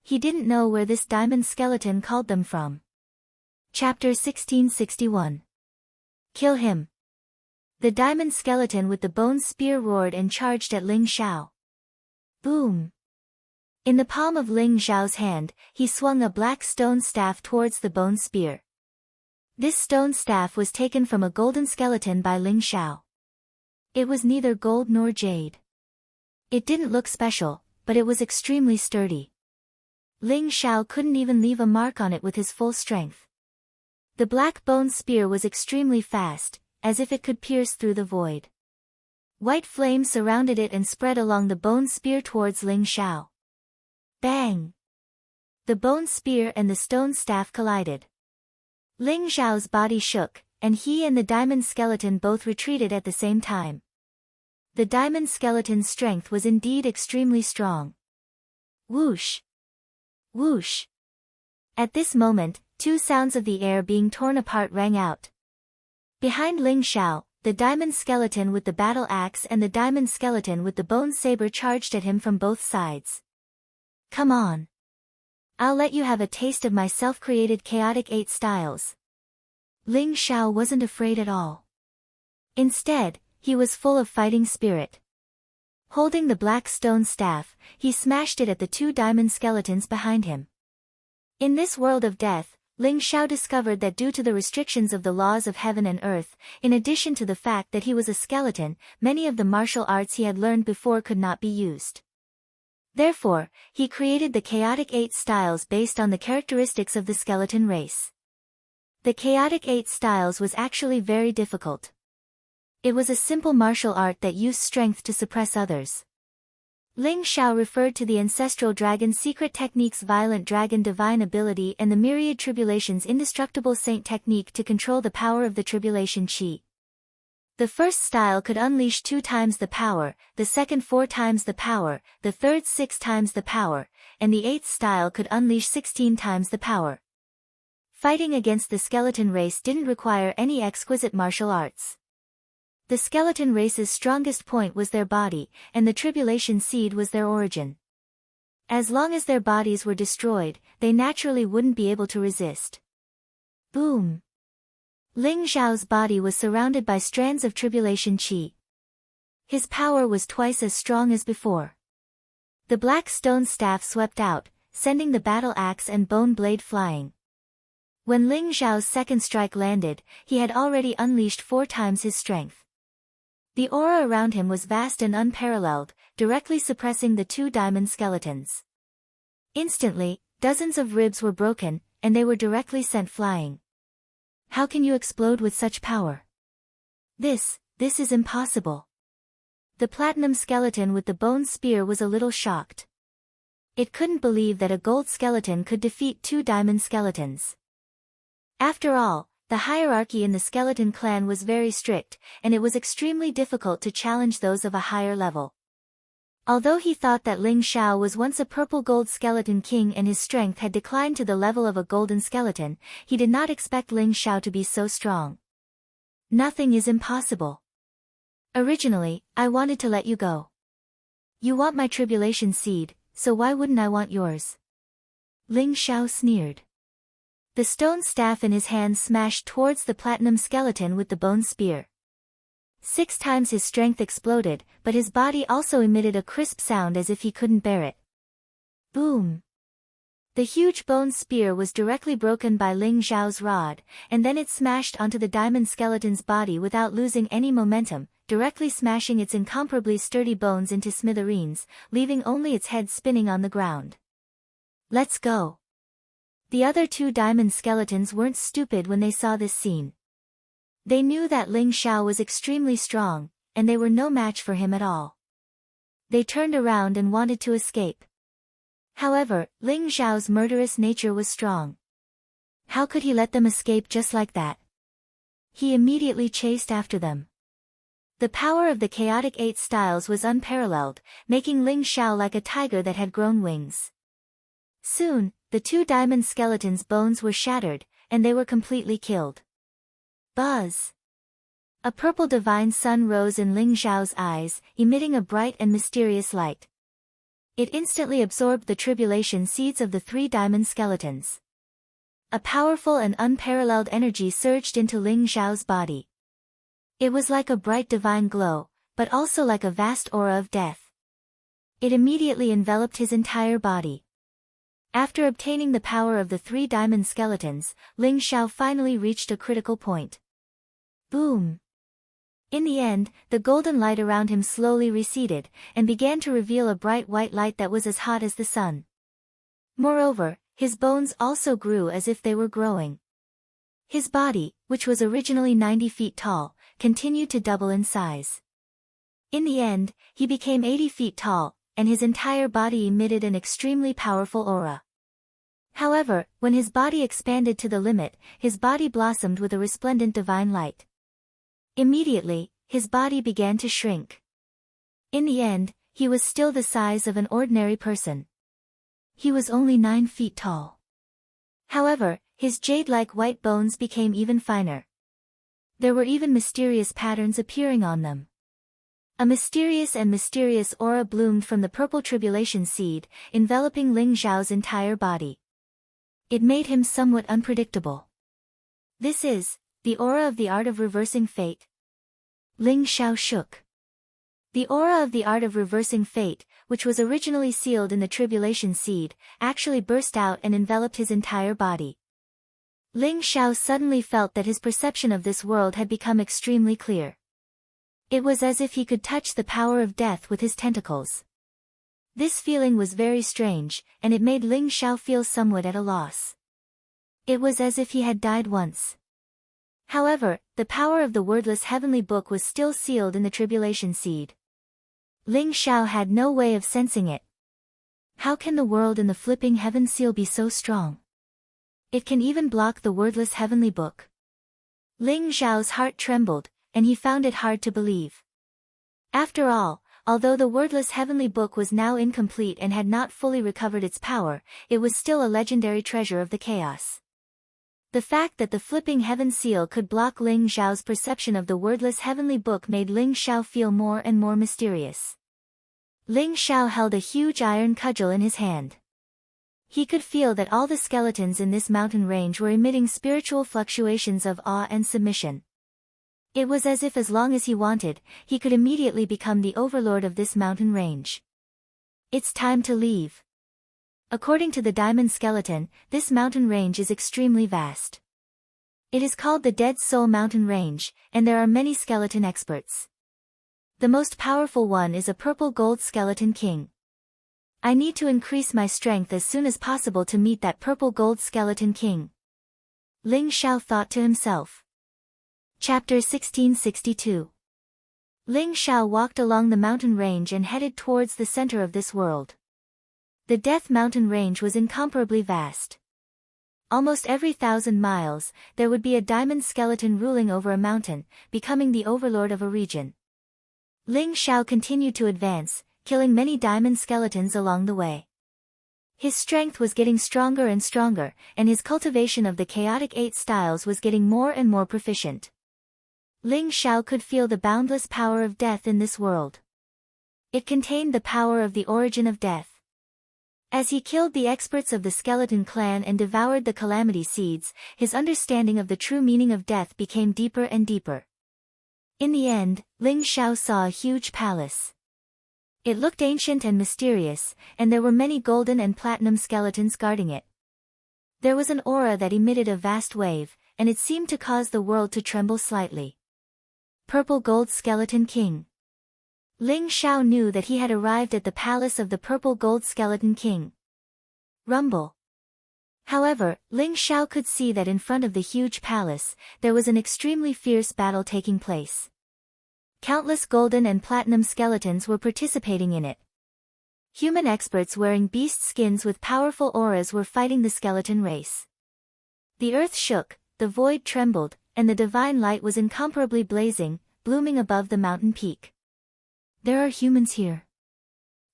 He didn't know where this diamond skeleton called them from. Chapter 1661. Kill him. The diamond skeleton with the bone spear roared and charged at Ling Xiao. Boom! In the palm of Ling Xiao's hand, he swung a black stone staff towards the bone spear. This stone staff was taken from a golden skeleton by Ling Xiao. It was neither gold nor jade. It didn't look special, but it was extremely sturdy. Ling Xiao couldn't even leave a mark on it with his full strength. The black bone spear was extremely fast, as if it could pierce through the void. White flame surrounded it and spread along the bone spear towards Ling Xiao. Bang! The bone spear and the stone staff collided. Ling Xiao's body shook, and he and the diamond skeleton both retreated at the same time. The diamond skeleton's strength was indeed extremely strong. Whoosh! Whoosh! At this moment, two sounds of the air being torn apart rang out. Behind Ling Xiao, the diamond skeleton with the battle axe and the diamond skeleton with the bone saber charged at him from both sides. Come on! I'll let you have a taste of my self-created chaotic 8 styles. Ling Xiao wasn't afraid at all. Instead, he was full of fighting spirit. Holding the black stone staff, he smashed it at the two diamond skeletons behind him. In this world of death, Ling Xiao discovered that due to the restrictions of the laws of heaven and earth, in addition to the fact that he was a skeleton, many of the martial arts he had learned before could not be used. Therefore, he created the chaotic 8 styles based on the characteristics of the skeleton race. The chaotic 8 styles was actually very difficult. It was a simple martial art that used strength to suppress others. Ling Xiao referred to the ancestral dragon secret technique's violent dragon divine ability and the myriad tribulations indestructible saint technique to control the power of the tribulation chi. The first style could unleash 2 times the power, the second 4 times the power, the third 6 times the power, and the 8th style could unleash 16 times the power. Fighting against the skeleton race didn't require any exquisite martial arts. The skeleton race's strongest point was their body, and the tribulation seed was their origin. As long as their bodies were destroyed, they naturally wouldn't be able to resist. Boom! Ling Xiao's body was surrounded by strands of tribulation chi. His power was twice as strong as before. The black stone staff swept out, sending the battle axe and bone blade flying. When Ling Xiao's second strike landed, he had already unleashed 4 times his strength. The aura around him was vast and unparalleled, directly suppressing the 2 diamond skeletons. Instantly, dozens of ribs were broken, and they were directly sent flying. How can you explode with such power? This is impossible. The platinum skeleton with the bone spear was a little shocked. It couldn't believe that a gold skeleton could defeat 2 diamond skeletons. After all, the hierarchy in the skeleton clan was very strict, and it was extremely difficult to challenge those of a higher level. Although he thought that Ling Xiao was once a purple gold skeleton king and his strength had declined to the level of a golden skeleton, he did not expect Ling Xiao to be so strong. Nothing is impossible. Originally, I wanted to let you go. You want my tribulation seed, so why wouldn't I want yours? Ling Xiao sneered. The stone staff in his hand smashed towards the platinum skeleton with the bone spear. 6 times his strength exploded, but his body also emitted a crisp sound as if he couldn't bear it. Boom! The huge bone spear was directly broken by Ling Xiao's rod, and then it smashed onto the diamond skeleton's body without losing any momentum, directly smashing its incomparably sturdy bones into smithereens, leaving only its head spinning on the ground. Let's go! The other 2 diamond skeletons weren't stupid when they saw this scene. They knew that Ling Xiao was extremely strong, and they were no match for him at all. They turned around and wanted to escape. However, Ling Xiao's murderous nature was strong. How could he let them escape just like that? He immediately chased after them. The power of the chaotic 8 styles was unparalleled, making Ling Xiao like a tiger that had grown wings. Soon, the 2 diamond skeletons' bones were shattered, and they were completely killed. Buzz! A purple divine sun rose in Ling Xiao's eyes, emitting a bright and mysterious light. It instantly absorbed the tribulation seeds of the 3 diamond skeletons. A powerful and unparalleled energy surged into Ling Xiao's body. It was like a bright divine glow, but also like a vast aura of death. It immediately enveloped his entire body. After obtaining the power of the 3 diamond skeletons, Ling Xiao finally reached a critical point. Boom! In the end, the golden light around him slowly receded, and began to reveal a bright white light that was as hot as the sun. Moreover, his bones also grew as if they were growing. His body, which was originally 90 feet tall, continued to double in size. In the end, he became 80 feet tall, and his entire body emitted an extremely powerful aura. However, when his body expanded to the limit, his body blossomed with a resplendent divine light. Immediately, his body began to shrink. In the end, he was still the size of an ordinary person. He was only 9 feet tall. However, his jade-like white bones became even finer. There were even mysterious patterns appearing on them. A mysterious aura bloomed from the purple tribulation seed, enveloping Ling Xiao's entire body. It made him somewhat unpredictable. This is the aura of the art of reversing fate. Ling Xiao shook. The aura of the art of reversing fate, which was originally sealed in the tribulation seed, actually burst out and enveloped his entire body. Ling Xiao suddenly felt that his perception of this world had become extremely clear. It was as if he could touch the power of death with his tentacles. This feeling was very strange, and it made Ling Xiao feel somewhat at a loss. It was as if he had died once. However, the power of the wordless heavenly book was still sealed in the tribulation seed. Ling Xiao had no way of sensing it. How can the world in the flipping heaven seal be so strong? It can even block the wordless heavenly book. Ling Xiao's heart trembled, and he found it hard to believe. After all, although the wordless heavenly book was now incomplete and had not fully recovered its power, it was still a legendary treasure of the chaos. The fact that the flipping heaven seal could block Ling Xiao's perception of the wordless heavenly book made Ling Xiao feel more and more mysterious. Ling Xiao held a huge iron cudgel in his hand. He could feel that all the skeletons in this mountain range were emitting spiritual fluctuations of awe and submission. It was as if as long as he wanted, he could immediately become the overlord of this mountain range. It's time to leave. According to the diamond skeleton, this mountain range is extremely vast. It is called the Dead Soul Mountain Range, and there are many skeleton experts. The most powerful one is a purple gold skeleton king. I need to increase my strength as soon as possible to meet that purple gold skeleton king. Ling Xiao thought to himself. Chapter 1662. Ling Xiao walked along the mountain range and headed towards the center of this world. The Death Mountain Range was incomparably vast. Almost every 1,000 miles, there would be a diamond skeleton ruling over a mountain, becoming the overlord of a region. Ling Xiao continued to advance, killing many diamond skeletons along the way. His strength was getting stronger and stronger, and his cultivation of the chaotic 8 styles was getting more and more proficient. Ling Xiao could feel the boundless power of death in this world. It contained the power of the origin of death. As he killed the experts of the skeleton clan and devoured the calamity seeds, his understanding of the true meaning of death became deeper and deeper. In the end, Ling Xiao saw a huge palace. It looked ancient and mysterious, and there were many golden and platinum skeletons guarding it. There was an aura that emitted a vast wave, and it seemed to cause the world to tremble slightly. Purple Gold Skeleton King. Ling Xiao knew that he had arrived at the palace of the Purple Gold Skeleton King. Rumble. However, Ling Xiao could see that in front of the huge palace, there was an extremely fierce battle taking place. Countless golden and platinum skeletons were participating in it. Human experts wearing beast skins with powerful auras were fighting the skeleton race. The earth shook, the void trembled, and the divine light was incomparably blazing. blooming above the mountain peak. There are humans here.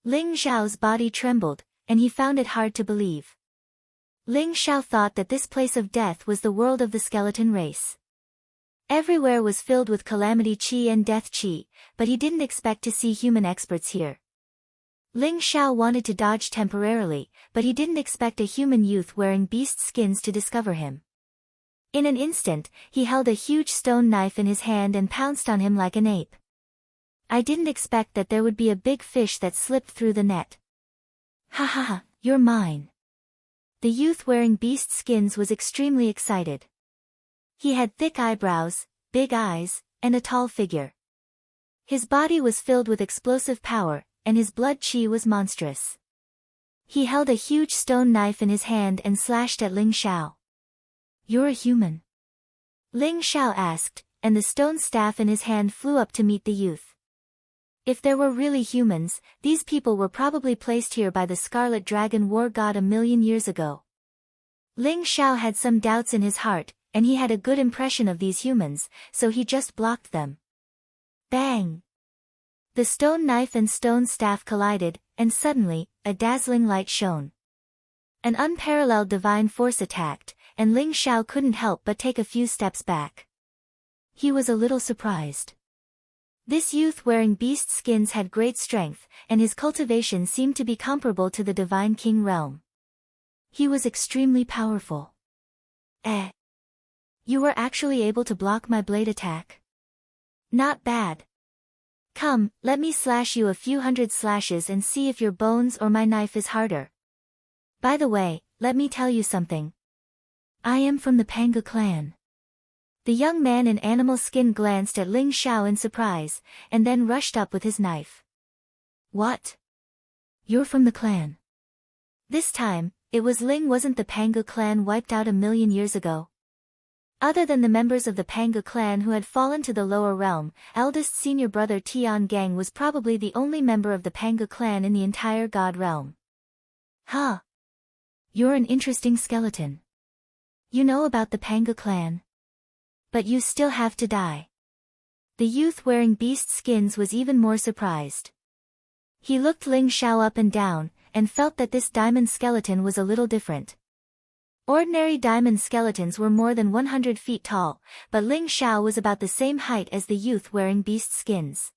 Ling Xiao's body trembled, and he found it hard to believe. Ling Xiao thought that this place of death was the world of the skeleton race. Everywhere was filled with calamity qi and death qi, but he didn't expect to see human experts here. Ling Xiao wanted to dodge temporarily, but he didn't expect a human youth wearing beast skins to discover him. In an instant, he held a huge stone knife in his hand and pounced on him like an ape. I didn't expect that there would be a big fish that slipped through the net. Ha ha ha, you're mine. The youth wearing beast skins was extremely excited. He had thick eyebrows, big eyes, and a tall figure. His body was filled with explosive power, and his blood qi was monstrous. He held a huge stone knife in his hand and slashed at Ling Xiao. You're a human? Ling Xiao asked, and the stone staff in his hand flew up to meet the youth. If there were really humans, these people were probably placed here by the Scarlet Dragon war god 1,000,000 years ago. Ling Xiao had some doubts in his heart, and he had a good impression of these humans, so he just blocked them. Bang! The stone knife and stone staff collided, and suddenly, a dazzling light shone. An unparalleled divine force attacked, and Ling Xiao couldn't help but take a few steps back. He was a little surprised. This youth wearing beast skins had great strength, and his cultivation seemed to be comparable to the Divine King realm. He was extremely powerful. You were actually able to block my blade attack? Not bad. Come, let me slash you a few hundred slashes and see if your bones or my knife is harder. By the way, let me tell you something. I am from the Panga clan. The young man in animal skin glanced at Ling Xiao in surprise, and then rushed up with his knife. What? You're from the clan? This time, it was Ling. Wasn't the Panga clan wiped out 1,000,000 years ago? Other than the members of the Panga clan who had fallen to the lower realm, eldest senior brother Tian Gang was probably the only member of the Panga clan in the entire god realm. Huh. You're an interesting skeleton. You know about the Panga clan? But you still have to die. The youth wearing beast skins was even more surprised. He looked Ling Xiao up and down, and felt that this diamond skeleton was a little different. Ordinary diamond skeletons were more than 100 feet tall, but Ling Xiao was about the same height as the youth wearing beast skins.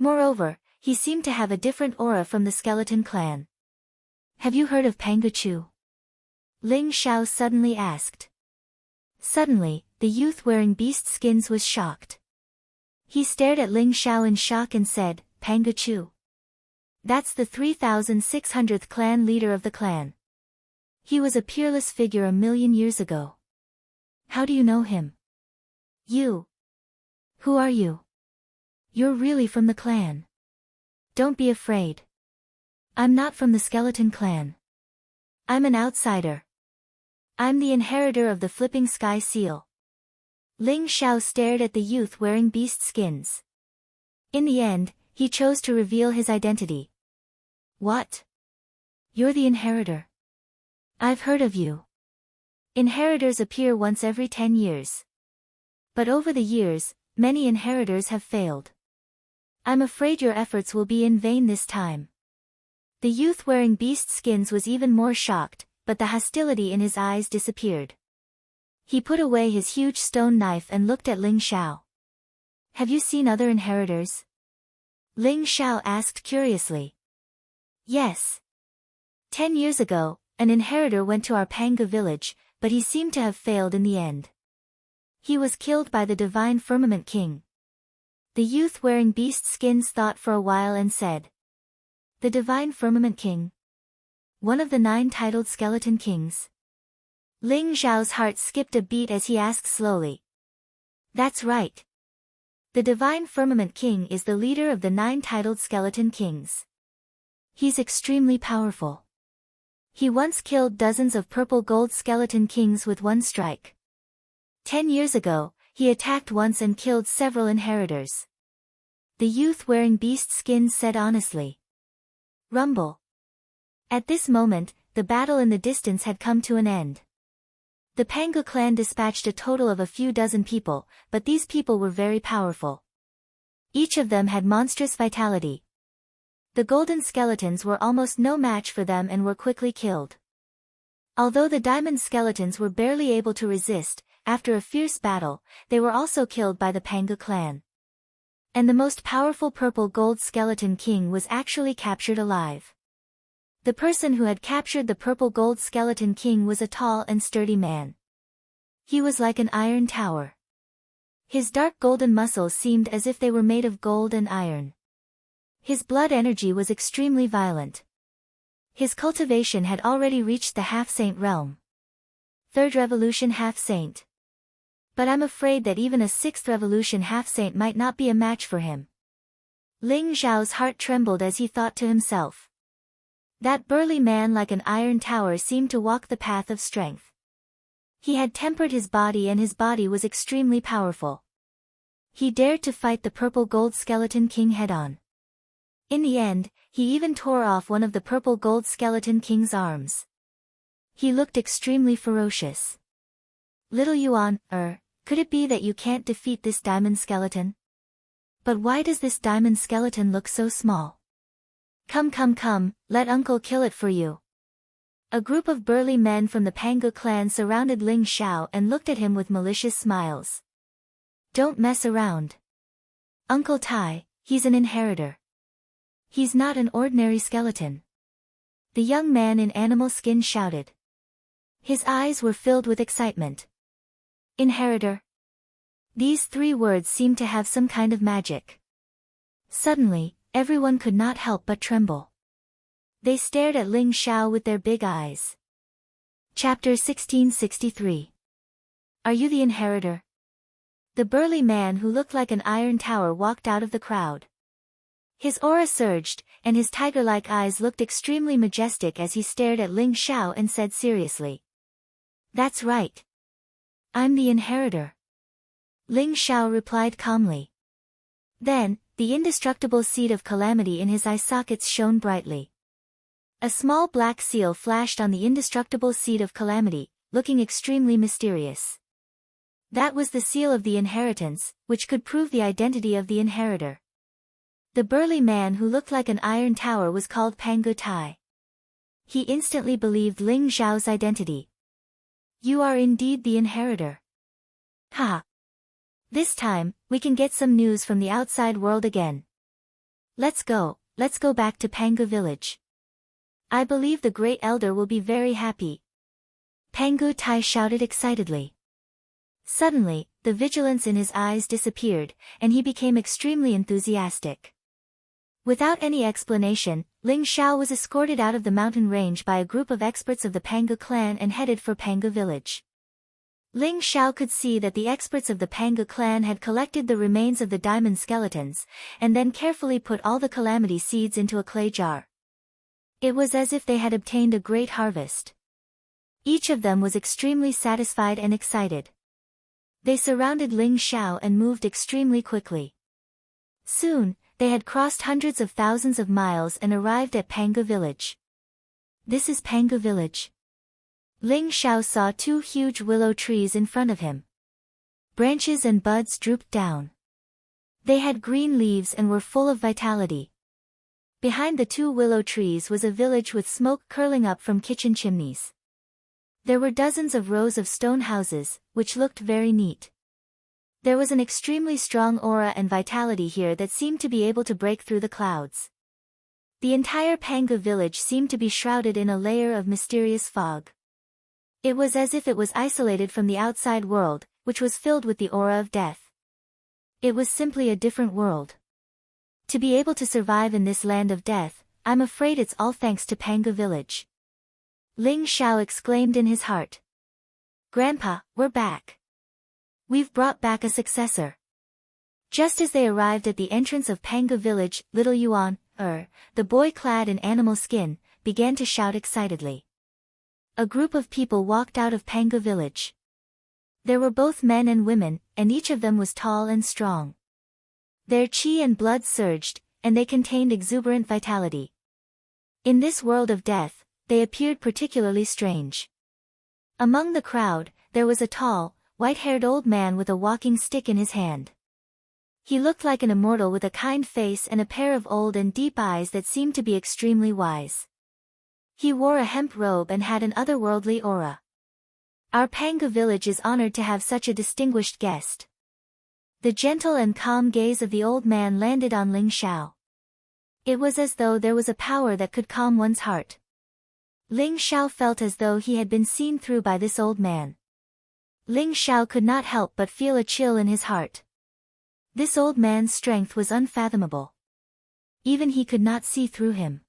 Moreover, he seemed to have a different aura from the skeleton clan. Have you heard of Pangachu? Ling Xiao suddenly asked. Suddenly, the youth wearing beast skins was shocked. He stared at Ling Xiao in shock and said, Pangachu. That's the 3,600th clan leader of the clan. He was a peerless figure 1,000,000 years ago. How do you know him? You. Who are you? You're really from the clan. Don't be afraid. I'm not from the skeleton clan. I'm an outsider. I'm the inheritor of the flipping sky seal. Ling Xiao stared at the youth wearing beast skins. In the end, he chose to reveal his identity. What? You're the inheritor. I've heard of you. Inheritors appear once every 10 years. But over the years, many inheritors have failed. I'm afraid your efforts will be in vain this time. The youth wearing beast skins was even more shocked, but the hostility in his eyes disappeared. He put away his huge stone knife and looked at Ling Xiao. Have you seen other inheritors? Ling Xiao asked curiously. Yes. 10 years ago, an inheritor went to our Panga village, but he seemed to have failed in the end. He was killed by the Divine Firmament King. The youth wearing beast skins thought for a while and said. The Divine Firmament King? One of the 9 titled skeleton kings? Ling Xiao's heart skipped a beat as he asked slowly. That's right. The Divine Firmament King is the leader of the 9 titled skeleton kings. He's extremely powerful. He once killed dozens of purple gold skeleton kings with one strike. 10 years ago, he attacked once and killed several inheritors. The youth wearing beast skins said honestly. Rumble. At this moment, the battle in the distance had come to an end. The Panga clan dispatched a total of a few dozen people, but these people were very powerful. Each of them had monstrous vitality. The golden skeletons were almost no match for them and were quickly killed. Although the diamond skeletons were barely able to resist, after a fierce battle, they were also killed by the Panga clan. And the most powerful purple gold skeleton king was actually captured alive. The person who had captured the purple gold skeleton king was a tall and sturdy man. He was like an iron tower. His dark golden muscles seemed as if they were made of gold and iron. His blood energy was extremely violent. His cultivation had already reached the half-saint realm. Third revolution half-saint. But I'm afraid that even a sixth revolution half-saint might not be a match for him. Ling Xiao's heart trembled as he thought to himself. That burly man like an iron tower seemed to walk the path of strength. He had tempered his body and his body was extremely powerful. He dared to fight the purple gold skeleton king head-on. In the end, he even tore off one of the purple gold skeleton king's arms. He looked extremely ferocious. Little Yuan, could it be that you can't defeat this diamond skeleton? But why does this diamond skeleton look so small? Come, let uncle kill it for you. A group of burly men from the Panga clan surrounded Ling Xiao and looked at him with malicious smiles. Don't mess around. Uncle Tai, he's an inheritor. He's not an ordinary skeleton. The young man in animal skin shouted. His eyes were filled with excitement. Inheritor. These three words seemed to have some kind of magic. Suddenly, everyone could not help but tremble. They stared at Ling Xiao with their big eyes. Chapter 1663. Are you the inheritor? The burly man who looked like an iron tower walked out of the crowd. His aura surged, and his tiger-like eyes looked extremely majestic as he stared at Ling Xiao and said seriously. That's right. I'm the inheritor. Ling Xiao replied calmly. Then, the indestructible seed of calamity in his eye sockets shone brightly. A small black seal flashed on the indestructible seed of calamity, looking extremely mysterious. That was the seal of the inheritance, which could prove the identity of the inheritor. The burly man who looked like an iron tower was called Pangu Tai. He instantly believed Ling Xiao's identity. You are indeed the inheritor. Ha! This time, we can get some news from the outside world again. Let's go back to Pangu village. I believe the great elder will be very happy. Pangu Tai shouted excitedly. Suddenly, the vigilance in his eyes disappeared, and he became extremely enthusiastic. Without any explanation, Ling Xiao was escorted out of the mountain range by a group of experts of the Panga clan and headed for Panga village. Ling Xiao could see that the experts of the Panga clan had collected the remains of the diamond skeletons, and then carefully put all the calamity seeds into a clay jar. It was as if they had obtained a great harvest. Each of them was extremely satisfied and excited. They surrounded Ling Xiao and moved extremely quickly. Soon, they had crossed hundreds of thousands of miles and arrived at Panga village. This is Panga village. Ling Xiao saw two huge willow trees in front of him. Branches and buds drooped down. They had green leaves and were full of vitality. Behind the two willow trees was a village with smoke curling up from kitchen chimneys. There were dozens of rows of stone houses, which looked very neat. There was an extremely strong aura and vitality here that seemed to be able to break through the clouds. The entire Panga village seemed to be shrouded in a layer of mysterious fog. It was as if it was isolated from the outside world, which was filled with the aura of death. It was simply a different world. To be able to survive in this land of death, I'm afraid it's all thanks to Panga village. Ling Xiao exclaimed in his heart. Grandpa, we're back. We've brought back a successor. Just as they arrived at the entrance of Panga village, little Yuan, the boy clad in animal skin, began to shout excitedly. A group of people walked out of Panga village. There were both men and women, and each of them was tall and strong. Their chi and blood surged, and they contained exuberant vitality. In this world of death, they appeared particularly strange. Among the crowd, there was a tall, white-haired old man with a walking stick in his hand. He looked like an immortal with a kind face and a pair of old and deep eyes that seemed to be extremely wise. He wore a hemp robe and had an otherworldly aura. Our Panga village is honored to have such a distinguished guest. The gentle and calm gaze of the old man landed on Ling Xiao. It was as though there was a power that could calm one's heart. Ling Xiao felt as though he had been seen through by this old man. Ling Xiao could not help but feel a chill in his heart. This old man's strength was unfathomable. Even he could not see through him.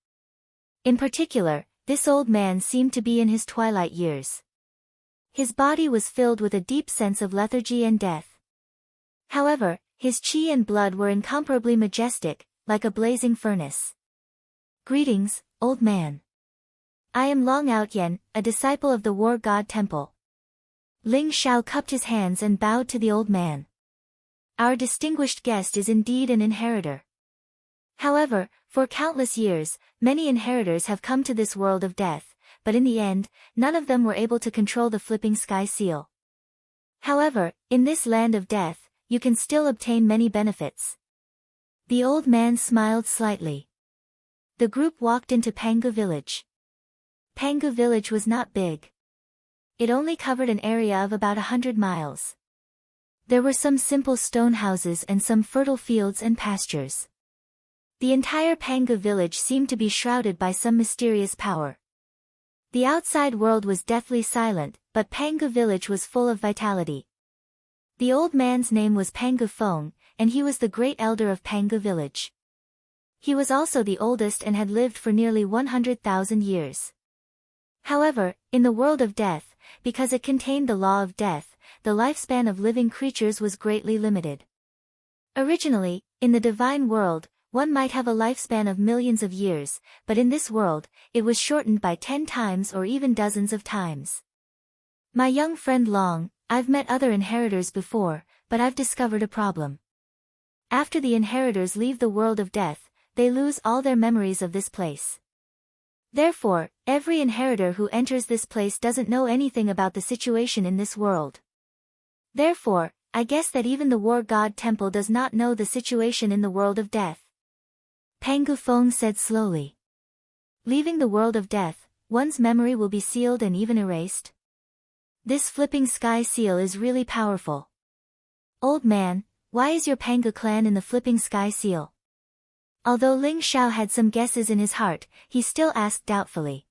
In particular, this old man seemed to be in his twilight years. His body was filled with a deep sense of lethargy and death. However, his qi and blood were incomparably majestic, like a blazing furnace. Greetings, old man. I am Long Outyen, a disciple of the War God Temple. Ling Xiao cupped his hands and bowed to the old man. Our distinguished guest is indeed an inheritor. However, for countless years, many inheritors have come to this world of death, but in the end, none of them were able to control the flipping sky seal. However, in this land of death, you can still obtain many benefits. The old man smiled slightly. The group walked into Panga village. Panga village was not big. It only covered an area of about 100 miles. There were some simple stone houses and some fertile fields and pastures. The entire Panga village seemed to be shrouded by some mysterious power. The outside world was deathly silent, but Panga village was full of vitality. The old man's name was Panga Feng, and he was the great elder of Panga village. He was also the oldest and had lived for nearly 100,000 years. However, in the world of death, because it contained the law of death, the lifespan of living creatures was greatly limited. Originally, in the divine world, one might have a lifespan of millions of years, but in this world, it was shortened by 10 times or even dozens of times. My young friend Long, I've met other inheritors before, but I've discovered a problem. After the inheritors leave the world of death, they lose all their memories of this place. Therefore, every inheritor who enters this place doesn't know anything about the situation in this world. Therefore, I guess that even the War God Temple does not know the situation in the world of death. Panga Feng said slowly. Leaving the world of death, one's memory will be sealed and even erased. This flipping sky seal is really powerful. Old man, why is your Panga clan in the flipping sky seal? Although Ling Xiao had some guesses in his heart, he still asked doubtfully.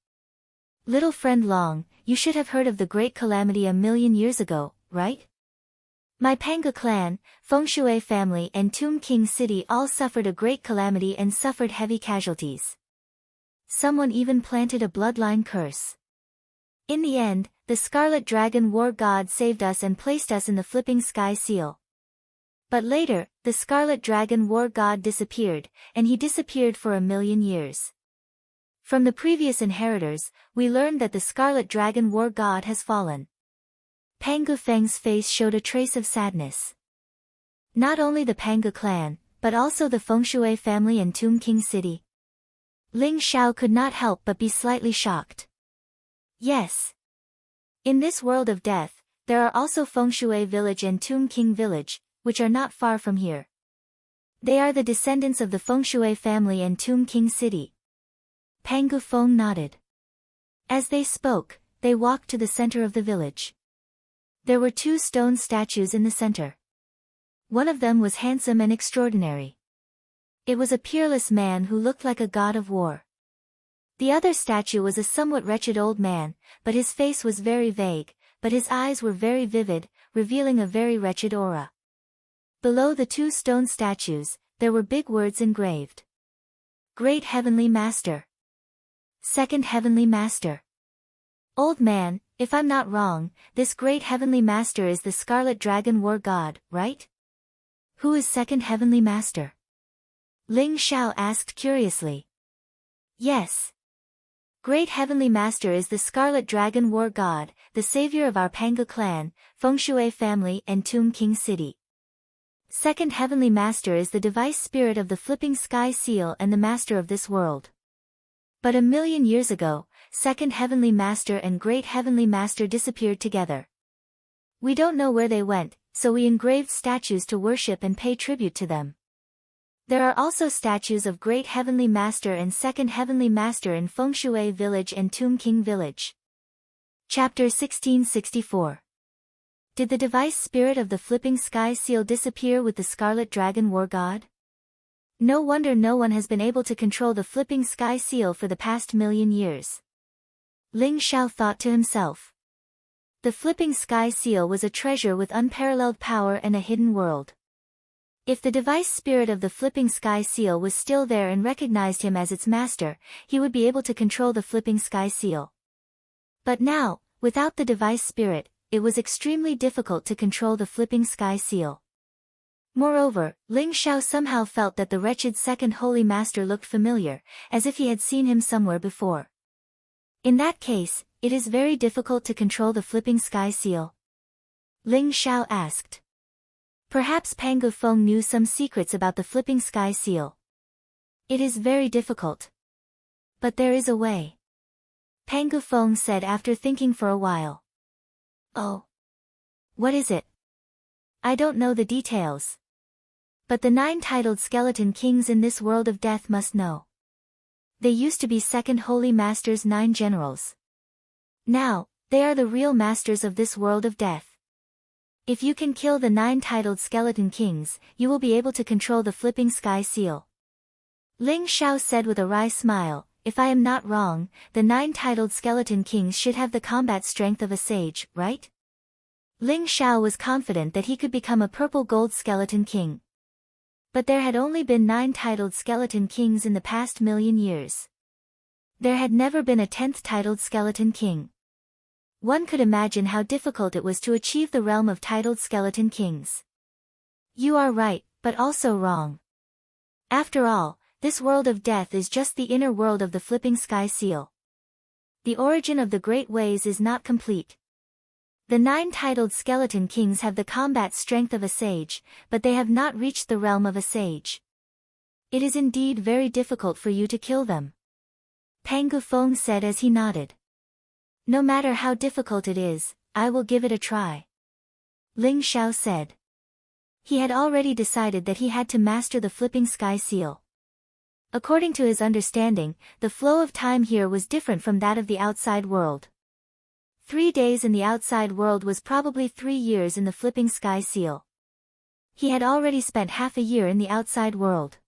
Little friend Long, you should have heard of the great calamity a million years ago, right? My Panga clan, Fengshui family and Tomb King City all suffered a great calamity and suffered heavy casualties. Someone even planted a bloodline curse. In the end, the Scarlet Dragon War God saved us and placed us in the flipping sky seal. But later, the Scarlet Dragon War God disappeared, and he disappeared for 1,000,000 years. From the previous inheritors, we learned that the Scarlet Dragon War God has fallen. Panga Feng's face showed a trace of sadness. Not only the Panga clan, but also the Fengshui family and Tomb King City. Ling Xiao could not help but be slightly shocked. Yes. In this world of death, there are also Fengshui village and Tomb King village, which are not far from here. They are the descendants of the Fengshui family and Tomb King City. Panga Feng nodded. As they spoke, they walked to the center of the village. There were 2 stone statues in the center. One of them was handsome and extraordinary. It was a peerless man who looked like a god of war. The other statue was a somewhat wretched old man, but his face was very vague, but his eyes were very vivid, revealing a very wretched aura. Below the 2 stone statues, there were big words engraved. Great Heavenly Master. Second Heavenly Master. Old man, if I'm not wrong, this great Heavenly Master is the Scarlet Dragon War God, right? Who is Second Heavenly Master? Ling Xiao asked curiously. Yes. Great Heavenly Master is the Scarlet Dragon War God, the savior of our Panga clan, Fengshui family and Tomb King City. Second Heavenly Master is the device spirit of the flipping sky seal and the master of this world. But 1,000,000 years ago, Second Heavenly Master and Great Heavenly Master disappeared together. We don't know where they went, so we engraved statues to worship and pay tribute to them. There are also statues of Great Heavenly Master and Second Heavenly Master in Feng Shui Village and Tomb King Village. Chapter 1664. Did the device spirit of the flipping sky seal disappear with the Scarlet Dragon War God? No wonder no one has been able to control the flipping sky seal for the past million years. Ling Xiao thought to himself. The flipping sky seal was a treasure with unparalleled power and a hidden world. If the device spirit of the flipping sky seal was still there and recognized him as its master, he would be able to control the flipping sky seal. But now, without the device spirit, it was extremely difficult to control the flipping sky seal. Moreover, Ling Xiao somehow felt that the wretched second holy master looked familiar, as if he had seen him somewhere before. In that case, it is very difficult to control the flipping sky seal? Ling Xiao asked. Perhaps Pangu Feng knew some secrets about the flipping sky seal. It is very difficult. But there is a way. Pangu Feng said after thinking for a while. Oh. What is it? I don't know the details. But the 9 titled skeleton kings in this world of death must know. They used to be second holy masters 9 generals. Now, they are the real masters of this world of death. If you can kill the 9 titled skeleton kings, you will be able to control the flipping sky seal. Ling Xiao said with a wry smile, if I am not wrong, the 9 titled skeleton kings should have the combat strength of a sage, right? Ling Xiao was confident that he could become a purple gold skeleton king. But there had only been 9 titled skeleton kings in the past million years. There had never been a 10th titled skeleton king. One could imagine how difficult it was to achieve the realm of titled skeleton kings. You are right, but also wrong. After all, this world of death is just the inner world of the flipping sky seal. The origin of the great ways is not complete. The 9 titled skeleton kings have the combat strength of a sage, but they have not reached the realm of a sage. It is indeed very difficult for you to kill them. Pangu Feng said as he nodded. No matter how difficult it is, I will give it a try. Ling Xiao said. He had already decided that he had to master the flipping sky seal. According to his understanding, the flow of time here was different from that of the outside world. 3 days in the outside world was probably 3 years in the flipping sky seal. He had already spent half a year in the outside world.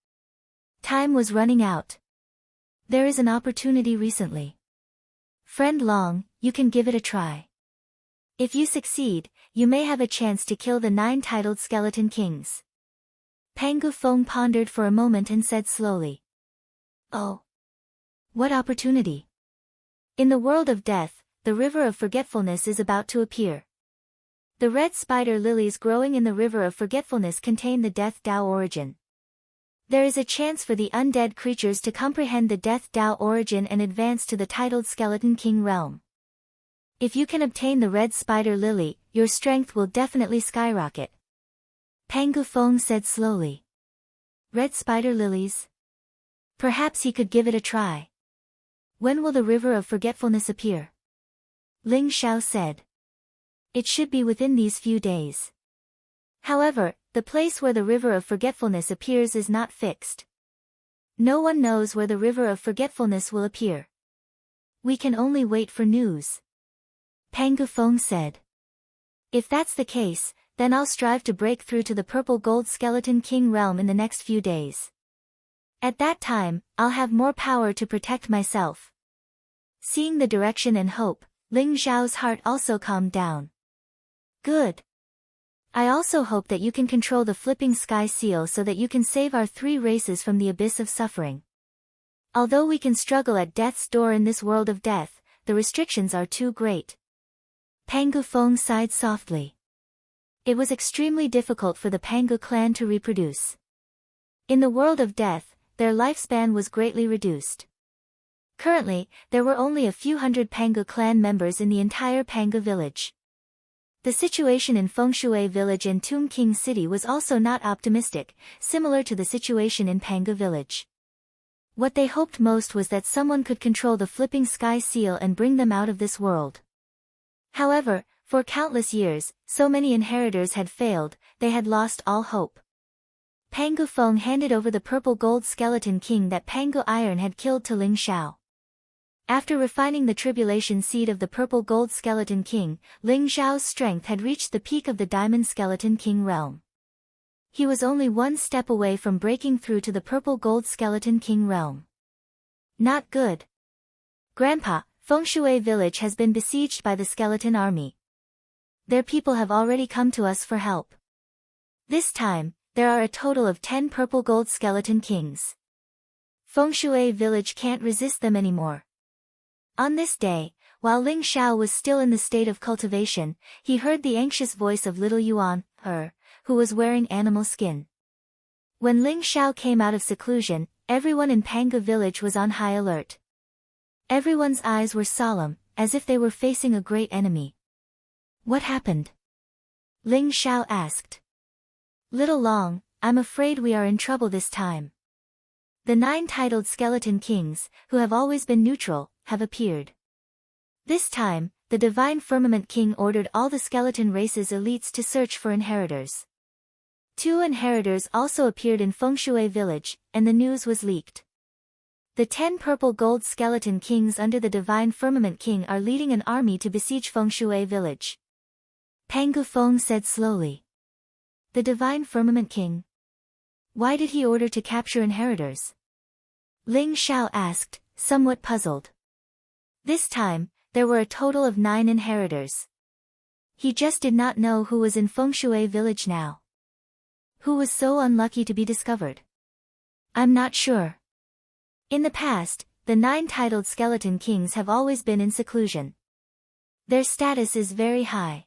Time was running out. There is an opportunity recently. Friend Long, you can give it a try. If you succeed, you may have a chance to kill the 9 titled skeleton kings. Pangu Feng pondered for a moment and said slowly. Oh. What opportunity? In the world of death, the river of forgetfulness is about to appear. The red spider lilies growing in the river of forgetfulness contain the Death Dao origin. There is a chance for the undead creatures to comprehend the Death Dao origin and advance to the titled Skeleton King realm. If you can obtain the red spider lily, your strength will definitely skyrocket. Pangu Feng said slowly. Red spider lilies? Perhaps he could give it a try. When will the river of forgetfulness appear? Ling Xiao said. It should be within these few days. However, the place where the river of forgetfulness appears is not fixed. No one knows where the river of forgetfulness will appear. We can only wait for news. Pangu Feng said. If that's the case, then I'll strive to break through to the purple gold skeleton king realm in the next few days. At that time, I'll have more power to protect myself. Seeing the direction and hope, Ling Xiao's heart also calmed down. Good. I also hope that you can control the flipping sky seal so that you can save our 3 races from the abyss of suffering. Although we can struggle at death's door in this world of death, the restrictions are too great. Pangu Feng sighed softly. It was extremely difficult for the Pangu clan to reproduce. In the world of death, their lifespan was greatly reduced. Currently, there were only a few hundred Pangu clan members in the entire Pangu village. The situation in Feng Shui village and Tomb King city was also not optimistic, similar to the situation in Pangu village. What they hoped most was that someone could control the flipping sky seal and bring them out of this world. However, For countless years, so many inheritors had failed, they had lost all hope. Pangu Feng handed over the purple gold skeleton king that Pangu Iron had killed to Ling Xiao. After refining the tribulation seed of the purple gold skeleton king, Ling Xiao's strength had reached the peak of the diamond skeleton king realm. He was only one step away from breaking through to the purple gold skeleton king realm. Not good. Grandpa, Fengshui village has been besieged by the skeleton army. Their people have already come to us for help. This time, there are a total of 10 purple gold skeleton kings. Fengshui village can't resist them anymore. On this day, while Ling Xiao was still in the state of cultivation, he heard the anxious voice of little Yuan, who was wearing animal skin. When Ling Xiao came out of seclusion, everyone in Pangu village was on high alert. Everyone's eyes were solemn, as if they were facing a great enemy. What happened? Ling Xiao asked. Little Long, I'm afraid we are in trouble this time. The 9 titled skeleton kings, who have always been neutral, have appeared. This time, the Divine Firmament King ordered all the skeleton race's elites to search for inheritors. 2 inheritors also appeared in Fengshui village, and the news was leaked. The 10 purple gold skeleton kings under the Divine Firmament King are leading an army to besiege Fengshui village. Pangu Feng said slowly. The Divine Firmament King? Why did he order to capture inheritors? Ling Xiao asked, somewhat puzzled. This time, there were a total of 9 inheritors. He just did not know who was in Fengshui village now. Who was so unlucky to be discovered? I'm not sure. In the past, the 9 titled skeleton kings have always been in seclusion. Their status is very high.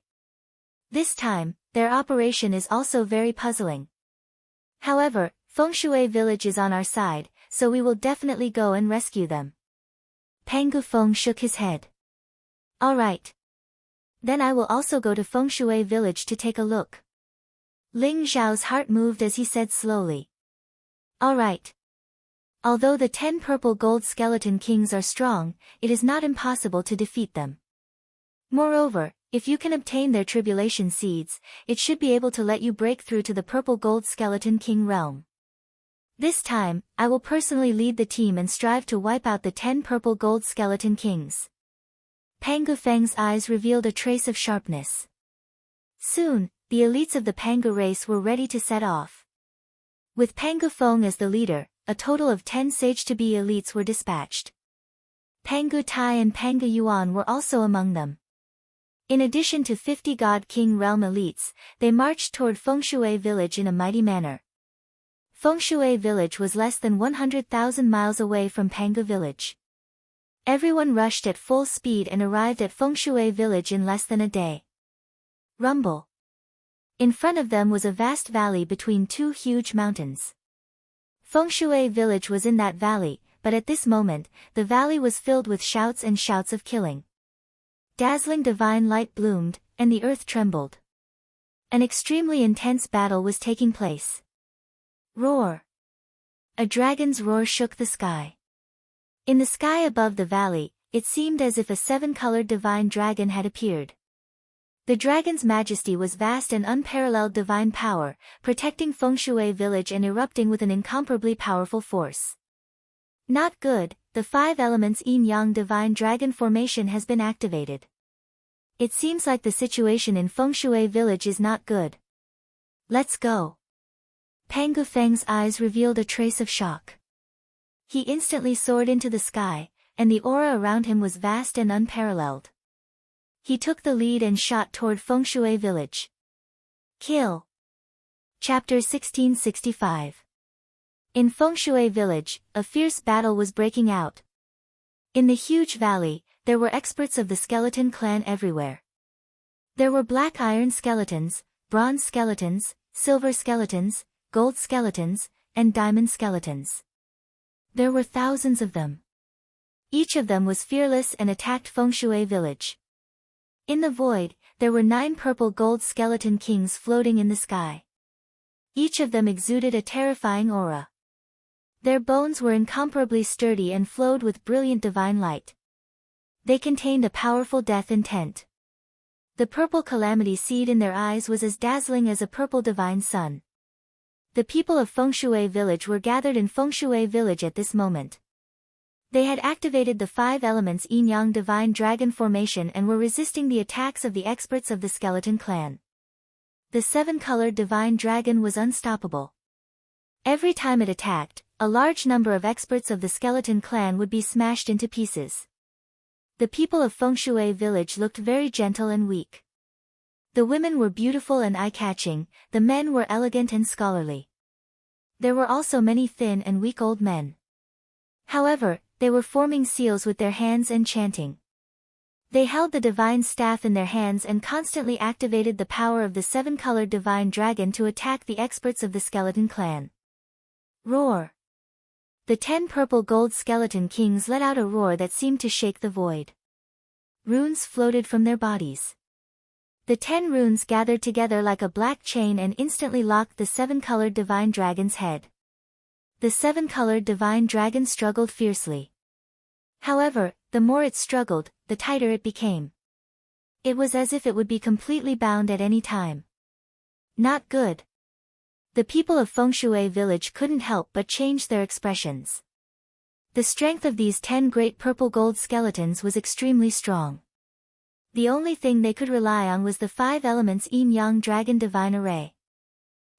This time, their operation is also very puzzling. However, Fengshui village is on our side, so we will definitely go and rescue them. Pangu Feng shook his head. Alright. Then I will also go to Fengshui village to take a look. Ling Xiao's heart moved as he said slowly. Alright. Although the 10 purple gold skeleton kings are strong, it is not impossible to defeat them. Moreover, if you can obtain their tribulation seeds, it should be able to let you break through to the purple gold skeleton king realm. This time, I will personally lead the team and strive to wipe out the 10 purple gold skeleton kings. Pangu Feng's eyes revealed a trace of sharpness. Soon, the elites of the Pangu race were ready to set off. With Pangu Feng as the leader, a total of 10 sage-to-be elites were dispatched. Pangu Tai and Pangu Yuan were also among them. In addition to 50 God King realm elites, they marched toward Fengshui village in a mighty manner. Fengshui village was less than 100,000 miles away from Pangu village. Everyone rushed at full speed and arrived at Fengshui village in less than a day. Rumble. In front of them was a vast valley between 2 huge mountains. Fengshui village was in that valley, but at this moment, the valley was filled with shouts and shouts of killing. Dazzling divine light bloomed, and the earth trembled. An extremely intense battle was taking place. Roar! A dragon's roar shook the sky. In the sky above the valley, it seemed as if a 7-colored divine dragon had appeared. The dragon's majesty was vast and unparalleled divine power, protecting Fengshui village and erupting with an incomparably powerful force. Not good, the 5 elements yin-yang divine dragon formation has been activated. It seems like the situation in Fengshui village is not good. Let's go. Pangu Feng's eyes revealed a trace of shock. He instantly soared into the sky, and the aura around him was vast and unparalleled. He took the lead and shot toward Fengshui village. Kill. Chapter 1665. In Fengshui village, a fierce battle was breaking out. In the huge valley, there were experts of the skeleton clan everywhere. There were black iron skeletons, bronze skeletons, silver skeletons, gold skeletons, and diamond skeletons. There were thousands of them. Each of them was fearless and attacked Fengshui village. In the void, there were 9 purple gold skeleton kings floating in the sky. Each of them exuded a terrifying aura. Their bones were incomparably sturdy and flowed with brilliant divine light. They contained a powerful death intent. The purple calamity seed in their eyes was as dazzling as a purple divine sun. The people of Fengshui village were gathered in Fengshui village at this moment. They had activated the 5 elements yin-yang divine dragon formation and were resisting the attacks of the experts of the skeleton clan. The 7-colored divine dragon was unstoppable. Every time it attacked, a large number of experts of the skeleton clan would be smashed into pieces. The people of Fengshui village looked very gentle and weak. The women were beautiful and eye-catching, the men were elegant and scholarly. There were also many thin and weak old men. However, they were forming seals with their hands and chanting. They held the divine staff in their hands and constantly activated the power of the 7-colored divine dragon to attack the experts of the skeleton clan. Roar! The 10 purple gold skeleton kings let out a roar that seemed to shake the void. Runes floated from their bodies. The 10 runes gathered together like a black chain and instantly locked the 7-colored divine dragon's head. The 7-colored divine dragon struggled fiercely. However, the more it struggled, the tighter it became. It was as if it would be completely bound at any time. Not good. The people of Fengshui village couldn't help but change their expressions. The strength of these 10 great purple gold skeletons was extremely strong. The only thing they could rely on was the 5 elements yin-yang dragon divine array.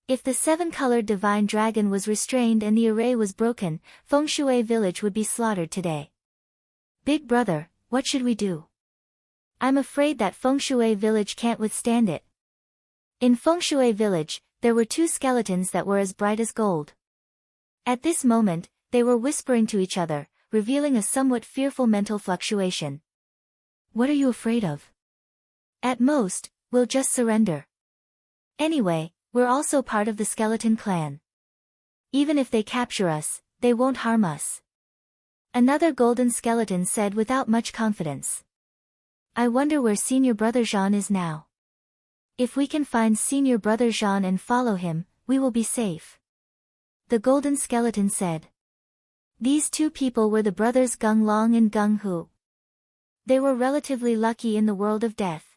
If the 7-colored divine dragon was restrained and the array was broken, Fengshui village would be slaughtered today. Big brother, what should we do? I'm afraid that Fengshui village can't withstand it. In Fengshui village, there were 2 skeletons that were as bright as gold. At this moment, they were whispering to each other, revealing a somewhat fearful mental fluctuation. What are you afraid of? At most, we'll just surrender. Anyway, we're also part of the skeleton clan. Even if they capture us, they won't harm us. Another golden skeleton said without much confidence. I wonder where senior brother Jean is now. If we can find senior brother Jean and follow him, we will be safe. The golden skeleton said. These 2 people were the brothers Gung Long and Gung Hu. They were relatively lucky in the world of death.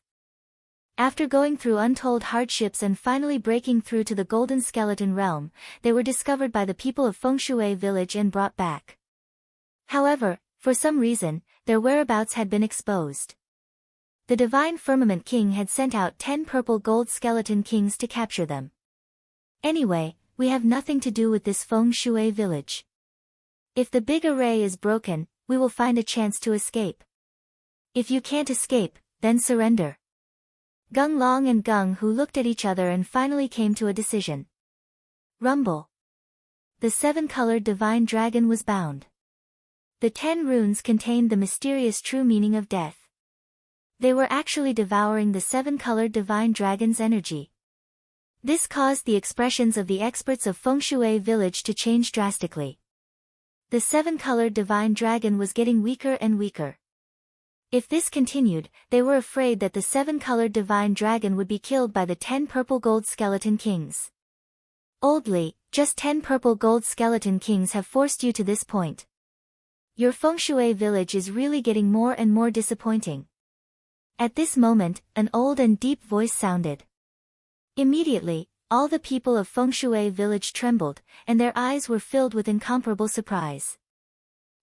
After going through untold hardships and finally breaking through to the golden skeleton realm, they were discovered by the people of Fengshui village and brought back. However, for some reason, their whereabouts had been exposed. The divine firmament king had sent out 10 purple gold skeleton kings to capture them. Anyway, we have nothing to do with this Fengshui village. If the big array is broken, we will find a chance to escape. If you can't escape, then surrender. Gung Long and Gung Hu looked at each other and finally came to a decision. Rumble. The 7-colored divine dragon was bound. The 10 runes contained the mysterious true meaning of death. They were actually devouring the 7-colored divine dragon's energy. This caused the expressions of the experts of Fengshui village to change drastically. The 7-colored divine dragon was getting weaker and weaker. If this continued, they were afraid that the 7-colored divine dragon would be killed by the 10 purple gold skeleton kings. Oldly, just 10 purple gold skeleton kings have forced you to this point. Your Fengshui village is really getting more and more disappointing. At this moment, an old and deep voice sounded. Immediately, all the people of Fengshui village trembled, and their eyes were filled with incomparable surprise.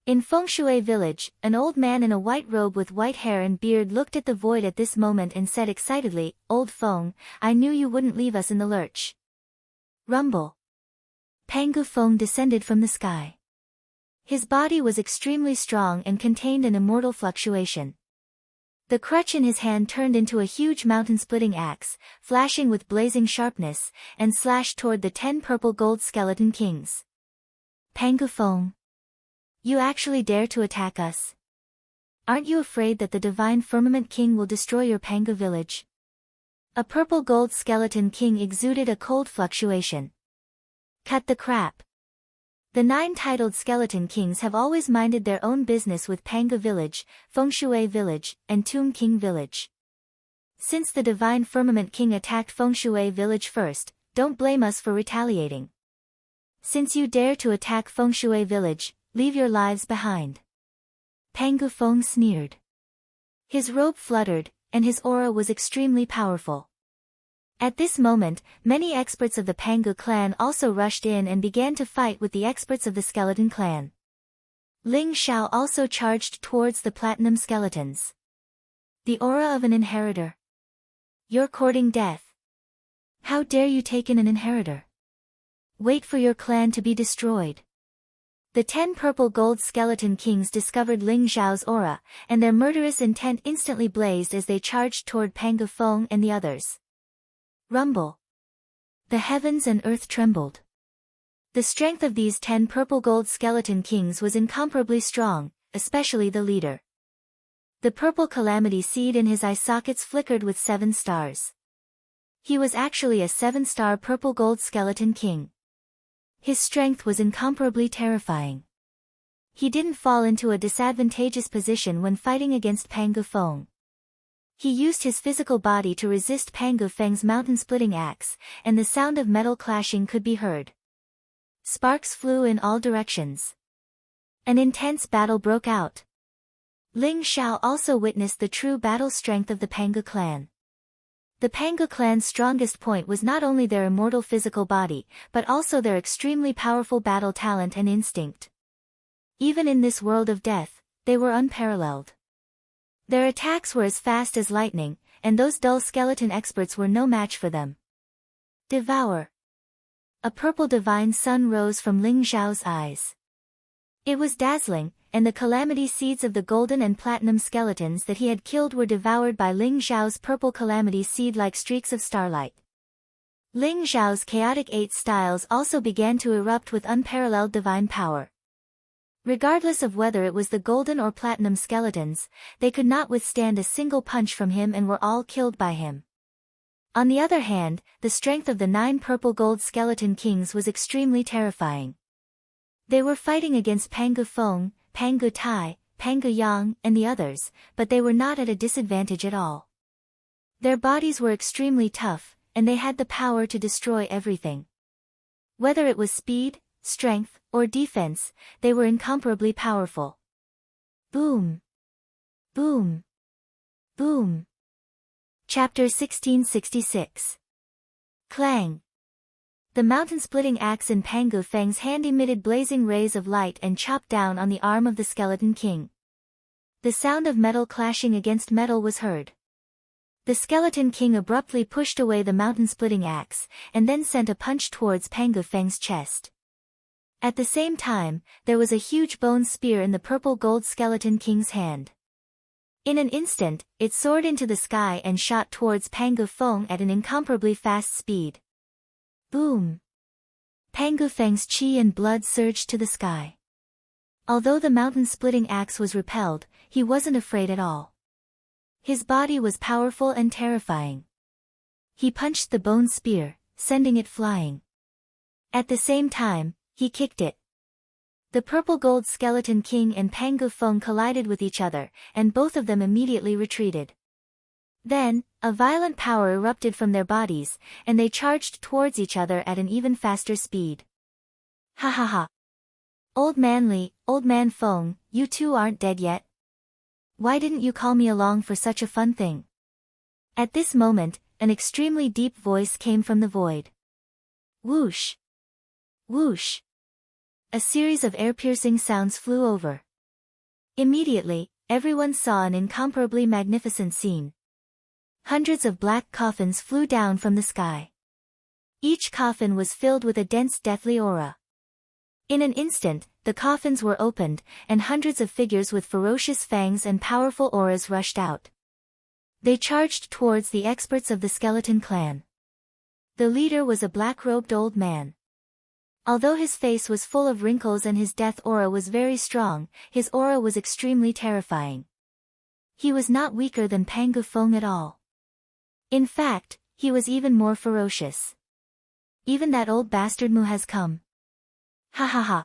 In Fengshui village, an old man in a white robe with white hair and beard looked at the void at this moment and said excitedly, Old Feng, I knew you wouldn't leave us in the lurch. Rumble. Pangu Feng descended from the sky. His body was extremely strong and contained an immortal fluctuation. The crutch in his hand turned into a huge mountain-splitting axe, flashing with blazing sharpness, and slashed toward the 10 purple gold skeleton kings. Pangu Feng. You actually dare to attack us? Aren't you afraid that the divine firmament king will destroy your Pangu village? A purple gold skeleton king exuded a cold fluctuation. Cut the crap. The 9 titled skeleton kings have always minded their own business with Pangu village, Fengshui village, and Tomb King village. Since the divine firmament king attacked Fengshui village first, don't blame us for retaliating. Since you dare to attack Fengshui village, leave your lives behind. Pangu Feng sneered. His robe fluttered, and his aura was extremely powerful. At this moment, many experts of the Pangu clan also rushed in and began to fight with the experts of the skeleton clan. Ling Xiao also charged towards the platinum skeletons. The aura of an inheritor. You're courting death. How dare you take in an inheritor? Wait for your clan to be destroyed. The 10 purple gold skeleton kings discovered Ling Xiao's aura, and their murderous intent instantly blazed as they charged toward Pangu Feng and the others. Rumble. The heavens and earth trembled. The strength of these 10 purple gold skeleton kings was incomparably strong, especially the leader. The purple calamity seed in his eye sockets flickered with 7 stars. He was actually a 7-star purple gold skeleton king. His strength was incomparably terrifying. He didn't fall into a disadvantageous position when fighting against Pangu Feng. He used his physical body to resist Pangu Feng's mountain-splitting axe, and the sound of metal clashing could be heard. Sparks flew in all directions. An intense battle broke out. Ling Xiao also witnessed the true battle strength of the Pangu clan. The Pangu clan's strongest point was not only their immortal physical body, but also their extremely powerful battle talent and instinct. Even in this world of death, they were unparalleled. Their attacks were as fast as lightning, and those dull skeleton experts were no match for them. Devour. A purple divine sun rose from Ling Xiao's eyes. It was dazzling, and the calamity seeds of the golden and platinum skeletons that he had killed were devoured by Ling Xiao's purple calamity seed like streaks of starlight. Ling Xiao's chaotic 8 styles also began to erupt with unparalleled divine power. Regardless of whether it was the golden or platinum skeletons, they could not withstand a single punch from him and were all killed by him. On the other hand, the strength of the 9 purple gold skeleton kings was extremely terrifying. They were fighting against Pangu Feng, Pangu Tai, Pangu Yang, and the others, but they were not at a disadvantage at all. Their bodies were extremely tough, and they had the power to destroy everything. Whether it was speed, strength, or defense, they were incomparably powerful. Boom! Boom! Boom! Chapter 1666. Clang! The mountain-splitting axe in Pangu Feng's hand emitted blazing rays of light and chopped down on the arm of the skeleton king. The sound of metal clashing against metal was heard. The skeleton king abruptly pushed away the mountain-splitting axe, and then sent a punch towards Pangu Feng's chest. At the same time, there was a huge bone spear in the purple gold skeleton king's hand. In an instant, it soared into the sky and shot towards Pangu Feng at an incomparably fast speed. Boom! Pangu Feng's chi and blood surged to the sky. Although the mountain-splitting axe was repelled, he wasn't afraid at all. His body was powerful and terrifying. He punched the bone spear, sending it flying. At the same time, he kicked it. The purple gold skeleton king and Pangu Feng collided with each other, and both of them immediately retreated. Then, a violent power erupted from their bodies, and they charged towards each other at an even faster speed. Ha ha ha! Old man Li, old man Feng, you two aren't dead yet? Why didn't you call me along for such a fun thing? At this moment, an extremely deep voice came from the void. Whoosh! Whoosh! A series of air-piercing sounds flew over. Immediately, everyone saw an incomparably magnificent scene. Hundreds of black coffins flew down from the sky. Each coffin was filled with a dense deathly aura. In an instant, the coffins were opened, and hundreds of figures with ferocious fangs and powerful auras rushed out. They charged towards the experts of the skeleton clan. The leader was a black-robed old man. Although his face was full of wrinkles and his death aura was very strong, his aura was extremely terrifying. He was not weaker than Pangu Feng at all. In fact, he was even more ferocious. Even that old bastard Mu has come. Ha ha ha.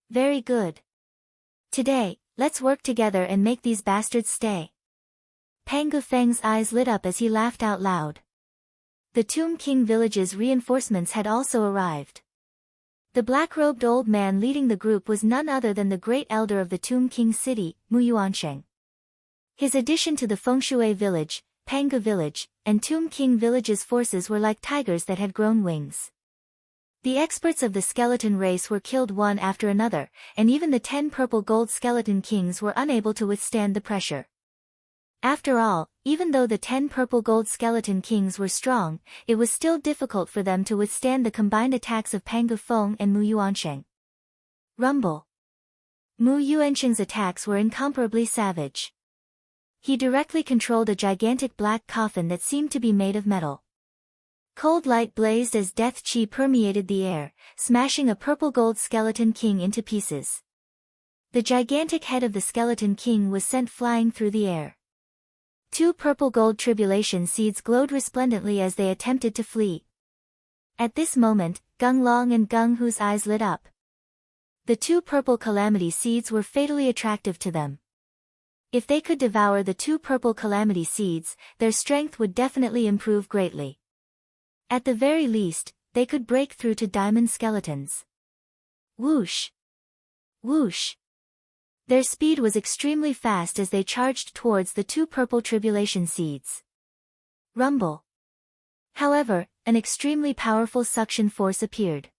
Very good. Today, let's work together and make these bastards stay. Pangu Feng's eyes lit up as he laughed out loud. The Tomb King village's reinforcements had also arrived. The black-robed old man leading the group was none other than the great elder of the Tomb King city, Mu Yuansheng. His addition to the Fengshui village, Panga village, and Tomb King village's forces were like tigers that had grown wings. The experts of the skeleton race were killed one after another, and even the 10 purple gold skeleton kings were unable to withstand the pressure. After all, even though the 10 purple gold skeleton kings were strong, it was still difficult for them to withstand the combined attacks of Panga Feng and Mu Yuansheng. Rumble. Mu Yuansheng's attacks were incomparably savage. He directly controlled a gigantic black coffin that seemed to be made of metal. Cold light blazed as death chi permeated the air, smashing a purple gold skeleton king into pieces. The gigantic head of the skeleton king was sent flying through the air. 2 purple gold tribulation seeds glowed resplendently as they attempted to flee. At this moment, Gung Long and Gung Hu's eyes lit up. The 2 purple calamity seeds were fatally attractive to them. If they could devour the 2 purple calamity seeds, their strength would definitely improve greatly. At the very least, they could break through to diamond skeletons. Whoosh! Whoosh! Their speed was extremely fast as they charged towards the 2 purple tribulation seeds. Rumble! However, an extremely powerful suction force appeared.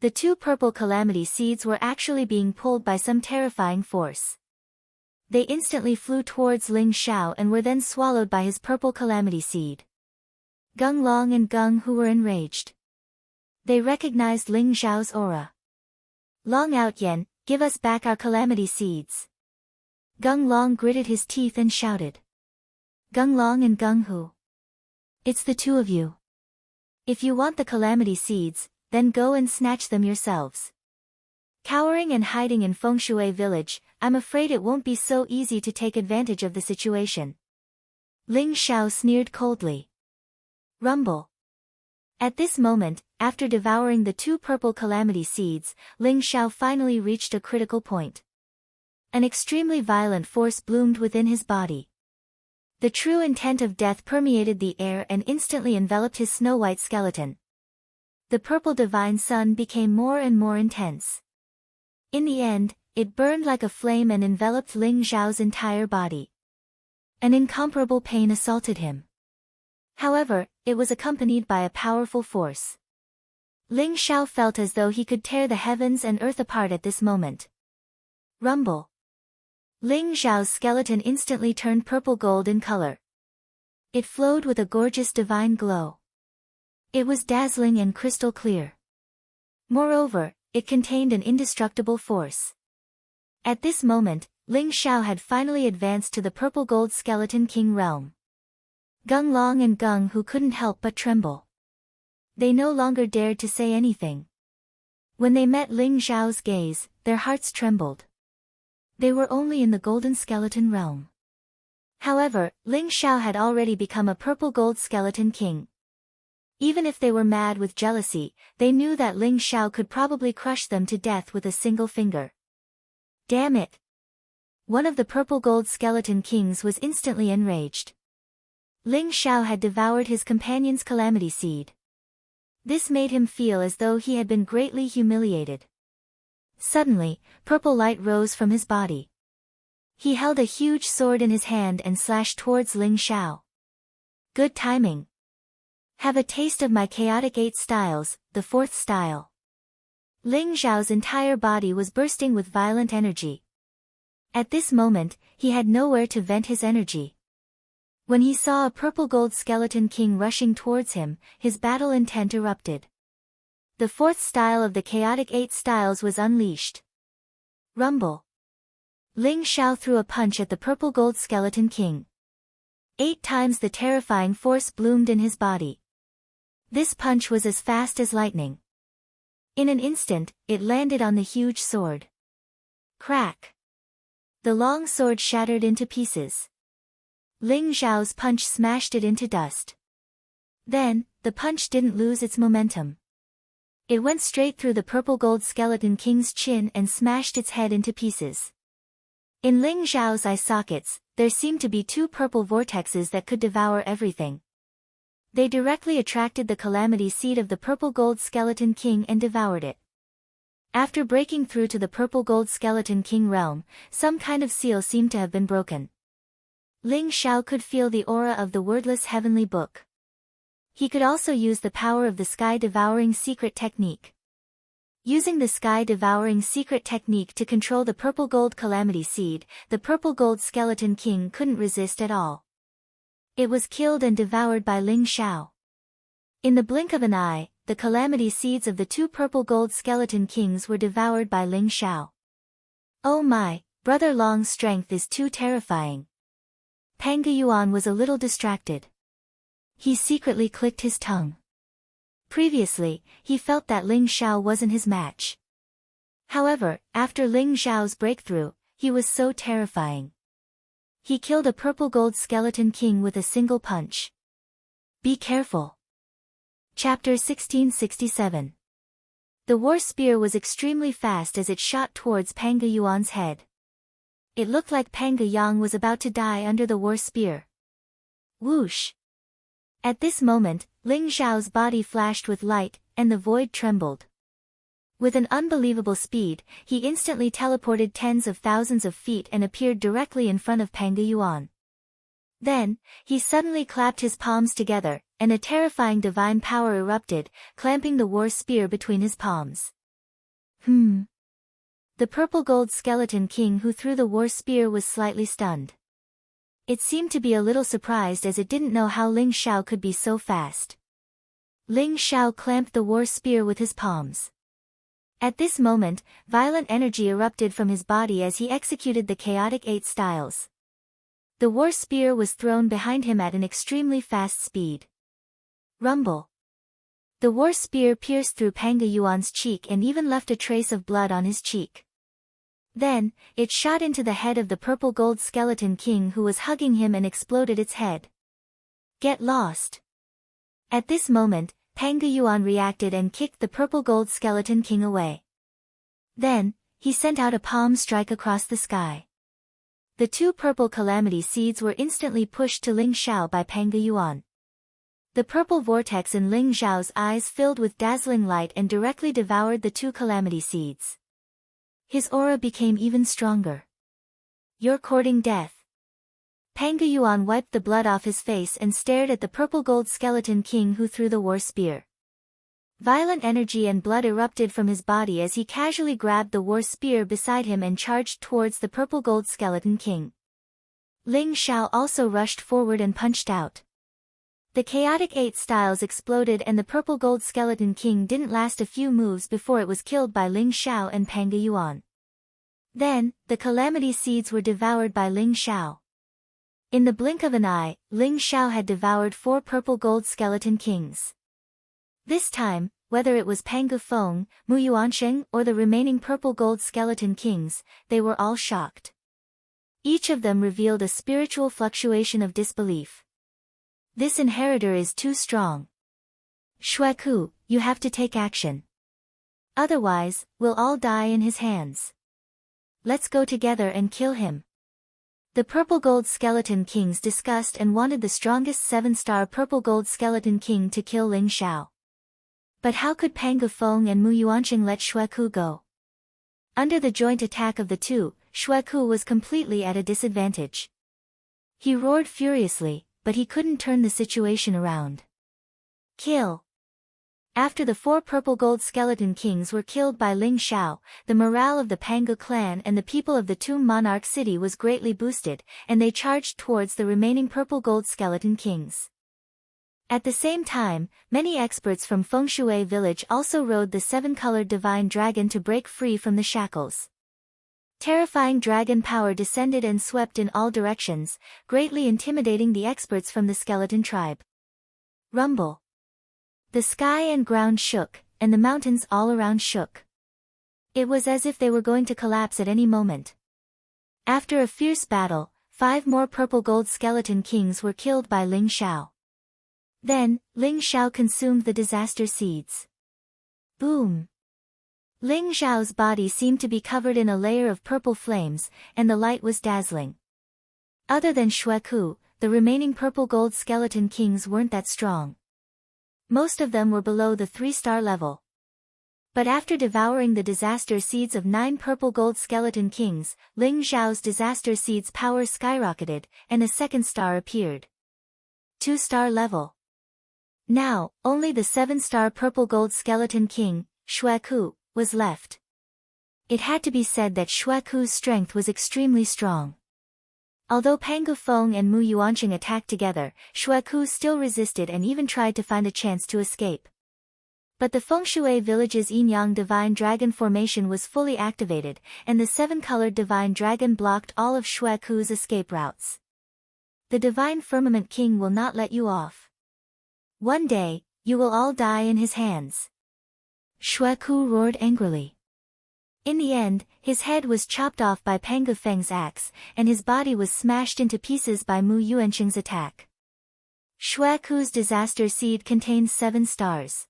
The 2 purple calamity seeds were actually being pulled by some terrifying force. They instantly flew towards Ling Xiao and were then swallowed by his purple calamity seed. Gung Long and Gung Hu were enraged. They recognized Ling Xiao's aura. Long Out Yen, give us back our calamity seeds. Gung Long gritted his teeth and shouted. Gung Long and Gung Hu. It's the 2 of you. If you want the calamity seeds, then go and snatch them yourselves. Cowering and hiding in Fengshui village, I'm afraid it won't be so easy to take advantage of the situation. Ling Xiao sneered coldly. Rumble. At this moment, after devouring the 2 purple calamity seeds, Ling Xiao finally reached a critical point. An extremely violent force bloomed within his body. The true intent of death permeated the air and instantly enveloped his snow-white skeleton. The purple divine sun became more and more intense. In the end, it burned like a flame and enveloped Ling Xiao's entire body. An incomparable pain assaulted him. However, it was accompanied by a powerful force. Ling Xiao felt as though he could tear the heavens and earth apart at this moment. Rumble. Ling Xiao's skeleton instantly turned purple gold in color. It flowed with a gorgeous divine glow. It was dazzling and crystal clear. Moreover, it contained an indestructible force. At this moment, Ling Xiao had finally advanced to the purple gold skeleton king realm. Gung Long and Gung Hu couldn't help but tremble. They no longer dared to say anything. When they met Ling Xiao's gaze, their hearts trembled. They were only in the golden skeleton realm. However, Ling Xiao had already become a purple gold skeleton king. Even if they were mad with jealousy, they knew that Ling Xiao could probably crush them to death with a single finger. Damn it! One of the purple gold skeleton kings was instantly enraged. Ling Xiao had devoured his companion's calamity seed. This made him feel as though he had been greatly humiliated. Suddenly, purple light rose from his body. He held a huge sword in his hand and slashed towards Ling Xiao. Good timing. Have a taste of my chaotic 8 styles, the 4th style. Ling Xiao's entire body was bursting with violent energy. At this moment, he had nowhere to vent his energy. When he saw a purple gold skeleton king rushing towards him, his battle intent erupted. The 4th style of the chaotic 8 styles was unleashed. Rumble. Ling Xiao threw a punch at the purple gold skeleton king. 8 times the terrifying force bloomed in his body. This punch was as fast as lightning. In an instant, it landed on the huge sword. Crack! The long sword shattered into pieces. Ling Xiao's punch smashed it into dust. Then, the punch didn't lose its momentum. It went straight through the purple gold skeleton king's chin and smashed its head into pieces. In Ling Xiao's eye sockets, there seemed to be 2 purple vortexes that could devour everything. They directly attracted the calamity seed of the purple gold skeleton king and devoured it. After breaking through to the purple gold skeleton king realm, some kind of seal seemed to have been broken. Ling Xiao could feel the aura of the wordless heavenly book. He could also use the power of the sky-devouring secret technique. Using the sky-devouring secret technique to control the purple gold calamity seed, the purple gold skeleton king couldn't resist at all. It was killed and devoured by Ling Xiao. In the blink of an eye, the calamity seeds of the two purple gold skeleton kings were devoured by Ling Xiao. Oh my, Brother Long's strength is too terrifying. Pang Yuan was a little distracted. He secretly clicked his tongue. Previously, he felt that Ling Xiao wasn't his match. However, after Ling Xiao's breakthrough, he was so terrifying. He killed a purple gold skeleton king with a single punch. Be careful. Chapter 1667. The war spear was extremely fast as it shot towards Pang Yuan's head. It looked like Pang Yang was about to die under the war spear. Whoosh! At this moment, Ling Xiao's body flashed with light, and the void trembled. With an unbelievable speed, he instantly teleported tens of thousands of feet and appeared directly in front of Pang Yuan. Then, he suddenly clapped his palms together, and a terrifying divine power erupted, clamping the war spear between his palms. The purple gold skeleton king who threw the war spear was slightly stunned. It seemed to be a little surprised as it didn't know how Ling Xiao could be so fast. Ling Xiao clamped the war spear with his palms. At this moment, violent energy erupted from his body as he executed the chaotic 8 styles. The war spear was thrown behind him at an extremely fast speed. Rumble. The war spear pierced through Pang Yuan's cheek and even left a trace of blood on his cheek. Then, it shot into the head of the purple gold skeleton king who was hugging him and exploded its head. Get lost. At this moment, Pang Yuan reacted and kicked the purple gold skeleton king away. Then, he sent out a palm strike across the sky. The two purple calamity seeds were instantly pushed to Ling Xiao by Pang Yuan. The purple vortex in Ling Xiao's eyes filled with dazzling light and directly devoured the two calamity seeds. His aura became even stronger. You're courting death. Pang Yuan wiped the blood off his face and stared at the purple gold skeleton king who threw the war spear. Violent energy and blood erupted from his body as he casually grabbed the war spear beside him and charged towards the purple gold skeleton king. Ling Xiao also rushed forward and punched out. The chaotic 8 styles exploded and the purple gold skeleton king didn't last a few moves before it was killed by Ling Xiao and Pang Yuan. Then, the calamity seeds were devoured by Ling Xiao. In the blink of an eye, Ling Xiao had devoured 4 purple gold skeleton kings. This time, whether it was Pang Feng, Mu Yuansheng or the remaining purple gold skeleton kings, they were all shocked. Each of them revealed a spiritual fluctuation of disbelief. This inheritor is too strong. Xueku, you have to take action. Otherwise, we'll all die in his hands. Let's go together and kill him. The purple gold skeleton kings discussed and wanted the strongest 7-star purple gold skeleton king to kill Ling Xiao. But how could Pang Feng and Mu Yuansheng let Xueku go? Under the joint attack of the two, Xueku was completely at a disadvantage. He roared furiously, but he couldn't turn the situation around. Kill. After the 4 purple gold skeleton kings were killed by Ling Xiao, the morale of the Pangu clan and the people of the Tomb Monarch City was greatly boosted, and they charged towards the remaining purple gold skeleton kings. At the same time, many experts from Fengshui village also rode the 7-colored divine dragon to break free from the shackles. Terrifying dragon power descended and swept in all directions, greatly intimidating the experts from the skeleton tribe. Rumble. The sky and ground shook, and the mountains all around shook. It was as if they were going to collapse at any moment. After a fierce battle, 5 more purple gold skeleton kings were killed by Ling Xiao. Then, Ling Xiao consumed the disaster seeds. Boom! Ling Xiao's body seemed to be covered in a layer of purple flames, and the light was dazzling. Other than Xueku, the remaining purple gold skeleton kings weren't that strong. Most of them were below the 3-star level. But after devouring the disaster seeds of 9 purple gold skeleton kings, Ling Xiao's disaster seeds power skyrocketed, and a second star appeared. 2-star level. Now, only the 7-star purple gold skeleton king, Xueku, was left. It had to be said that Xueku's strength was extremely strong. Although Pang Gufeng and Mu Yuanqing attacked together, Xueku still resisted and even tried to find a chance to escape. But the Fengshui village's Yinyang Divine Dragon formation was fully activated, and the 7-colored Divine Dragon blocked all of Xueku's escape routes. The Divine Firmament King will not let you off. One day, you will all die in his hands. Xueku roared angrily. In the end, his head was chopped off by Pang Gufeng's axe, and his body was smashed into pieces by Mu Yuanqing's attack. Xueku's disaster seed contained 7 stars.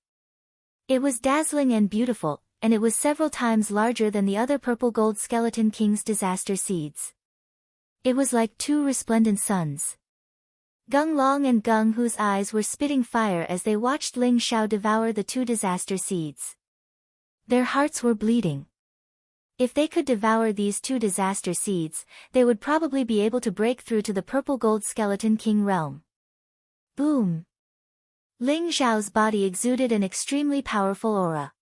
It was dazzling and beautiful, and it was several times larger than the other purple gold skeleton king's disaster seeds. It was like 2 resplendent suns. Gung Long and Gung Hu's eyes were spitting fire as they watched Ling Xiao devour the 2 disaster seeds. Their hearts were bleeding. If they could devour these 2 disaster seeds, they would probably be able to break through to the purple gold skeleton king realm. Boom! Ling Xiao's body exuded an extremely powerful aura.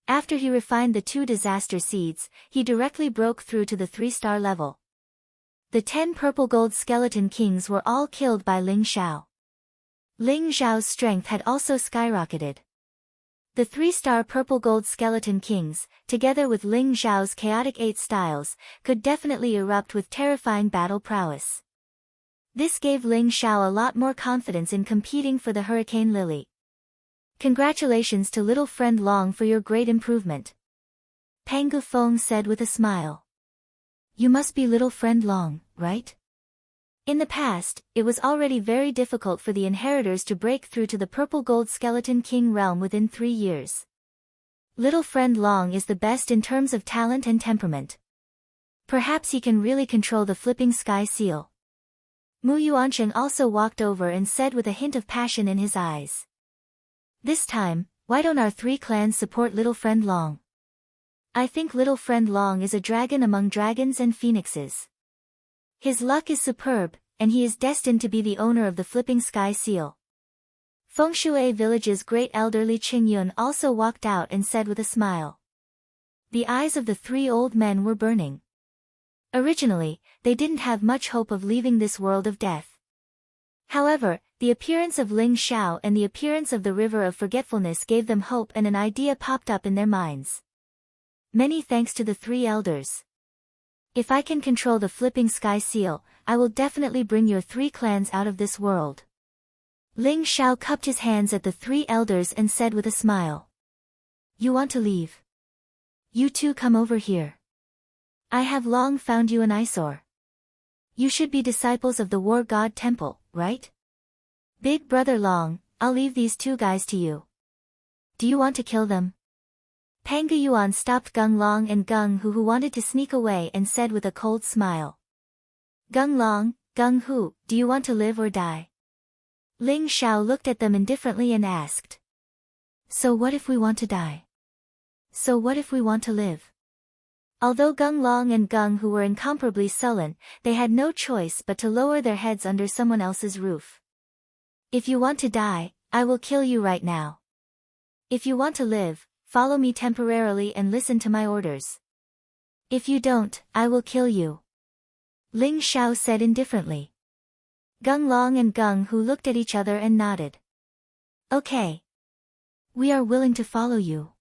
After he refined the 2 disaster seeds, he directly broke through to the 3-star level. The 10 purple gold skeleton kings were all killed by Ling Xiao. Ling Xiao's strength had also skyrocketed. The 3-star purple gold skeleton kings, together with Ling Xiao's chaotic 8 styles, could definitely erupt with terrifying battle prowess. This gave Ling Xiao a lot more confidence in competing for the Hurricane Lily. Congratulations to little friend Long for your great improvement. Pang Gufeng said with a smile. You must be little friend Long, right? In the past, it was already very difficult for the inheritors to break through to the purple gold skeleton king realm within 3 years. Little friend Long is the best in terms of talent and temperament. Perhaps he can really control the flipping sky seal. Mu Yuanqing also walked over and said with a hint of passion in his eyes. This time, why don't our 3 clans support little friend Long? I think little friend Long is a dragon among dragons and phoenixes. His luck is superb, and he is destined to be the owner of the flipping sky seal. Fengshui village's great elder Li Qingyun also walked out and said with a smile. The eyes of the 3 old men were burning. Originally, they didn't have much hope of leaving this world of death. However, the appearance of Ling Xiao and the appearance of the River of Forgetfulness gave them hope, and an idea popped up in their minds. Many thanks to the 3 elders. If I can control the flipping sky seal, I will definitely bring your 3 clans out of this world. Ling Xiao cupped his hands at the 3 elders and said with a smile. You want to leave? You 2 come over here. I have long found you an eyesore. You should be disciples of the War God Temple, right? Big brother Long, I'll leave these 2 guys to you. Do you want to kill them? Pang Yuan stopped Gung Long and Gung Hu, who wanted to sneak away, and said with a cold smile. Gung Long, Gung Hu, do you want to live or die? Ling Xiao looked at them indifferently and asked. So what if we want to die? So what if we want to live? Although Gung Long and Gung Hu were incomparably sullen, they had no choice but to lower their heads under someone else's roof. If you want to die, I will kill you right now. If you want to live, follow me temporarily and listen to my orders. If you don't, I will kill you. Ling Xiao said indifferently. Gung Long and Gung Hu looked at each other and nodded. Okay. We are willing to follow you.